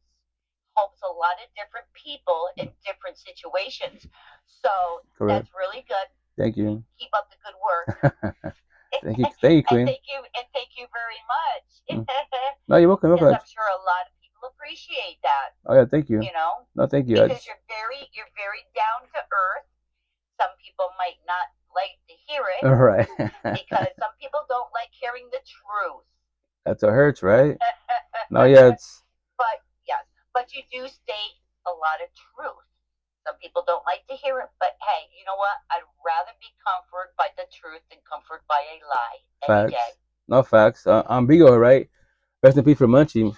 helps a lot of different people in different situations. So Correct. that's really good. Thank you. Keep up the good work. Thank you, and Queen. thank you very much. No, you're welcome. Because Welcome. I'm sure a lot of people appreciate that. Oh yeah, thank you. You know, No, thank you. because you're very down to earth. Some people might not like to hear it. All right. Because some people don't like hearing the truth. That's what hurts, right? No, yeah, it's. But yes, but you do state a lot of truth. Some people don't like to hear it, but hey, you know what? I'd rather be comforted by the truth than comforted by a lie any Facts. day. No facts. I'm Bigo, right? Rest in peace for Munchie.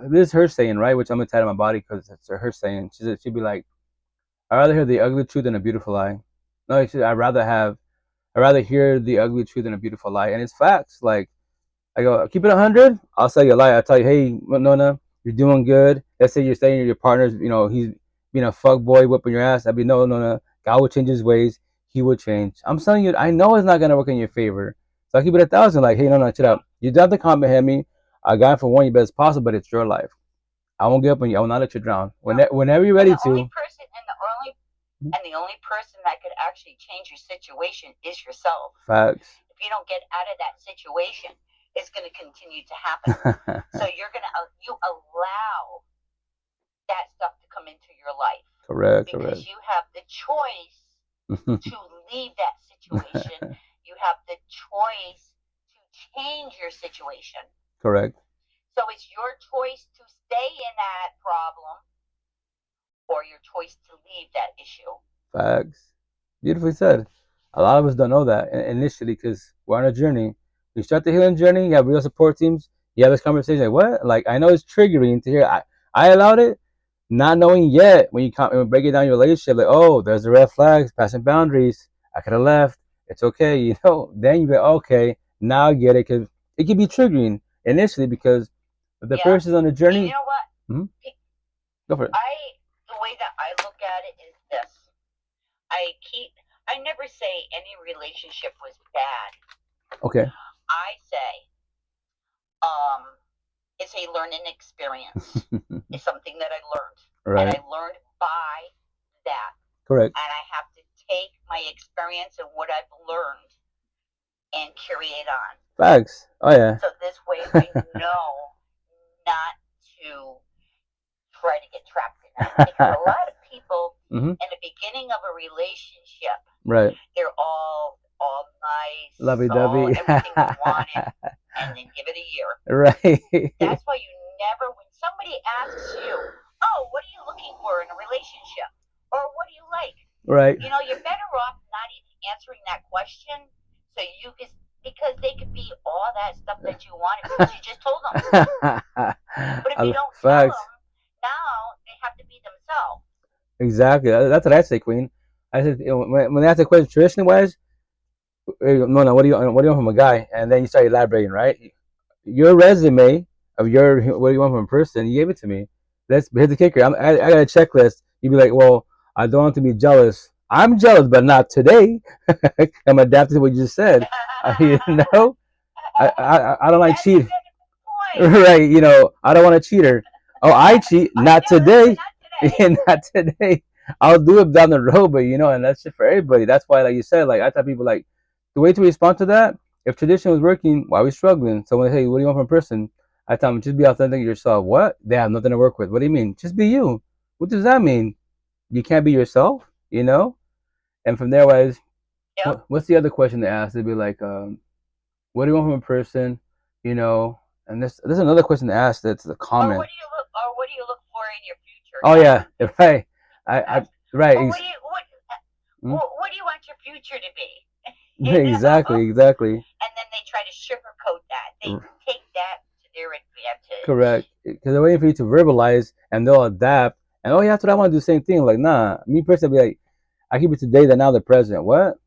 This is her saying, right? Which I'm gonna tie to my body because it's her saying. She'd be like, "I'd rather hear the ugly truth than a beautiful lie." No, I'd rather hear the ugly truth than a beautiful lie, and it's facts. Like I go, keep it 100. I'll tell you a lie. I'll tell you, hey, Nona, you're doing good. Let's say you're saying your partner's, he's being a fuck boy, whipping your ass. I'd be, no, Nona, God will change his ways. He will change. I'm telling you, I know it's not gonna work in your favor. So I keep it 1,000. Like, hey, no, chill out. You don't have to comprehend me. I got for one you best possible, but it's your life. I won't give up on you. I will not let you drown. Whenever you're ready And the to. only person and the only person that could actually change your situation is yourself. Facts. If you don't get out of that situation, it's going to continue to happen. So you allow that stuff to come into your life. Correct. Because you have the choice to leave that situation. You have the choice to change your situation. Correct. So it's your choice to stay in that problem or your choice to leave that issue. Facts. Beautifully said. A lot of us don't know that initially because we're on a journey. You start the healing journey, you have real support teams, you have this conversation like, what? Like, I know it's triggering to hear. I allowed it, not knowing yet when when you break it down your relationship, like, oh, there's the red flags, passing boundaries. I could have left. It's okay, you know. Then you go, okay, now I get it because it can be triggering initially because if the person's on the journey. You know what? Hmm? Go for it. The way that I look at it is this. I never say any relationship was bad. Okay. I say, it's a learning experience. It's something that I learned. Right. And I learned by that. Correct. And I have to take my experience and what I've learned and carry it on. Facts. Oh, yeah. So this way I know not to try to get trapped in that. Because a lot of people in the beginning of a relationship, right, they're all nice, lovey-dovey, everything you wanted, and then give it a year. Right. That's why you never, when somebody asks you, oh, what are you looking for in a relationship? Or what do you like? Right. You know, you're better off not even answering that question so you can, because they could be all that stuff that you wanted because you just told them. But if you don't tell them, now they have to be themselves. Exactly. That's what I say, Queen. I said, when they ask the question traditionally wise, no, what do you want from a guy? And then you start elaborating, right? Your resume of what do you want from a person? You gave it to me. Here's the kicker. I got a checklist. You'd be like, well, I don't want to be jealous. I'm jealous, but not today. I'm adapting to what you just said. You know, I don't like cheating. Right? You know, I don't want to cheat her. Oh, I cheat. Not today. Not today. I'll do it down the road, but you know, and that's it for everybody. That's why, like you said, like I tell people, like the way to respond to that. If tradition was working, why are we struggling? So when they say, "What do you want from a person?" I tell them, just be authentic yourself. What? They have nothing to work with. What do you mean? Just be you. What does that mean? You can't be yourself, you know? And from there, wise, what's the other question they ask? They'd be like, "What do you want from a person?" You know. And there's another question to ask that's the comment. Or what do you look for in your future? Oh yeah, right. Right. What do you want your future to be? Exactly. And then they try to sugarcoat that. They take that to their advantage. Correct. Because they're waiting for you to verbalize, and they'll adapt. And oh yeah, that's what I want to do. The same thing. Like nah, me personally, be like, I keep it today, that now the present. What?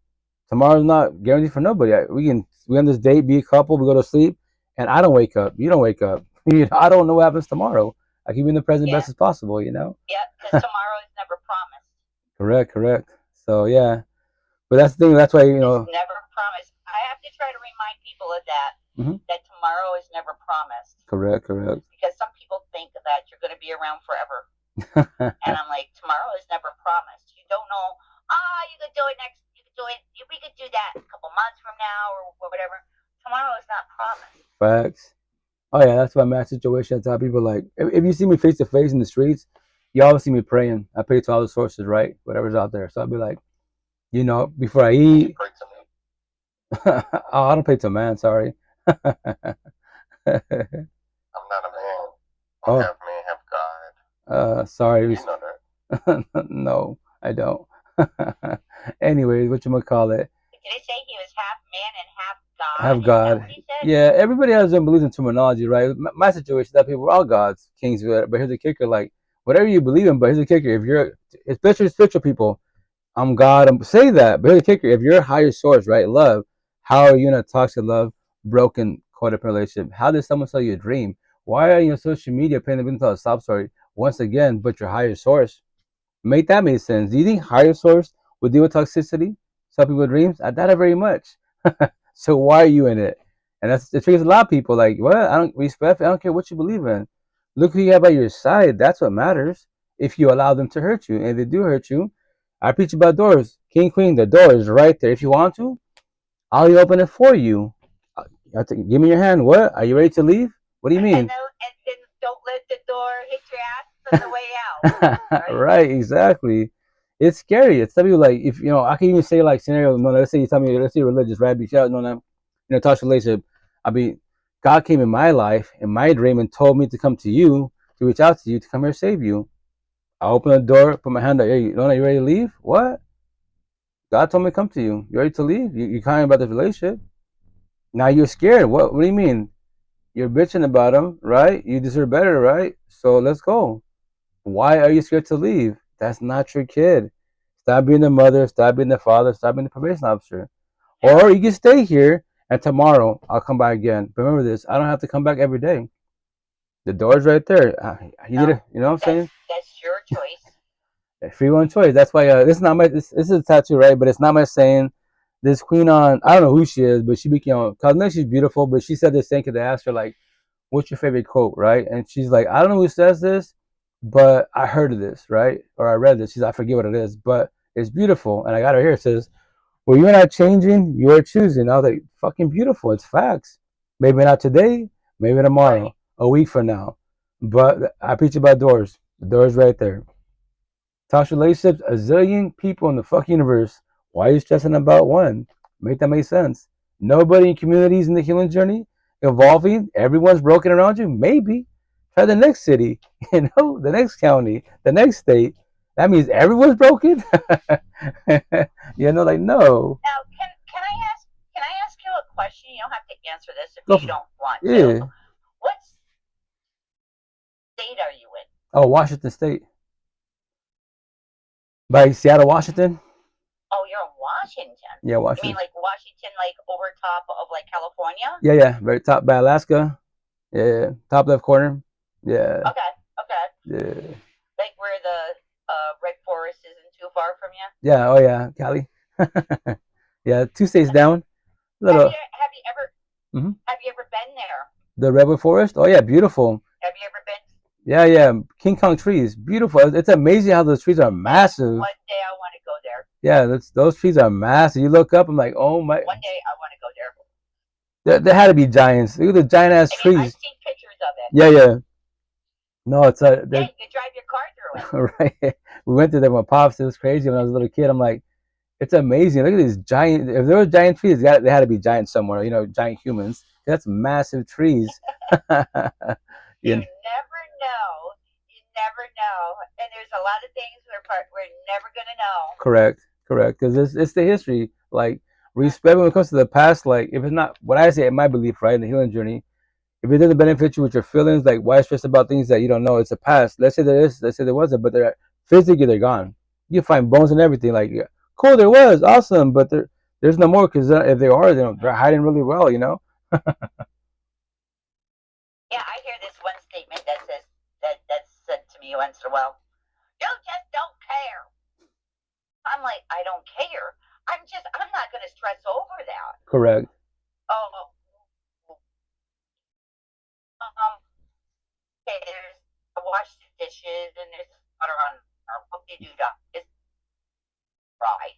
Tomorrow's not guaranteed for nobody. We on this date, be a couple, we go to sleep, and I don't wake up. You don't wake up. I don't know what happens tomorrow. I keep in the present best as possible. You know. Yeah, because tomorrow is never promised. Correct. So yeah, but that's the thing. That's why it's never promised. I have to try to remind people of that. That tomorrow is never promised. Correct. Because some people think that you're going to be around forever, and I'm like, tomorrow is never promised. You don't know. You could do it next. You could do it. We could do that a couple months from now or whatever. Tomorrow is not promised. Facts. Oh yeah, that's why my situation. I tell people like, if you see me face to face in the streets, you always see me praying. I pray to all the sources, right? Whatever's out there. So I'll be like, you know, before I eat. Oh, I don't pray to man. Sorry. I'm not a man. I'm half man, half God. Sorry. You know that. No, I don't. Anyways, whatchamacallit? Did he say he was half man and half God? Half God. Yeah, everybody has their beliefs in terminology, right? My situation, that people are all gods, kings, but here's the kicker, like, whatever you believe in, but here's the kicker, if you're, especially spiritual people, I'm God, say that, but here's the kicker, if you're a higher source, right, love, how are you in a toxic love, broken, codependent relationship? How did someone sell you a dream? Why are you on social media paying the tell a sob story once again, but your higher source? Make that make sense. Do you think higher source would deal with toxicity? Sell people dreams? I doubt it very much. So why are you in it? And it triggers a lot of people. Like, what? I don't respect. I don't care what you believe in. Look who you have by your side. That's what matters. If you allow them to hurt you, and if they do hurt you, I preach about doors. King, queen, the door is right there. If you want to, I'll open it for you. Give me your hand. What? Are you ready to leave? What do you mean? And then don't let the door hit your ass on the way out. Right, exactly. It's scary. It's some people like, if you know, I can even say like scenario. No, let's say you tell me, let's say religious, right? Because touch relationship. I mean, God came in my life, in my dream, and told me to come to you, to reach out to you, to come here save you. I open the door, put my hand up. Hey, are you ready to leave? What? God told me to come to you. You ready to leave? You're crying about the relationship. Now you're scared. What do you mean? You're bitching about him, right? You deserve better, right? So let's go. Why are you scared to leave? That's not your kid. Stop being the mother. Stop being the father. Stop being the probation officer. Or you can stay here, and tomorrow I'll come back again. But remember this: I don't have to come back every day. The door's right there. You know what I'm saying? That's your choice. Free one choice. That's why this is not my this is a tattoo, right? But it's not my saying. This queen on I don't know who she is, but she became cause she's beautiful, but she said this thing because they asked her like, "What's your favorite quote?" Right? And she's like, "I don't know who says this, but I heard of this, right? Or I read this." She's like, "I forget what it is, but it's beautiful." And I got her here. It says, "Well, you're not changing, you're choosing." I was like, "Fucking beautiful. It's facts. Maybe not today, maybe tomorrow, a week from now, but I preach about doors. The door's right there." Toxic relationships, a zillion people in the fuck universe. Why are you stressing about one? Make that make sense. Nobody in communities in the healing journey evolving. Everyone's broken around you. Maybe try the next city, the next county, the next state. That means everyone's broken. Like no. Now, can I ask you a question? You don't have to answer this if you don't want to. What state are you in? Oh, Washington State. By Seattle, Washington. Oh, you're in Washington. Yeah, Washington. You mean like Washington, like over top of like California? Yeah, very top by Alaska. Yeah, top left corner. Yeah. Okay. Yeah. Like where the red forest isn't too far from you? Yeah. Oh yeah, Cali. Yeah, 2 states down. Have you ever been there? The redwood forest. Oh yeah, beautiful. Have you ever been? Yeah. King Kong trees, beautiful. It's amazing how those trees are massive. One day I want to go there. Yeah, those trees are massive. You look up, I'm like, oh my. One day I want to go there. There had to be giants. Look at the giant ass trees. I've seen pictures of it. Yeah. No, it's you drive your car through it. Right. We went through there with my pops. It was crazy when I was a little kid. I'm like, it's amazing. Look at these giant. If there were giant trees, they had to be giant somewhere. Giant humans. That's massive trees. You never know. You never know. And there's a lot of things we're never gonna know. Correct. Because it's the history. Like respect when it comes to the past. Like if it's not what I say, in my belief, right, in the healing journey. If it doesn't benefit you with your feelings, like why stress about things that you don't know? It's a past. Let's say there is. Let's say there wasn't, but they're physically they're gone. You find bones and everything. Like cool, there was awesome, but there's no more because if they are, they're hiding really well. Yeah, I hear this one statement that says that's said to me once in a while. You just don't care. I'm like, I don't care. I'm not going to stress over that. Correct. Oh. Okay, there's I wash the dishes and there's water on our what they do that is right.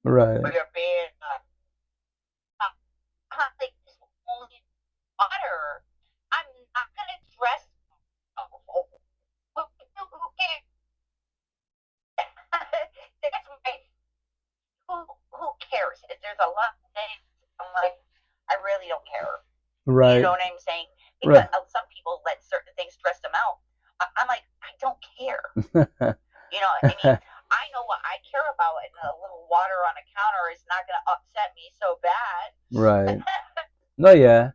Right. Or you're being like only water. I'm not gonna dress. Who cares? That's my who cares? There's a lot of things I'm like, I really don't care. Right. You know what I'm saying? Because some people let certain things stress them out. I'm like, I don't care. I know what I care about, and a little water on a counter is not going to upset me so bad. Right. No, yeah.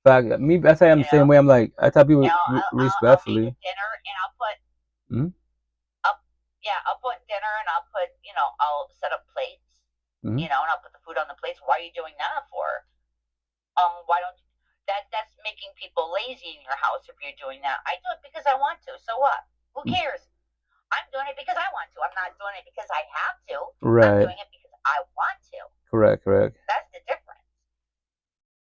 Fact, me, that's why I'm the same way. I'm like, I tell people respectfully. I'll make dinner and I'll put. I'll put dinner and I'll put. I'll set up plates. And I'll put the food on the plates. Why are you doing that for? Why don't that's making people lazy in your house if you're doing that. I do it because I want to. So what? Who cares? I'm doing it because I want to. I'm not doing it because I have to. Right. I'm doing it because I want to. Correct. That's the difference.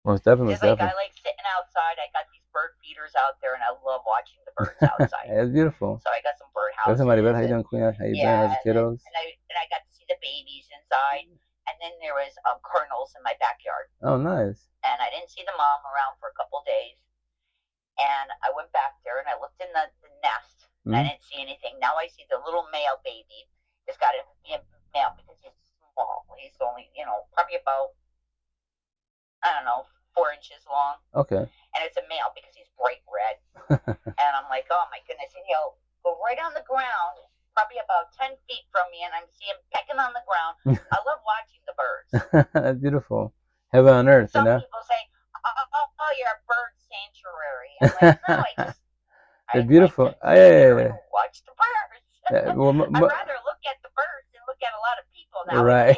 Most definitely. I like sitting outside. I got these bird feeders out there, and I love watching the birds outside. It's beautiful. So I got some bird houses. Somebody, how you doing, Queen? How you been? How's the kiddos? And I got to see the babies inside. And then there was kernels in my backyard. Oh, nice. And I didn't see the mom around for a couple of days. And I went back there and I looked in the nest. And I didn't see anything. Now I see the little male baby. It's got to be a male because he's small. He's only, probably about, 4 inches long. Okay. And it's a male because he's bright red. And I'm like, oh my goodness. And he'll go right on the ground probably about 10 feet from me, and I'm seeing pecking on the ground. I love watching the birds. That's beautiful. Heaven on earth, Some you know? people say, oh, you're a bird sanctuary. I'm like, no, They're beautiful. I just sit here and watch the birds. Well, I'd rather look at the birds than look at a lot of people right.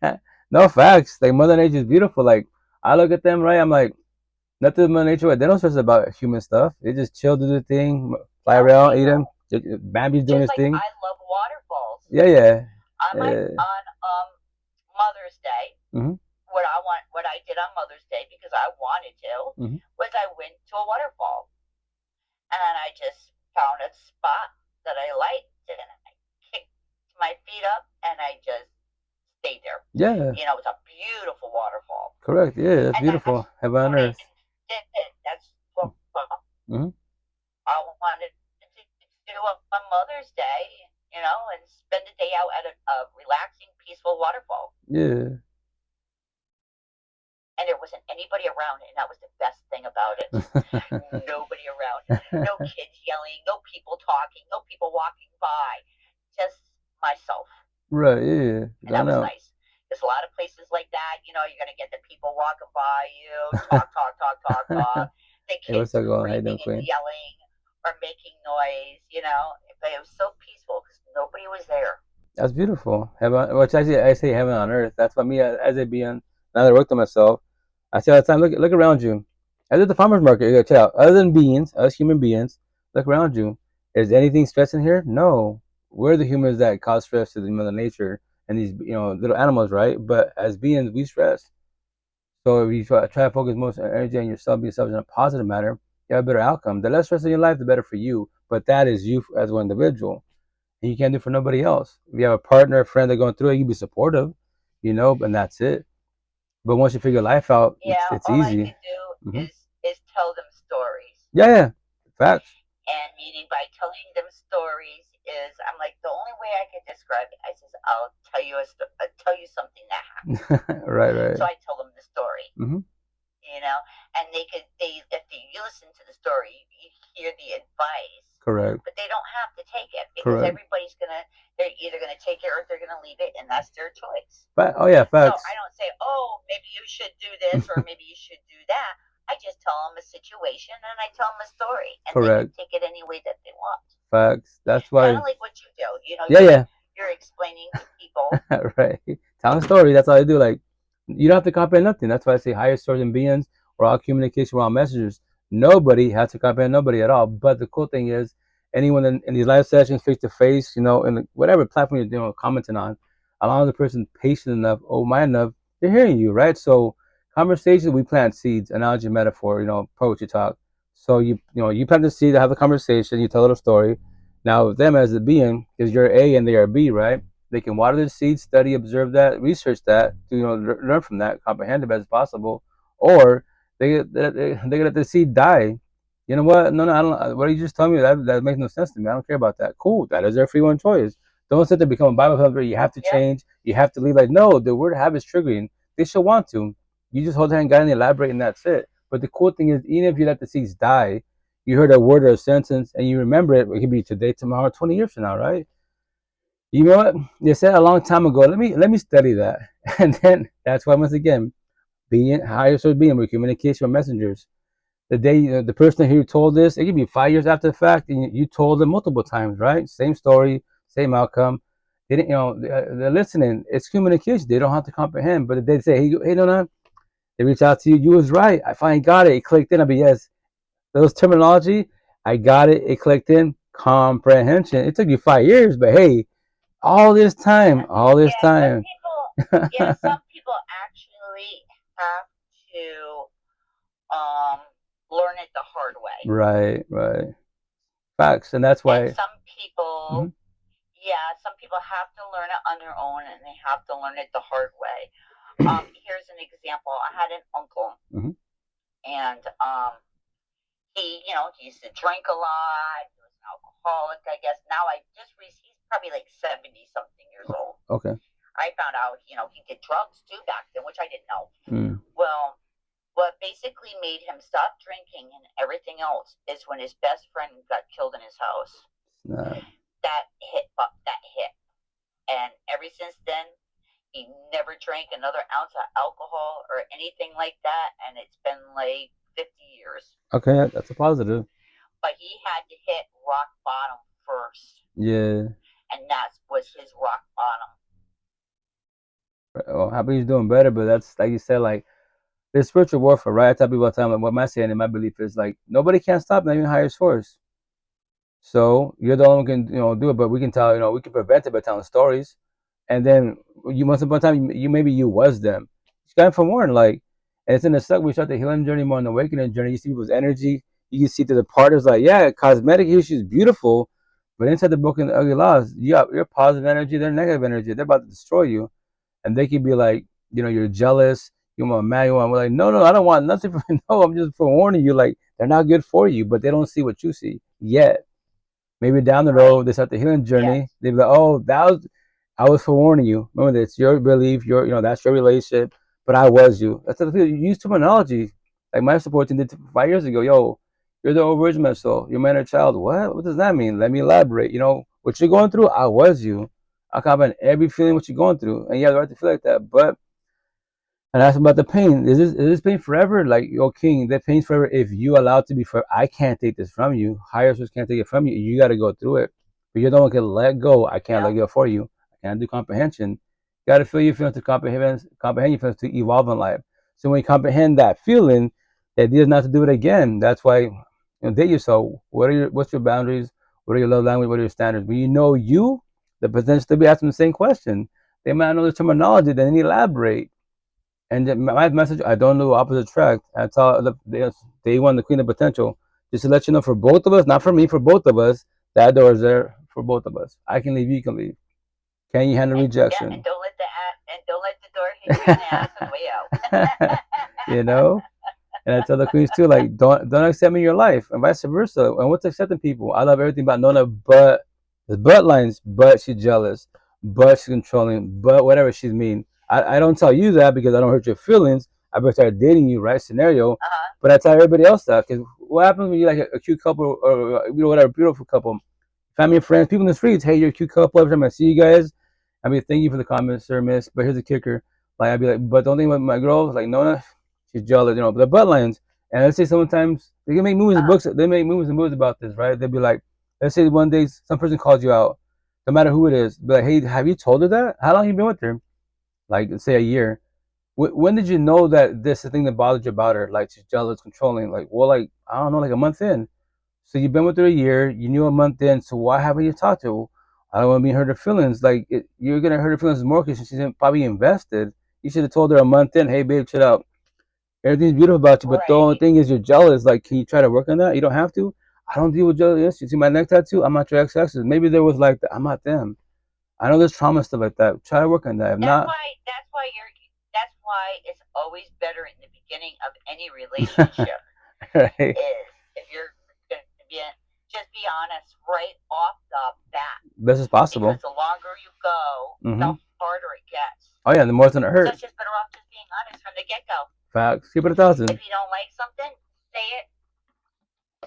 nowadays. No, facts. Like, Mother Nature is beautiful. Like, I look at them, right? I'm like, nothing Mother Nature, they don't stress about human stuff. They just chill, do their thing, fly around, eat them. Bambi's doing his thing. I love waterfalls. Yeah. On Mother's Day, what I did on Mother's Day, because I wanted to, was I went to a waterfall. And I just found a spot that I liked, and I kicked my feet up, and I just stayed there. Yeah. You know, it's a beautiful waterfall. Correct. Yeah, that's beautiful. Heaven on earth. That's what I wanted to do on Mother's Day, you know, and spend a day out at a relaxing, peaceful waterfall. Yeah. And there wasn't anybody around, and that was the best thing about it. Nobody around. No kids yelling, no people talking, no people walking by. Just myself. Right, yeah. And that was nice. There's a lot of places like that, you know, you're going to get the people walking by you, talk. The kids screaming and yelling or making noise, you know. But it was so peaceful because nobody was there. That's beautiful. Heaven, which actually I say heaven on earth. That's what me, as a being, now that I worked on myself, I say all the time, look around you. As at the farmer's market, you gotta check out. Other than beings, us human beings, look around you. Is anything stressing here? No. We're the humans that cause stress to the Mother Nature and these, you know, little animals, right? But as beings, we stress. So if you try to focus most energy on yourself, be yourself in a positive manner, you have a better outcome. The less stress in your life, the better for you. But that is you as one individual. And you can't do it for nobody else. If you have a partner, a friend, they're going through it, you be supportive, you know, and that's it. But once you figure life out, it's all easy. I can do is tell them stories. Yeah. Facts. And meaning by telling them stories is, I'm like, the only way I can describe it, I says, I'll tell you something that happened. Right. So I tell them the story. You know, and if they listen to the story, you hear the advice. Correct. But they don't have to take it because everybody's they're either gonna take it or they're gonna leave it, and that's their choice. Oh yeah, facts. So I don't say, oh, maybe you should do this or maybe you should do that. I just tell them a situation and I tell them a story, and they can take it any way that they want. Facts. That's why. Kind of like what you do. You know. You're explaining to people. Right. Tell a story. That's all I do. Like, you don't have to comprehend nothing. That's why I say higher source and beings. We're all communication. We're all messengers. Nobody has to comprehend nobody at all. But the cool thing is, anyone in these live sessions, face to face, you know, in whatever platform you're doing, commenting on, as long as the person patient enough, open-minded enough, they're hearing you, right? So conversations, we plant seeds, analogy, metaphor, you know, poetry talk. So you plant the seed, have a conversation, you tell a little story. Now them as a being, because you're A and they are B, right? They can water the seed, study, observe that, research that, to, you know, learn from that, comprehend it as possible, or they let the seed die. You know what? No, I don't. What you just told me, that makes no sense to me. I don't care about that. Cool, that is their free one choice. Don't sit there become a Bible thumper. You have to change. You have to leave. Like, no, the word habit's triggering. They should want to. You just hold their hand, guide, and elaborate, and that's it. But the cool thing is, even if you let the seeds die, you heard a word or a sentence, and you remember it. It could be today, tomorrow, 20 years from now, right? You know what? They said a long time ago. Let me study that, and then that's why, once again, being higher source being with communication with messengers. The day the person who told this, it could be 5 years after the fact, and you told them multiple times, right? Same story, same outcome. They didn't, you know, they're listening. It's communication. They don't have to comprehend, but they say, hey, no, they reach out to you. You was right. I finally got it. It clicked in. I'll be yes. Those terminology, I got it. It clicked in. Comprehension. It took you 5 years, but hey, all this time. Some people actually have to learn it the hard way. Right. Facts, and that's why. And some people, some people have to learn it on their own, and they have to learn it the hard way. Here's an example. I had an uncle, and he used to drink a lot. He was an alcoholic, I guess. Now he's probably like 70-something years old. Okay. I found out, he did drugs too back then, which I didn't know. Well, what basically made him stop drinking and everything else is when his best friend got killed in his house. That hit since then, he never drank another ounce of alcohol or anything like that, and it's been like 50 years. Okay, that's a positive. But he had to hit rock bottom first. Yeah. And that was his rock bottom. Well, happy he's doing better, but that's like you said, like there's spiritual warfare, right? I tell people all the time, like what am I saying? And my belief is like nobody can stop, not even higher source. So you're the only one who can, do it, but we can tell, we can prevent it by telling stories. And then you once upon a time, you maybe you was them. It's kind of forewarned, like, and it's in the suck. We start the healing journey, more on the awakening journey. You see people's energy. You can see through the part. It's like, yeah, cosmetic issues, beautiful, but inside the broken, ugly laws, you're positive energy. They're negative energy. They're about to destroy you, and they could be like, you're jealous. You want mad. You want. We're like, no, I don't want nothing. No, I'm just forewarning you. Like they're not good for you, but they don't see what you see yet. Maybe down the road they start the healing journey. Yes. They be like, oh, I was forewarning you. Remember that it's your belief, that's your relationship, but I was you. That's the thing. You use terminology. Like my support team did 5 years ago. Yo, you're the original soul. You're man or child. What does that mean? Let me elaborate. What you're going through, I was you. I comprehend every feeling what you're going through. And you have the right to feel like that. But and ask about the pain. Is this pain forever? Like, king, that pain's forever if you allow it to be forever. I can't take this from you. Higher source can't take it from you. You got to go through it. But you're the one who can let go. I can't let go for you. I can't do comprehension. You got to feel your feelings to comprehend your feelings to evolve in life. So when you comprehend that feeling, the idea is not to do it again. That's why, date yourself. What's your boundaries? What are your love language? What are your standards? When you know the potential to be asking the same question. They might know the terminology, then elaborate. And my message, I don't do opposite attract. I tell day one, the queen of potential, just to let you know for both of us, not for me, for both of us, that door is there for both of us. I can leave, you can leave. Can you handle rejection? Yeah, and don't let the door hit you in the ass on the way out. And I tell the queens too, like don't accept me in your life, and vice versa. And what's accepting people? I love everything about Nona, but the butt lines, but she's jealous, but she's controlling, but whatever she's mean. I don't tell you that because I don't hurt your feelings. I better start dating you, right? Scenario. But I tell everybody else that because what happens when you're like a cute couple or whatever, beautiful couple, family and friends, people in the streets, hey, you're a cute couple. Every time I see you guys, I mean, thank you for the comments, sir, miss. But here's the kicker. Like I'd be like, but don't think about my girl, like Nona, she's jealous, but the butt lines. And let's say sometimes they can make movies and books. They make movies and books about this, right? They'd be like, let's say one day some person calls you out, no matter who it is, be like, hey, have you told her that? How long have you been with her? Like, say a year. When did you know that this is the thing that bothered you about her? Like, she's jealous, controlling. Like, well, like, I don't know, like a month in. So you've been with her a year. You knew a month in. So why haven't you talked to her? I don't want to be hurt her feelings. Like, you're going to hurt her feelings more because she's probably invested. You should have told her a month in, hey, babe, chill out. Everything's beautiful about you, but the only thing is you're jealous. Like, can you try to work on that? You don't have to. I don't deal with jealousy. You see my neck tattoo? I'm not your ex-exes. Maybe there was like that. I'm not them. I know there's trauma stuff like that. Try to work on that. That's why it's always better in the beginning of any relationship. Right. Is if you're going to just be honest right off the bat. Best as possible. Because the longer you go, the harder it gets. Oh yeah, the more it's gonna hurt. So it's just better off just being honest from the get-go. Facts. Keep it 1,000. If you don't like something, say it.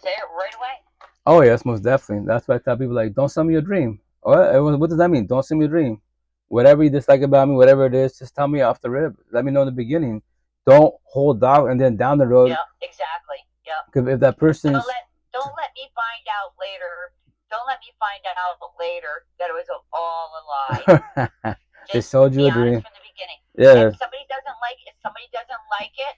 Say it right away. Oh yes, most definitely. That's why I tell people like, don't sell me your dream. What does that mean? Don't sell me your dream. Whatever you dislike about me, whatever it is, just tell me off the rip. Let me know in the beginning. Don't hold out and then down the road. Yeah, exactly. Yeah. Because if that person don't let me find out later. Don't let me find out later that it was all a lie. They sold you a dream from the beginning. Yeah. If somebody doesn't like it,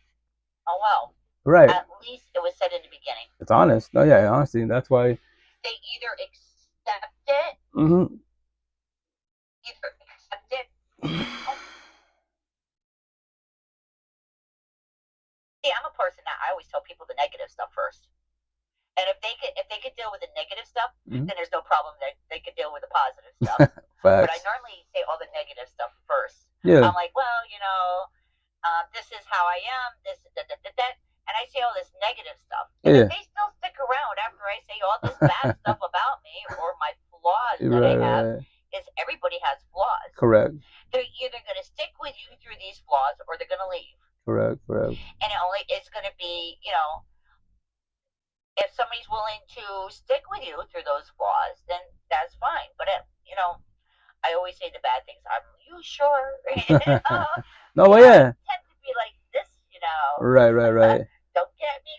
oh well. Right. At least it was said in the beginning. It's honest. No, yeah, honestly, that's why. They either accept it. Either accept it. See, I'm a person that I always tell people the negative stuff first. And if they could deal with the negative stuff, then there's no problem. They could deal with the positive stuff. But I normally say all the negative stuff first. Yeah. I'm like, well, this is how I am. This, and I say all this negative stuff. And if they still stick around after I say all this bad stuff about me or my flaws that I have, is everybody has flaws. Correct. They're either going to stick with you through these flaws or they're going to leave. Correct. And it's going to be, if somebody's willing to stick with you through those flaws, then that's fine. But I always say the bad things. I'm you sure? No, well, yeah. I tend to be like this, Right. Don't get me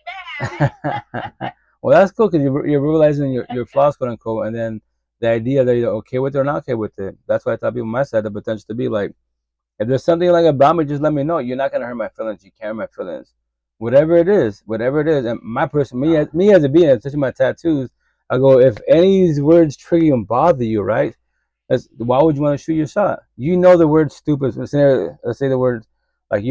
mad. Well, that's cool because you're realizing your flaws, quote unquote, and then the idea that you're okay with it or not okay with it. That's why I tell people my side the potential to be like, if there's something like about me, just let me know. You're not gonna hurt my feelings. You can't hurt my feelings. Whatever it is. And my person, me as a being, especially my tattoos, I go, if any of these words trigger you and bother you, right? Why would you want to shoot your shot? You know the word stupid. Let's say the word, like,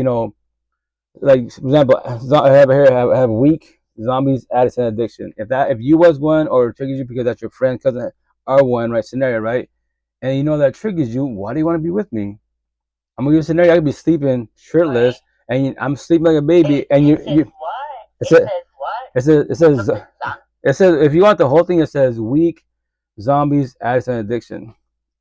like, for example, I have weak zombies, addicts, and addiction. If you was one or triggers you because that's your friend, cousin, are one, right? Scenario, right? And you know that triggers you. Why do you want to be with me? I'm gonna give you a scenario. I could be sleeping shirtless, right, and I'm sleeping like a baby, and it says what? It says what? It says if you want the whole thing, it says weak zombies, addicts, and addiction.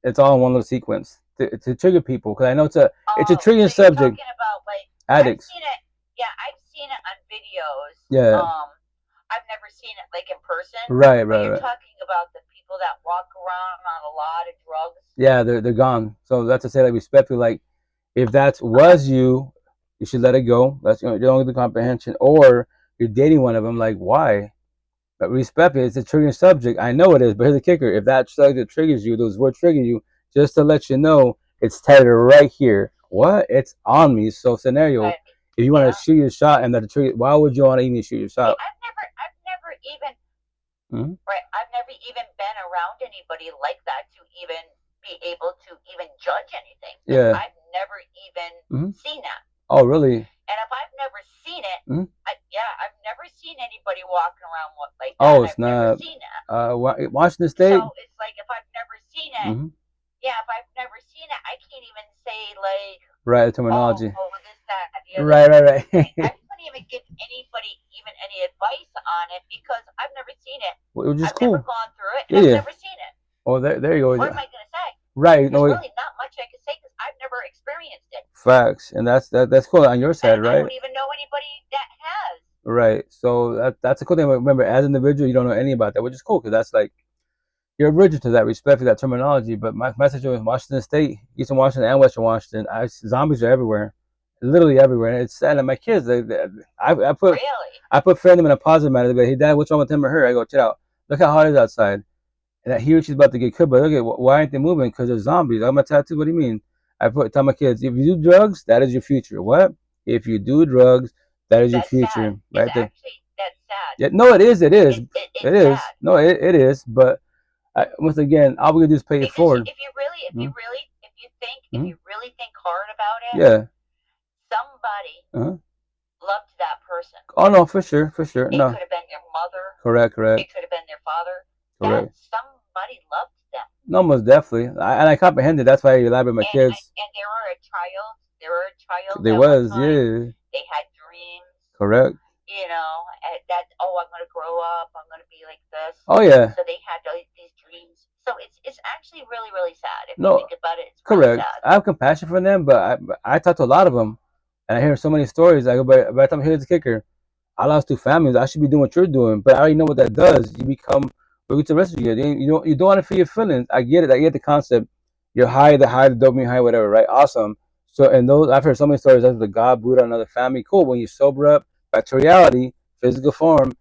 It's all in one little sequence to trigger people, because I know it's a triggering subject. You're talking about like addicts. I've seen it on videos. Yeah. I've never seen it like in person. Right. You're talking about the people that walk around on a lot of drugs. Yeah, they're gone. So that's to say, like, respectfully, like, if that was you should let it go. That's you don't get the comprehension. Or you're dating one of them, like, why? But respectfully, it's a triggering subject. I know it is, but here's the kicker: if that subject triggers you, those words trigger you, just to let you know, it's tatted right here. What? It's on me. So scenario. Right. If you want to shoot your shot and that trigger, why would you want to even shoot your shot? I've never even I've never even been around anybody like that to even be able to even judge anything. Yeah. I've never even seen that. Oh, really? And if I've never seen it, I've never seen anybody walking around like that. Oh, it's never seen that. Washington State. So it's like if I've never seen it, if I've never seen it, I can't even say like. Right, the terminology. Oh, this, that, the other. Right. I couldn't even give anybody even any advice on it because I've never seen it. Which is I've cool. never gone through it. And I've never seen it. Oh, there you go. What am I going to say? Right. There's really not much I can say because I've never experienced it. Facts, and that's cool on your side, right? I don't even know anybody that has. Right. So that's a cool thing. Remember, as an individual, you don't know any about that, which is cool because that's like you're original to that, respect for that terminology. But my message was Washington State, Eastern Washington, and Western Washington. Zombies are everywhere, literally everywhere, and it's sad. And my kids, I put fear in them in a positive manner. But hey, Dad, what's wrong with him or her? I go, check out. Look how hot it is outside. And I hear she's about to get killed, but look at why aren't they moving? Because they're zombies. I'm a tattoo. What do you mean? Tell my kids, if you do drugs, that is your future. What? If you do drugs, that is your future. Sad. Right there. Actually, that's sad. Yeah, no, it is. It is. It is. No, it is. But once again, all we can do is pay it forward. If you really think hard about it, somebody loved that person. Oh no, for sure. It could have been your mother. Correct. It could have been their father. Correct. Somebody loved them. No, most definitely. I comprehended. That's why I elaborate my kids. And they were a child. They was, yeah. They had dreams. Correct. I'm going to grow up. I'm going to be like this. Oh, yeah. So they had these dreams. So it's actually really, really sad. If you think about it, it's correct. Really sad. I have compassion for them, but I talk to a lot of them. And I hear so many stories. I go, by the time I hear the kicker, I lost 2 families. I should be doing what you're doing. But I already know what that does. You become, look at the rest of you. You don't want to feel your feelings. I get it. I get the concept. You're high, the dopamine high, whatever, right? Awesome. So, and those, I've heard so many stories. That's the God, Buddha, another family. Cool. When you sober up, back to reality, physical form,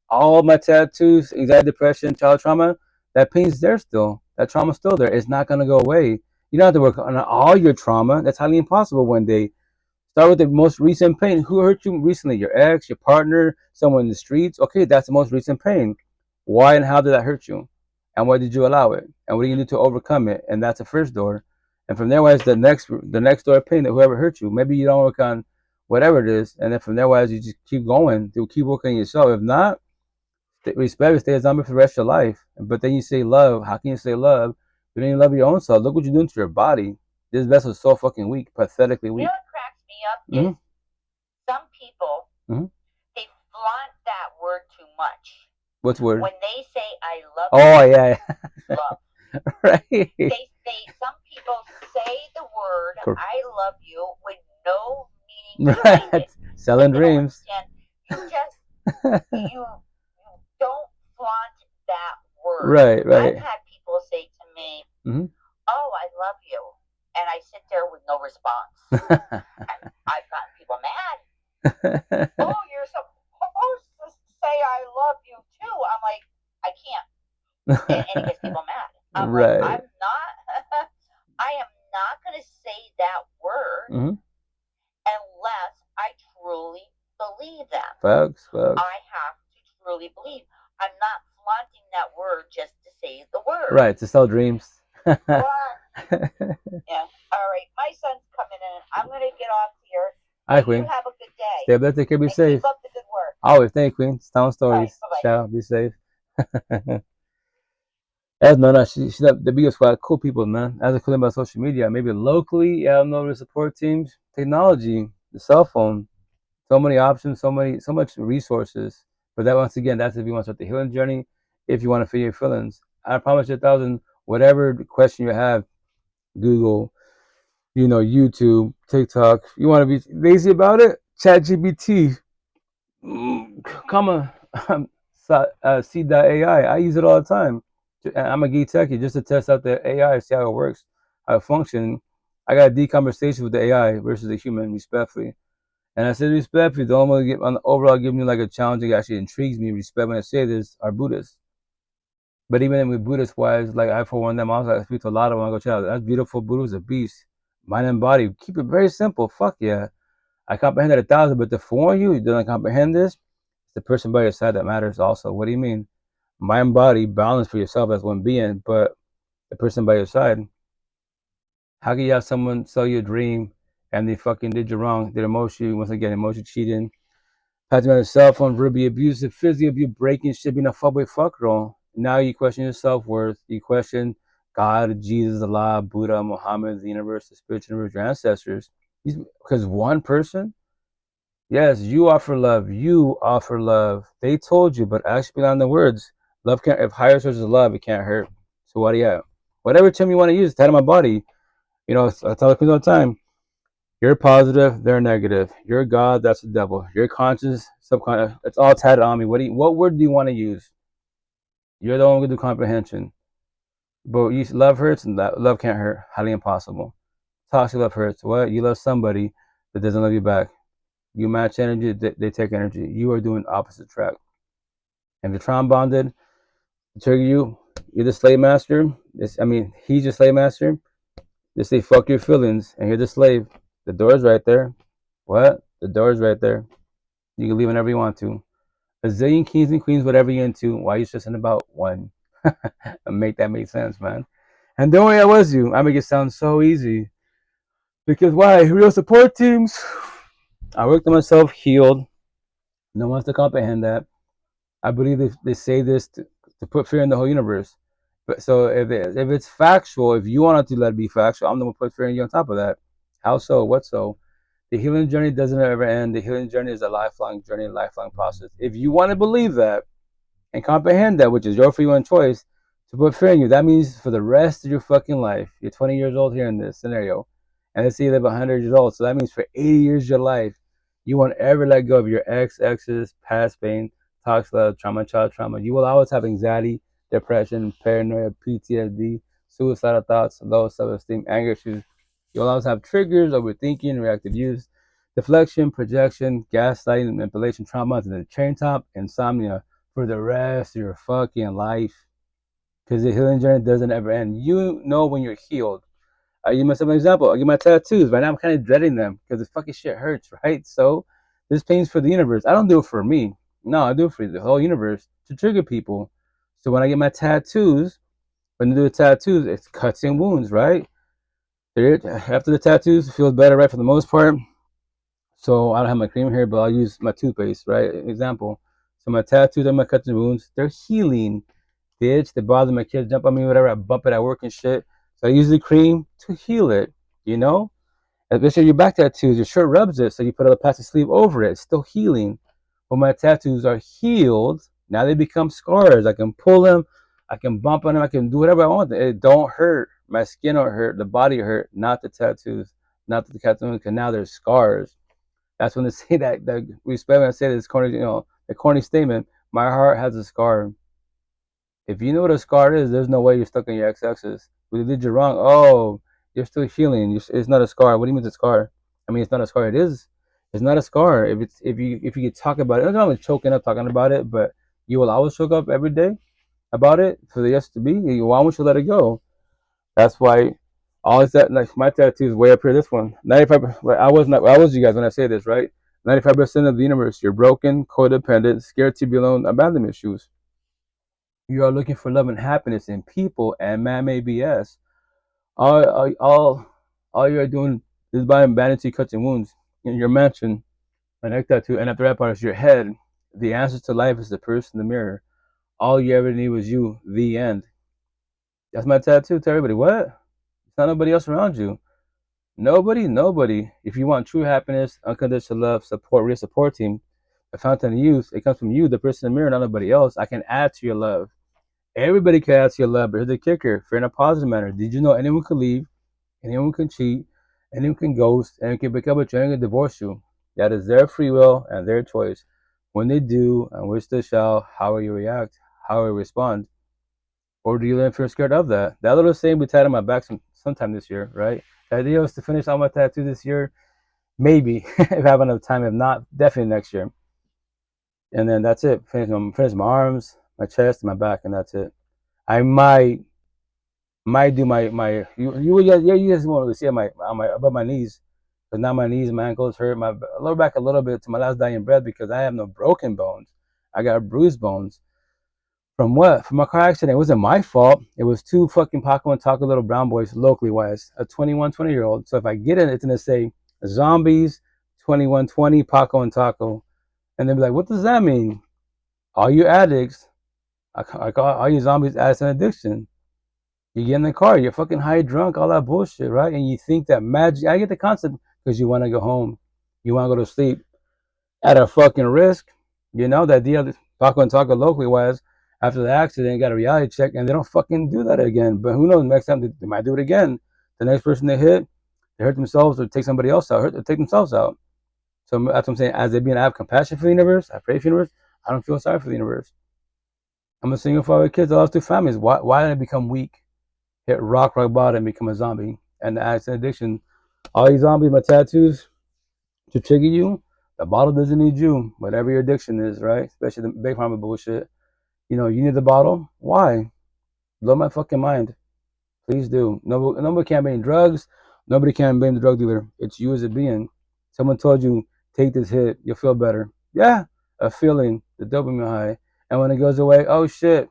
all my tattoos, anxiety, depression, child trauma, that pain's there still. That trauma's still there. It's not going to go away. You don't have to work on all your trauma. That's highly impossible one day. Start with the most recent pain. Who hurt you recently? Your ex, your partner, someone in the streets? Okay, that's the most recent pain. Why and how did that hurt you? And why did you allow it? And what do you do to overcome it? And that's the first door. And from there, wise, the next door of pain that whoever hurt you. Maybe you don't work on whatever it is. And then from there, wise, you just keep going. You keep working on yourself. If not, respect, stay a zombie for the rest of your life. But then you say love. How can you say love? You don't even love your own self. Look what you're doing to your body. This vessel is so fucking weak, pathetically weak. You know what cracks me up is some people, they flaunt that word too much. What's word? When they say I love you. Yeah. Love. Right. Some people say the word I love you with no meaning right. behind it. Selling dreams. You just you don't flaunt that word. Right. I've had people say to me, oh, I love you. And I sit sit there with no response. And I've gotten people mad. Oh, you're supposed to say I love you too. I'm like, I can't. And it gets people mad. I'm right. like, I am not going to say that word unless I truly believe that. Facts. I have to truly believe. I'm not flaunting that word just to say the word. Right, to sell dreams. Yeah. All right, my son's coming in. I'm going to get off here. All right, Queen. You have a good day. Stay blessed, take care, be safe. Keep up the good work. Always. Thank you, Queen. Sound stories. Right, ciao, be safe. As no, she's the biggest squad. Cool people, man. As a cool about social media, maybe locally, yeah, I don't know the support teams, technology, the cell phone, so many options, so much resources. But that once again, that's if you want to start the healing journey. If you want to feel your feelings, I promise you 1,000. Whatever question you have, Google, YouTube, TikTok. You want to be lazy about it? ChatGPT, C.AI. I use it all the time. I'm a geek techie just to test out the AI, see how it works, how it functions. I got a deep conversation with the AI versus the human, respectfully. And I said respectfully, the only one overall giving me like a challenge that actually intrigues me, respect when I say this, are Buddhists. But even with Buddhist wise, like I forewarn them, also I speak to a lot of them. I go, child, that's beautiful. Buddha's a beast. Mind and body. Keep it very simple. Fuck yeah. I comprehend 1,000, but to forewarn you don't comprehend this, it's the person by your side that matters also. What do you mean? Mind, body, balance for yourself as one being, but the person by your side. How can you have someone sell you a dream and they fucking did you wrong? Did emotion, once again, emotion cheating, passing on a cell phone, verbally abusive, physically abuse, breaking shit, being a fuckboy fuck girl. Now you question your self-worth. You question God, Jesus, Allah, Buddha, Muhammad, the universe, the spiritual universe, your ancestors. Because one person, yes, you offer love. You offer love. They told you, but actually beyond the words, love can't, if higher source is love, it can't hurt. So what do you have? Whatever term you want to use, tied to my body. I tell the kids all the time, you're positive, they're negative. You're God, that's the devil. You're conscious, subconscious, it's all tatted on me. What word do you want to use? You're the one who can do comprehension. But love hurts and love can't hurt. Highly impossible. Toxic love hurts. What? You love somebody that doesn't love you back. You match energy, they take energy. You are doing opposite track. And the trauma bonded, trigger you, you're the slave master. He's your slave master. They say fuck your feelings and you're the slave. The door's right there. What? The door's right there. You can leave whenever you want to. A zillion kings and queens, whatever you're into. Why are you stressing about one? Make that make sense, man. And don't worry, I was you. I make it sound so easy. Because why? Real support teams. I worked on myself, healed. No one wants to comprehend that. I believe they say this to put fear in the whole universe. But so if it's factual, if you want to let it be factual, I'm the one to put fear in you on top of that. How so? What so? The healing journey doesn't ever end. The healing journey is a lifelong journey, a lifelong process. If you want to believe that and comprehend that, which is your free one choice, to put fear in you, that means for the rest of your fucking life, you're 20 years old here in this scenario, and let's say you live 100 years old, so that means for 80 years of your life, you won't ever let go of your exes, past pain, toxic love, trauma, child trauma. You will always have anxiety, depression, paranoia, PTSD, suicidal thoughts, low self-esteem, anger issues. You'll always have triggers, overthinking, reactive use, deflection, projection, gaslighting, manipulation, trauma, and the chain top, insomnia for the rest of your fucking life. Because the healing journey doesn't ever end. You know when you're healed. I give myself an example. I get my tattoos. Right now I'm kind of dreading them because this fucking shit hurts, right? So this pain's for the universe. I don't do it for me. No, I do it for the whole universe to trigger people. So when I get my tattoos, when I do the tattoos, it's cuts and wounds, right? After the tattoos, it feels better, right, for the most part. So I don't have my cream here, but I'll use my toothpaste, right? Example. So my tattoos and my cuts and wounds, they're healing. They itch, they bother my kids, jump on me, whatever. I bump it at work and shit. So I use the cream to heal it, Especially your back tattoos, your shirt rubs it, so you put a plastic sleeve over it. It's still healing. When my tattoos are healed, now they become scars. I can pull them, I can bump on them, I can do whatever I want. It don't hurt. My skin don't hurt, the body hurt, not the tattoos, not the tattoos, because now there's scars. That's when they say that respect when I say this corny, the corny statement, my heart has a scar. If you know what a scar is, there's no way you're stuck in your ex-exes. When they did you wrong, oh, You're still healing. It's not a scar. What do you mean it's a scar? I mean, it's not a scar. It is. It's not a scar. If you could talk about it, I'm not choking up talking about it, but you will always choke up every day about it for the yes to be. Why won't you let it go? That's why all is that like my tattoo is way up here. This one, 95. I was you guys when I say this, right? 95% of the universe. You're broken, codependent, scared to be alone, abandonment issues. You are looking for love and happiness in people and man-made BS. All, all, all, all you're doing is buying vanity cuts and wounds in your mansion. My neck tattoo, and after that part is your head. The answer to life is the person in the mirror. All you ever need was you. The end. That's my tattoo to everybody. What? It's not nobody else around you. Nobody. If you want true happiness, unconditional love, support, real support team, the fountain of youth, it comes from you, the person in the mirror, not nobody else. I can add to your love. Everybody can add to your love, but here's the kicker, for in a positive manner. Did you know anyone can leave, anyone can cheat, anyone can ghost, anyone can break up with you, anyone can divorce you? That is their free will and their choice. When they do, and which they shall, how will you react? How will you respond? Or do you live fear scared of that? That little saying be tied on my back sometime this year, right? The idea was to finish all my tattoos this year, maybe, if I have enough time. If not, definitely next year. And then that's it. Finish my arms, my chest, my back, and that's it. I might do my you guys won't really see it above my knees, because now my knees, my ankles hurt, my lower back a little bit to my last dying breath, because I have no broken bones. I got bruised bones. From what? From a car accident. It wasn't my fault. It was two fucking Paco and Taco little brown boys, locally wise, a 20-year-old. So if I get it, it's gonna say zombies, 2120, Paco and Taco, and they'll be like, what does that mean? All you addicts, I call all you zombies, addicts and addiction. You get in the car, you're fucking high, drunk, all that bullshit, right? And you think that magic. I get the concept, because you want to go home, you want to go to sleep at a fucking risk. You know, the idea of Paco and Taco locally wise, after the accident, got a reality check, and they don't fucking do that again. But who knows? Next time they might do it again. The next person they hit, they hurt themselves or take somebody else out, or take themselves out. So that's what I'm saying. As they being, I have compassion for the universe. I pray for the universe. I don't feel sorry for the universe. I'm a single father with kids. I lost two families. Why did I become weak? Hit rock bottom and become a zombie? And the addiction addiction. All these zombies, my tattoos, to trigger you. The bottle doesn't need you. Whatever your addiction is, right? Especially the big pharma bullshit. You know, you need the bottle. Why? Blow my fucking mind. Please do. Nobody can blame drugs. Nobody can blame the drug dealer. It's you as a being. Someone told you, take this hit, you'll feel better. Yeah, a feeling, the dopamine high. And when it goes away, oh shit,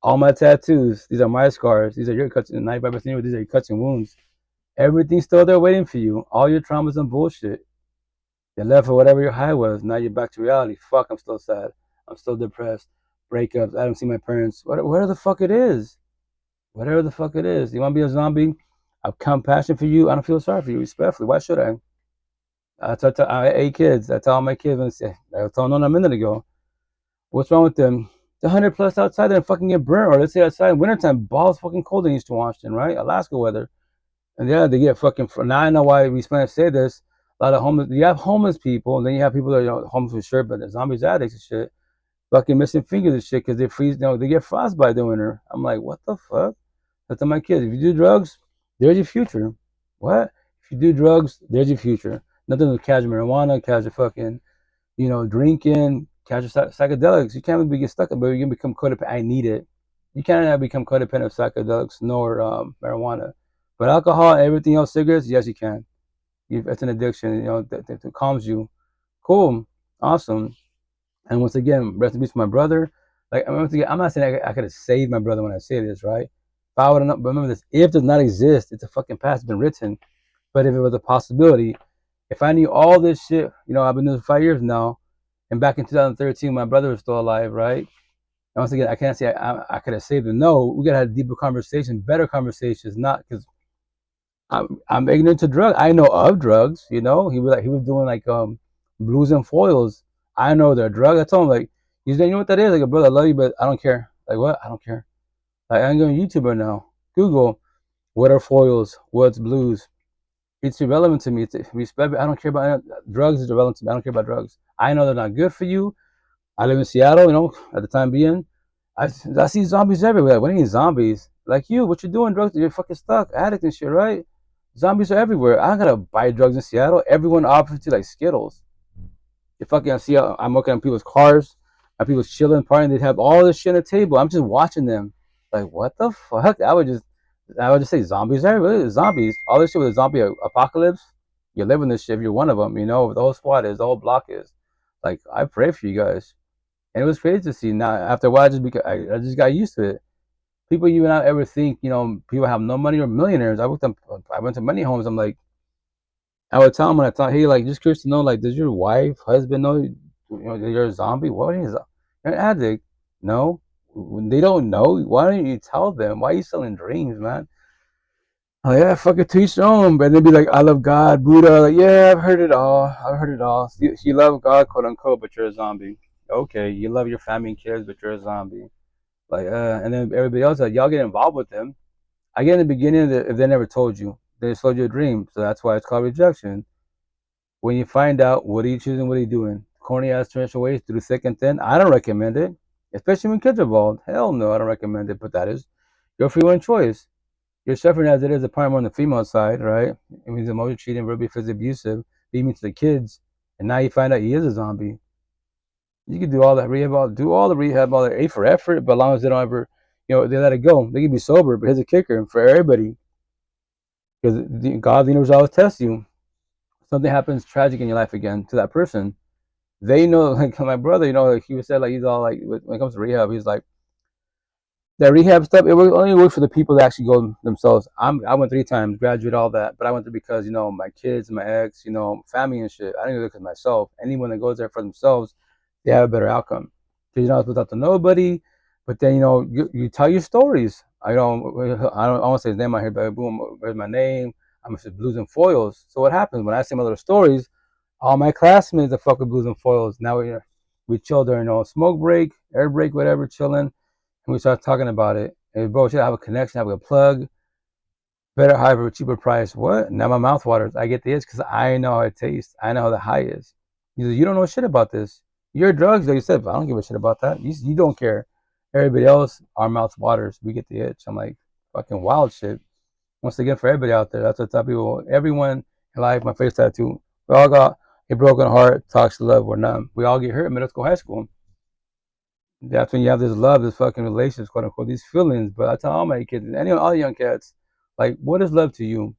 all my tattoos, these are my scars. These are your cuts, and 95% of these are your cuts and wounds. Everything's still there waiting for you. All your traumas and bullshit. You're left for whatever your high was. Now you're back to reality. Fuck, I'm still sad. I'm still depressed. Breakups. I don't see my parents. Whatever the fuck it is. Whatever the fuck it is. You want to be a zombie? I have compassion for you. I don't feel sorry for you. Respectfully. Why should I? I have 8 kids. I tell all my kids, I was telling them a minute ago, what's wrong with them? The 100+ outside, they're fucking get burnt. Or let's say outside, wintertime, balls fucking cold in Eastern Washington, right? Alaska weather. And yeah, they get fucking, now I know why we Spanish say this. A lot of homeless, you have homeless people, and then you have people that are homeless for sure, but the zombies, addicts and shit, fucking missing fingers and shit, because they freeze, they get frostbite in the winter. I'm like, what the fuck? I tell my kids, if you do drugs, there's your future. What? If you do drugs, there's your future. Nothing with casual marijuana, casual fucking, drinking, casual psychedelics. You can't get stuck in, but you can become codependent. I need it. You cannot become codependent of psychedelics nor marijuana. But alcohol and everything else, cigarettes, yes, you can. It's an addiction, that calms you. Cool. Awesome. And once again, rest in peace to my brother. Like, I'm not saying I could have saved my brother when I say this, right? If I would have, but remember this, if does not exist, it's a fucking past, it's been written. But if it was a possibility, if I knew all this shit, I've been doing this for 5 years now, and back in 2013, my brother was still alive, right? And once again, I can't say I could have saved him. No, we gotta have deeper conversations, better conversations, not because I'm ignorant to drugs. I know of drugs, he was doing like blues and foils. I know they're drugs. I told him, like, you know what that is? Like, brother, I love you, but I don't care. Like, what? I don't care. Like, I'm going to YouTube right now. Google, what are foils? What's blues? It's irrelevant to me. It's respect. I don't care about drugs. Is irrelevant to me. I don't care about drugs. I know they're not good for you. I live in Seattle, at the time being. I see zombies everywhere. Like, what do you mean zombies? Like you, what you doing? Drugs? You're fucking stuck, addict and shit, right? Zombies are everywhere. I gotta buy drugs in Seattle. Everyone offers to like Skittles. You fucking I see. I'm looking at people's cars, at people's chilling, partying. They have all this shit on the table. I'm just watching them. Like what the fuck? I would just say zombies everywhere. Zombies. All this shit with a zombie apocalypse. You're living this shit. If you're one of them, you know the whole squad is, the whole block is. Like I pray for you guys, and it was crazy to see. Now after a while, I just got used to it. People you would not ever think, people have no money or millionaires. I went to many homes. I'm like, I would tell them when I thought, hey, like, just curious to know, like, does your wife, husband know, that you're a zombie? What is that? You're an addict? No, they don't know. Why don't you tell them? Why are you selling dreams, man? Oh yeah, fuck it, to each their own. But they'd be like, I love God, Buddha. Like, yeah, I've heard it all. I've heard it all. You love God, quote unquote, but you're a zombie. Okay, you love your family and kids, but you're a zombie. Like, and then everybody else, like, y'all get involved with them. I get in the beginning that if they never told you, they sold you a dream. So that's why it's called rejection. When you find out, what are you choosing? What are you doing? Corny ass traditional ways through thick and thin. I don't recommend it, especially when kids are involved. Hell no, I don't recommend it. But that is your free will choice. You're suffering as it is, a part more on the female side, right? It means emotional cheating, verbally, physically abusive, beating to the kids, and now you find out he is a zombie. You can do all that rehab, do all the rehab, all the A for effort, but as long as they don't ever, they let it go. They can be sober, but here's a kicker for everybody, because God, the universe, always tests you. Something happens tragic in your life again to that person. They know, like my brother, like he was said, like he's all like, when it comes to rehab, he's like, that rehab stuff, it only works for the people that actually go themselves. I went 3 times, graduated, all that, but I went there because my kids, my ex, family and shit. I didn't go there because myself. Anyone that goes there for themselves, they have a better outcome. Because you're not supposed to talk to nobody, but then you tell your stories. I don't want to say his name out here, but boom, where's my name? I'm just Blues and Foils. So what happens when I say my little stories? All my classmates are fucking Blues and Foils. Now we chill during smoke break, air break, whatever, chilling. And we start talking about it. And bro, should I have a connection, have a plug, better, however, cheaper price. What? Now my mouth waters. I get the itch because I know how it tastes. I know how the high is. You don't know shit about this. Your drugs, like you said, I don't give a shit about that. You don't care. Everybody else, our mouth waters. We get the itch. I'm like, fucking wild shit. Once again, for everybody out there, that's what I tell people. Everyone in life, my face tattoo, we all got a broken heart, toxic love, or numb. We all get hurt in middle school, high school. That's when you have this love, this fucking relationships, quote unquote, these feelings. But I tell all my kids, all the young cats, like, what is love to you?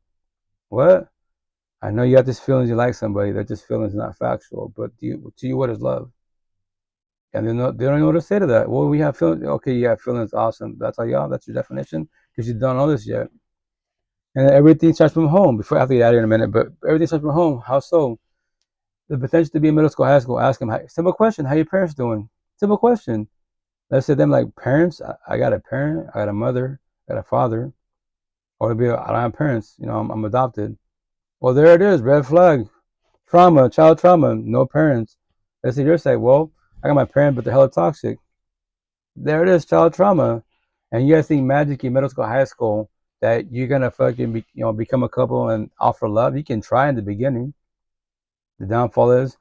What? I know you have this feelings, you like somebody. That just feelings, not factual. But to you, what is love? And they don't know what to say to that. Well, we have feelings. Okay, you have feelings. Awesome. That's all y'all. That's your definition because you don't know this yet. And everything starts from home. Before I have to get out of here in a minute, but everything starts from home. How so? The potential to be in middle school, high school. Ask them. Simple question. How your parents doing? Simple question. Let's say them like parents. I got a parent. I got a mother. I got a father. Or I don't have parents. I'm adopted. Well, there it is. Red flag. Trauma. Child trauma. No parents. Let's say you're saying, well, I got my parent, but they're hella toxic. There it is. Child trauma. And you guys think magically middle school, high school that you're gonna fucking become a couple and offer love. You can try in the beginning. The downfall is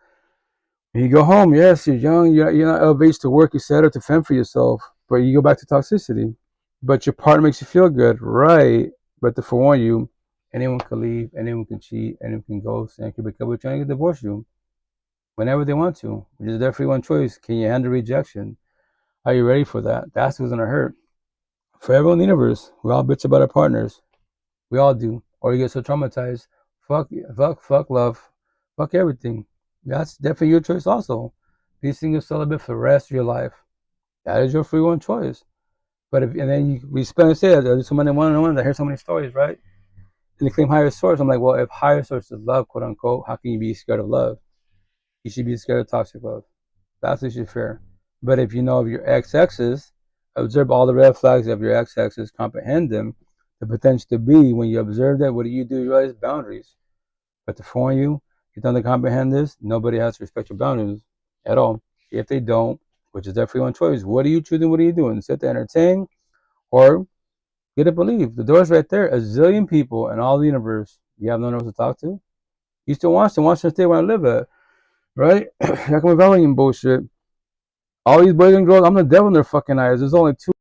when you go home. Yes, you're young. You're not of age to work. You set up to fend for yourself, but you go back to toxicity. But your partner makes you feel good, right? But to forewarn you, anyone can leave, anyone can cheat, anyone can ghost, and can become trying to divorce you whenever they want to, which is their free one choice. Can you handle rejection? Are you ready for that? That's what's gonna hurt. For everyone in the universe, we all bitch about our partners. We all do. Or you get so traumatized. Fuck love. Fuck everything. That's definitely your choice also. Be single celibate for the rest of your life. That is your free one choice. But and then we spend and say there's so many one-on-ones. I hear so many stories, right? And they claim higher source. I'm like, well, if higher source is love, quote unquote, how can you be scared of love? You should be scared of toxic love. That's what you fear. But if you know of your ex-exes, observe all the red flags of your ex-exes, comprehend them, the potential to be. When you observe that, what do? You realize boundaries. But to warn you, if you don't comprehend this, nobody has to respect your boundaries at all. If they don't, which is their free one choice, what are you choosing? What are you doing? Sit there, entertain, or get up and leave. The door's right there. A zillion people in all the universe. You have no one else to talk to. You still want to stay where I live at, right? How come rebellion bullshit? All these boys and girls, I'm the devil in their fucking eyes. There's only 2